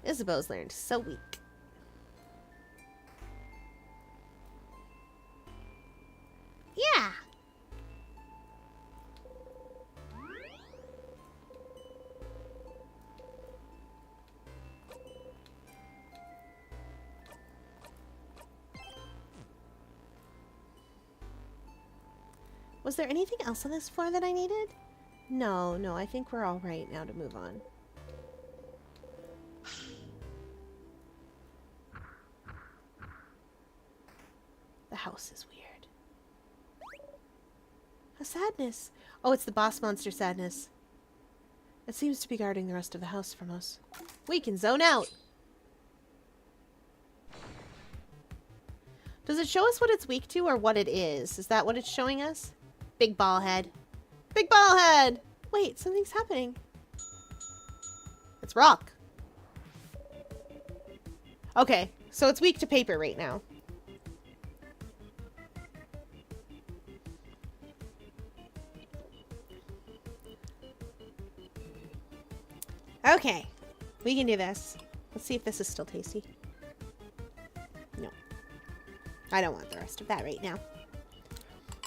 Isabeau's learned. So weak. Yeah. Was there anything else on this floor that I needed? No, I think we're all right now to move on. The house is weird. A sadness. Oh, it's the boss monster sadness. It seems to be guarding the rest of the house from us. We can zone out. Does it show us what it's weak to or what it is? Is that what it's showing us? Big ball head. Big ball head! Wait, something's happening. It's rock. Okay, so it's weak to paper right now. Okay, we can do this. Let's see if this is still tasty. No. I don't want the rest of that right now.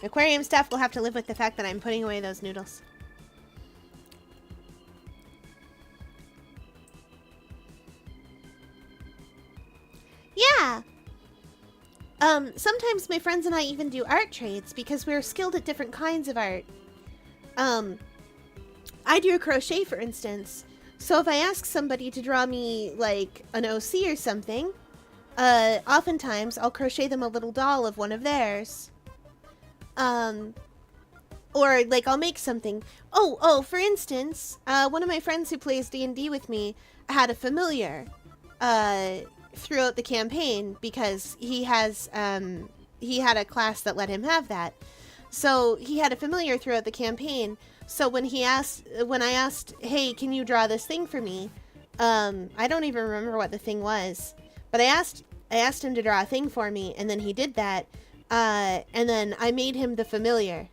Aquarium staff will have to live with the fact that I'm putting away those noodles. Yeah. Sometimes my friends and I even do art trades because we're skilled at different kinds of art. I do crochet, for instance. So if I ask somebody to draw me, like, an OC or something, oftentimes I'll crochet them a little doll of one of theirs. Or, like, I'll make something. Oh, for instance, one of my friends who plays D&D with me had a familiar, throughout the campaign because he had a class that let him have that. So he had a familiar throughout the campaign. So when I asked, hey, can you draw this thing for me? I don't even remember what the thing was, but I asked him to draw a thing for me, and then he did that. And then I made him the familiar.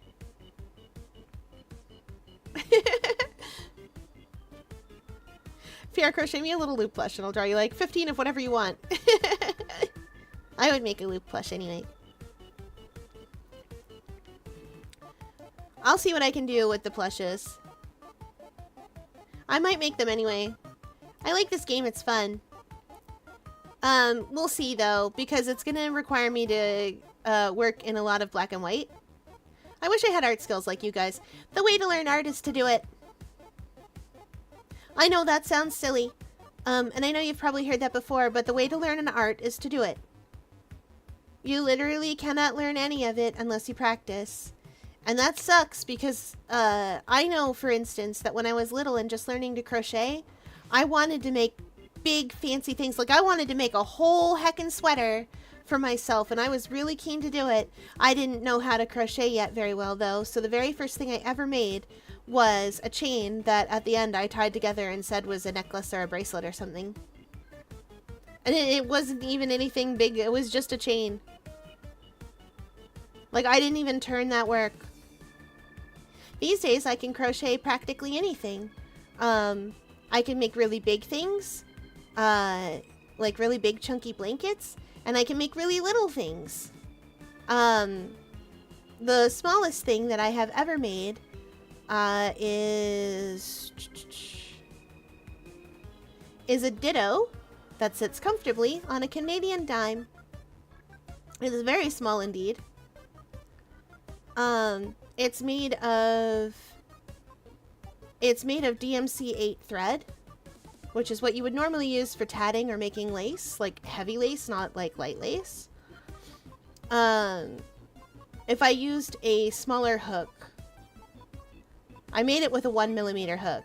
Fiora, crochet me a little loop plush and I'll draw you like 15 of whatever you want. I would make a loop plush anyway. I'll see what I can do with the plushes. I might make them anyway. I like this game, it's fun. We'll see though, because it's gonna require me to work in a lot of black and white. I wish I had art skills like you guys. The way to learn art is to do it. I know that sounds silly, and I know you've probably heard that before, but the way to learn an art is to do it. You literally cannot learn any of it unless you practice. And that sucks because I know, for instance, that when I was little and just learning to crochet, I wanted to make big fancy things. Like I wanted to make a whole heckin' sweater for myself, and I was really keen to do it. I didn't know how to crochet yet very well though, so the very first thing I ever made was a chain that at the end I tied together and said was a necklace or a bracelet or something. And it wasn't even anything big, it was just a chain. Like I didn't even turn that work. These days I can crochet practically anything. I can make really big things, like really big chunky blankets, and I can make really little things. The smallest thing that I have ever made is a ditto that sits comfortably on a Canadian dime. It is very small indeed. It's made of DMC8 thread, which is what you would normally use for tatting or making lace, like heavy lace, not like light lace. If I used a smaller hook, I made it with a 1mm hook.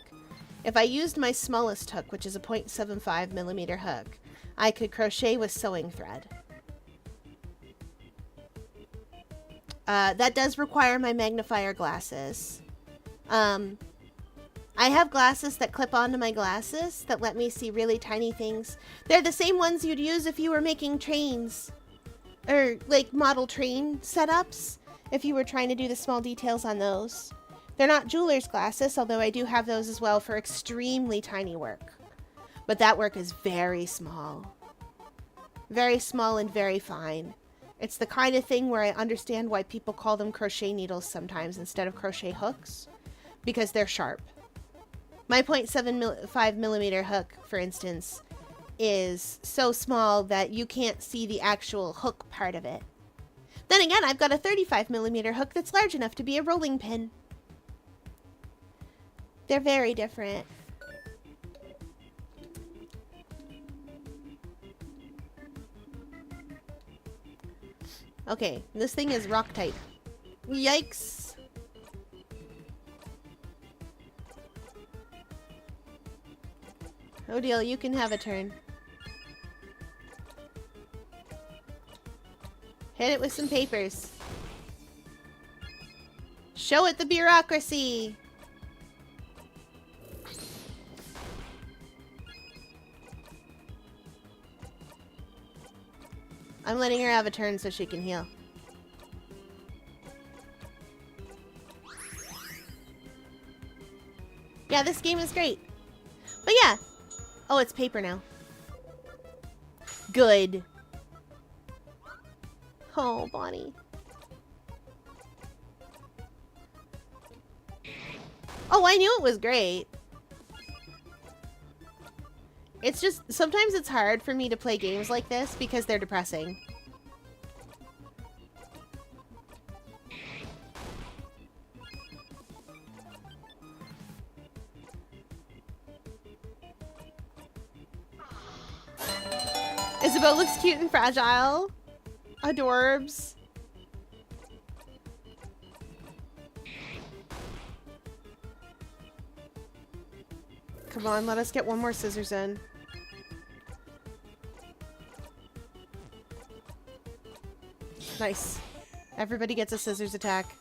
If I used my smallest hook, which is a 0.75mm hook, I could crochet with sewing thread. That does require my magnifier glasses. I have glasses that clip onto my glasses that let me see really tiny things. They're the same ones you'd use if you were making trains. Or, like, model train setups, if you were trying to do the small details on those. They're not jeweler's glasses, although I do have those as well for extremely tiny work. But that work is very small. Very small and very fine. It's the kind of thing where I understand why people call them crochet needles sometimes instead of crochet hooks, because they're sharp. My 0.75mm hook, for instance, is so small that you can't see the actual hook part of it. Then again, I've got a 35mm hook that's large enough to be a rolling pin. They're very different. Okay, this thing is rock type. Yikes. Odile, you can have a turn. Hit it with some papers. Show it the bureaucracy. I'm letting her have a turn so she can heal. Yeah, this game is great. But yeah. Oh, it's paper now. Good. Oh, Bonnie. Oh, I knew it was great. It's just, sometimes it's hard for me to play games like this because they're depressing. Isabel looks cute and fragile. Adorbs. Come on, let us get one more scissors in. Nice. Everybody gets a scissors attack.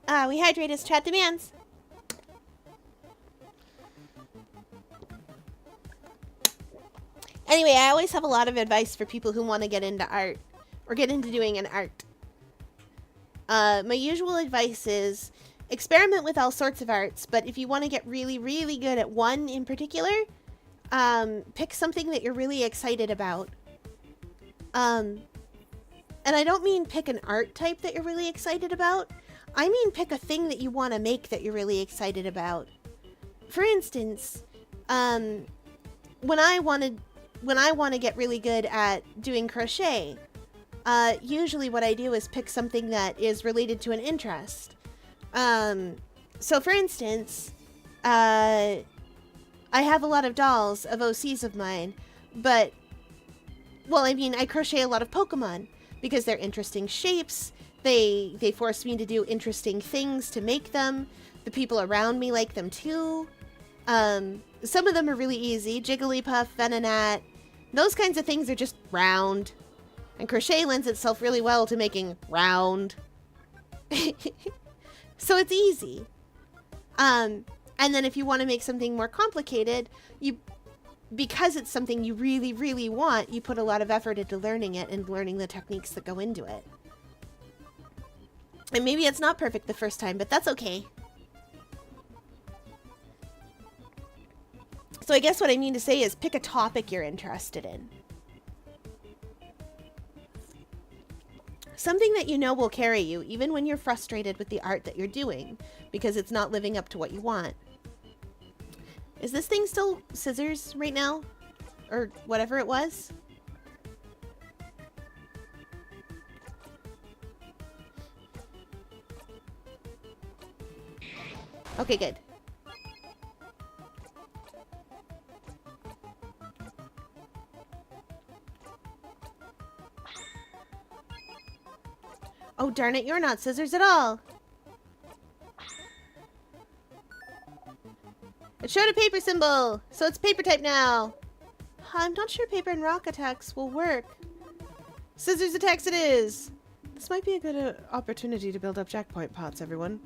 Oh, we hydrate as chat demands. Anyway, I always have a lot of advice for people who want to get into art or get into doing an art. My usual advice is experiment with all sorts of arts, but if you want to get really, really good at one in particular, pick something that you're really excited about. And I don't mean pick an art type that you're really excited about. I mean pick a thing that you want to make that you're really excited about. For instance, when I want to get really good at doing crochet, usually what I do is pick something that is related to an interest. So for instance, I have a lot of dolls of OCs of mine, but, well, I mean, I crochet a lot of Pokemon because they're interesting shapes. They force me to do interesting things to make them. The people around me like them too. Some of them are really easy. Jigglypuff, Venonat, those kinds of things are just round. And crochet lends itself really well to making round. So it's easy. And then if you want to make something more complicated, because it's something you really, really want, you put a lot of effort into learning it and learning the techniques that go into it. And maybe it's not perfect the first time, but that's okay. So I guess what I mean to say is pick a topic you're interested in. Something that you know will carry you, even when you're frustrated with the art that you're doing, because it's not living up to what you want. Is this thing still scissors right now? Or whatever it was? Okay, good. Oh, darn it, you're not scissors at all. It showed a paper symbol, so it's paper type now. I'm not sure paper and rock attacks will work. Scissors attacks it is. This might be a good opportunity to build up jackpot pots, everyone.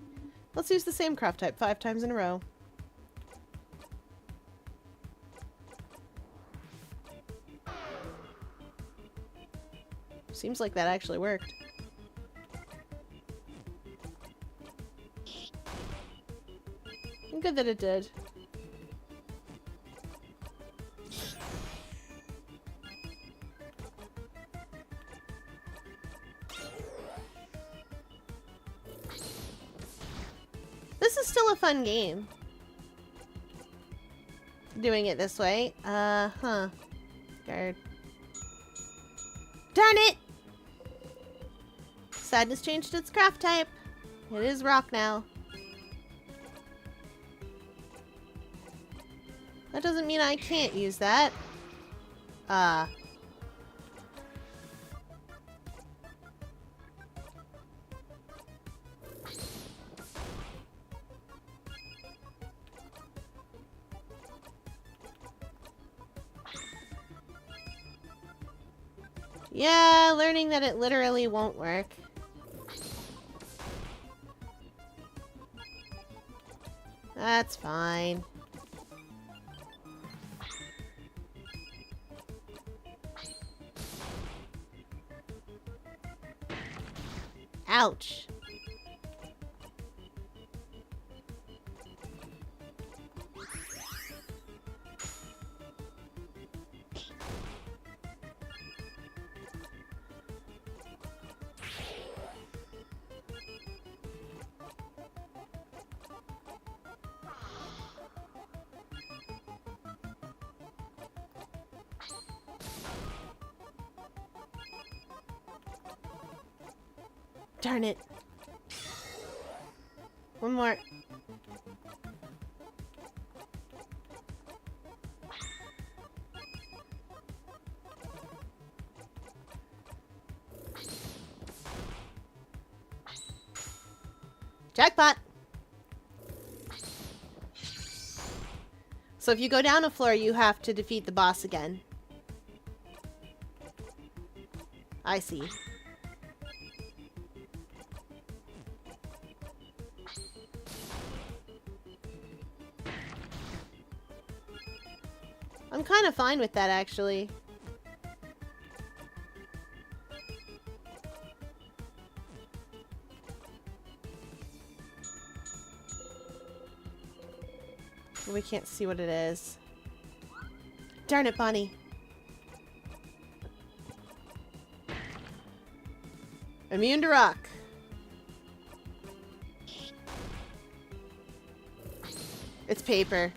Let's use the same craft type 5 times in a row. Seems like that actually worked. Good that it did. This is still a fun game. Doing it this way. Huh. Guard. Darn it! Sadness changed its craft type. It is rock now. That doesn't mean I can't use that. Yeah, learning that it literally won't work. That's fine. Ouch. Darn it. One more. Jackpot! So if you go down a floor, you have to defeat the boss again. I see. I'm kind of fine with that, actually. We can't see what it is. Darn it, Bonnie. Immune to rock. It's paper.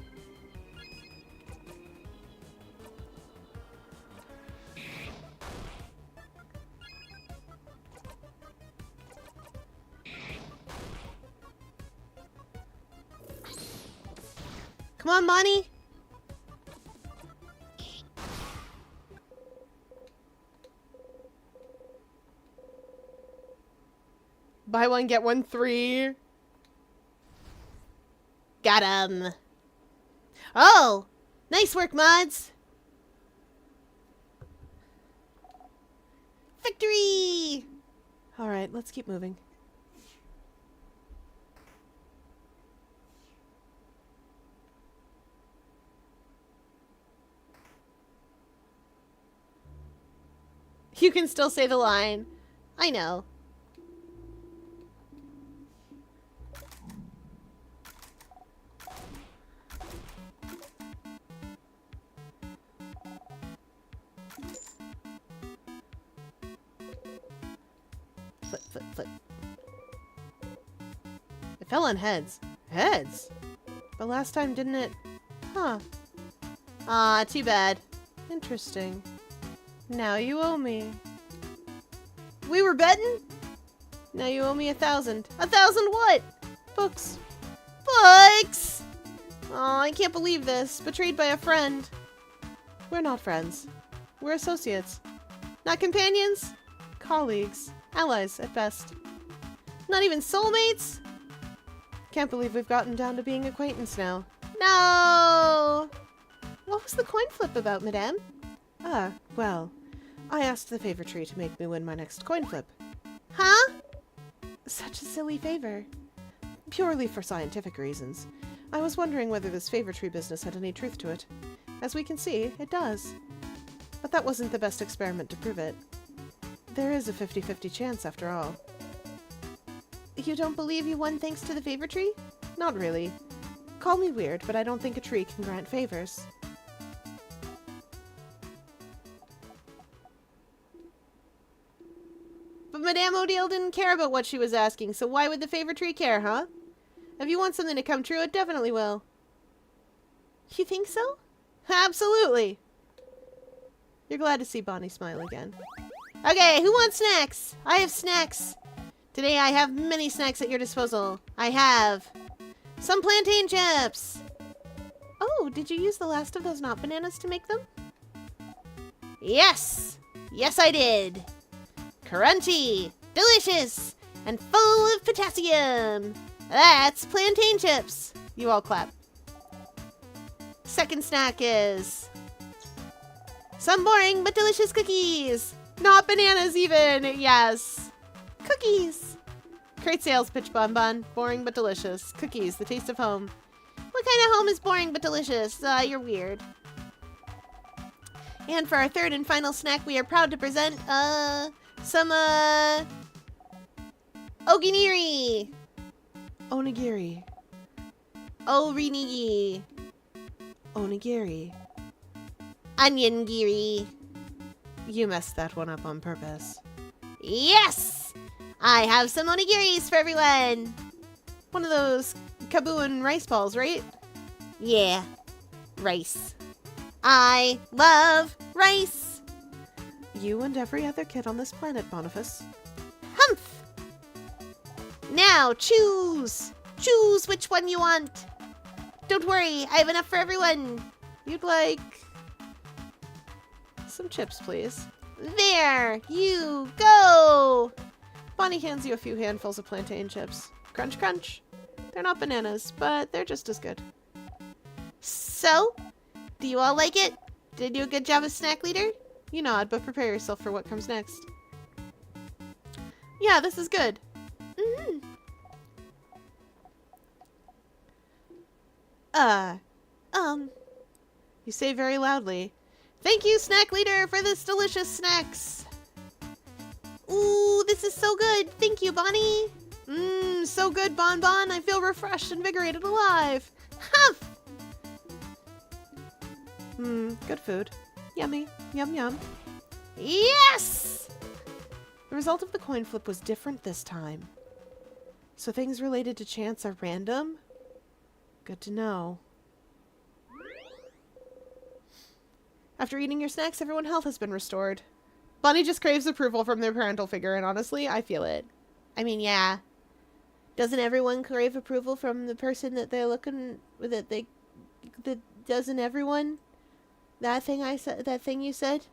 Come on, Bonnie. Buy one, get one free. Got him. Oh, nice work, mods. Victory! All right, let's keep moving. You can still say the line. I know. Flip, flip, flip. It fell on heads. Heads? But last time, didn't it? Huh. Ah, too bad. Interesting. Now you owe me. We were betting? Now you owe me 1,000. 1,000 what? Books. Books! Oh, I can't believe this. Betrayed by a friend. We're not friends. We're associates. Not companions? Colleagues. Allies, at best. Not even soulmates? Can't believe we've gotten down to being acquaintance now. No! What was the coin flip about, madame? Ah, well, I asked the favor tree to make me win my next coin flip. Huh? Such a silly favor. Purely for scientific reasons. I was wondering whether this favor tree business had any truth to it. As we can see, it does. But that wasn't the best experiment to prove it. There is a 50-50 chance after all. You don't believe you won thanks to the favor tree? Not really. Call me weird, but I don't think a tree can grant favors. But Madame Odile didn't care about what she was asking, so why would the favor tree care, huh? If you want something to come true, it definitely will. You think so? Absolutely! You're glad to see Bonnie smile again. Okay, who wants snacks? I have snacks. Today I have many snacks at your disposal. I have some plantain chips. Oh, did you use the last of those not bananas to make them? Yes! Yes, I did. Crunchy, delicious, and full of potassium. That's plantain chips. You all clap. Second snack is some boring but delicious cookies. Not bananas even. Yes. Cookies. Crate sales pitch Bon. Boring but delicious. Cookies, the taste of home. What kind of home is boring but delicious? You're weird. And for our third and final snack, we are proud to present, some, Oginiri. Onigiri. Orinigi. Onigiri. Onion giri. You messed that one up on purpose. Yes! I have some onigiris for everyone. One of those Kabuin rice balls, right? Yeah. Rice. I love rice. You and every other kid on this planet, Boniface. Humph! Now choose! Choose which one you want. Don't worry, I have enough for everyone. You'd like some chips, please. There you go! Bonnie hands you a few handfuls of plantain chips. Crunch, crunch. They're not bananas, but they're just as good. So, do you all like it? Did I do a good job as snack leader? You nod, but prepare yourself for what comes next. Yeah, this is good. Mm-hmm. You say very loudly. Thank you, snack leader, for this delicious snacks. Ooh, this is so good. Thank you, Bonnie. Mmm, so good, Bon. I feel refreshed, invigorated, alive. Humph! Mmm, good food. Yummy. Yum, yum. Yes! The result of the coin flip was different this time. So things related to chance are random? Good to know. After eating your snacks, everyone's health has been restored. Bonnie just craves approval from their parental figure, and honestly, I feel it. I mean, yeah. Doesn't everyone crave approval from the person that they're looking... Doesn't everyone? That thing I said... That thing you said?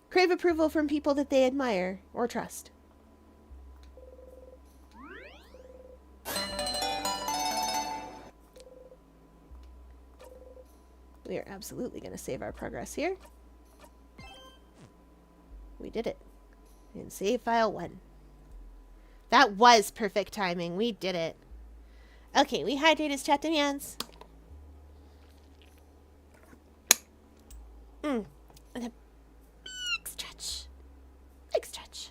Crave approval from people that they admire or trust. We are absolutely going to save our progress here. We did it. In save file 1. That was perfect timing. We did it. Okay, we hydrate his chat demands. And a big stretch. Big stretch.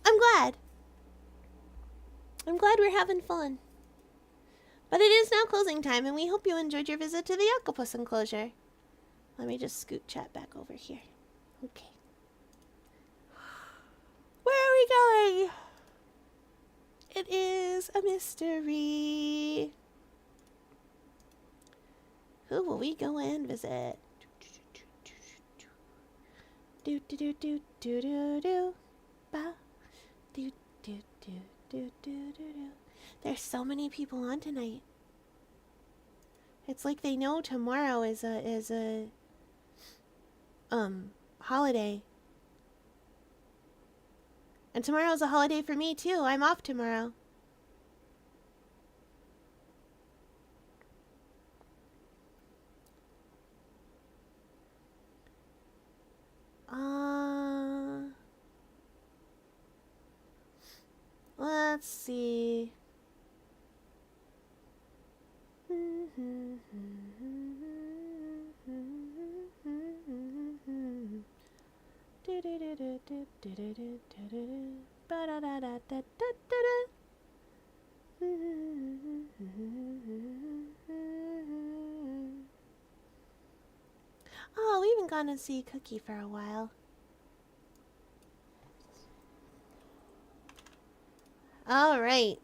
I'm glad. I'm glad we're having fun. But it is now closing time, and we hope you enjoyed your visit to the octopus enclosure. Let me just scoot chat back over here. Okay. Where are we going? It is a mystery. Who will we go and visit? Do do do do do do do. Ba. Do do do do do do do. There's so many people on tonight. It's like they know tomorrow is a holiday. And tomorrow's a holiday for me too. I'm off tomorrow. Let's see. Oh, we haven't gone to see Cookie for a while. All right.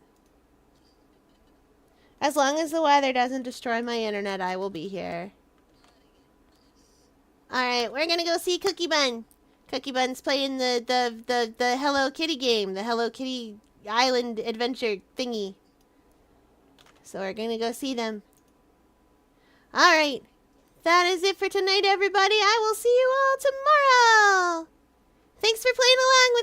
As long as the weather doesn't destroy my internet, I will be here. Alright, we're gonna go see Cookie Bun. Cookie Bun's playing the Hello Kitty game. The Hello Kitty Island adventure thingy. So we're gonna go see them. Alright. That is it for tonight, everybody. I will see you all tomorrow. Thanks for playing along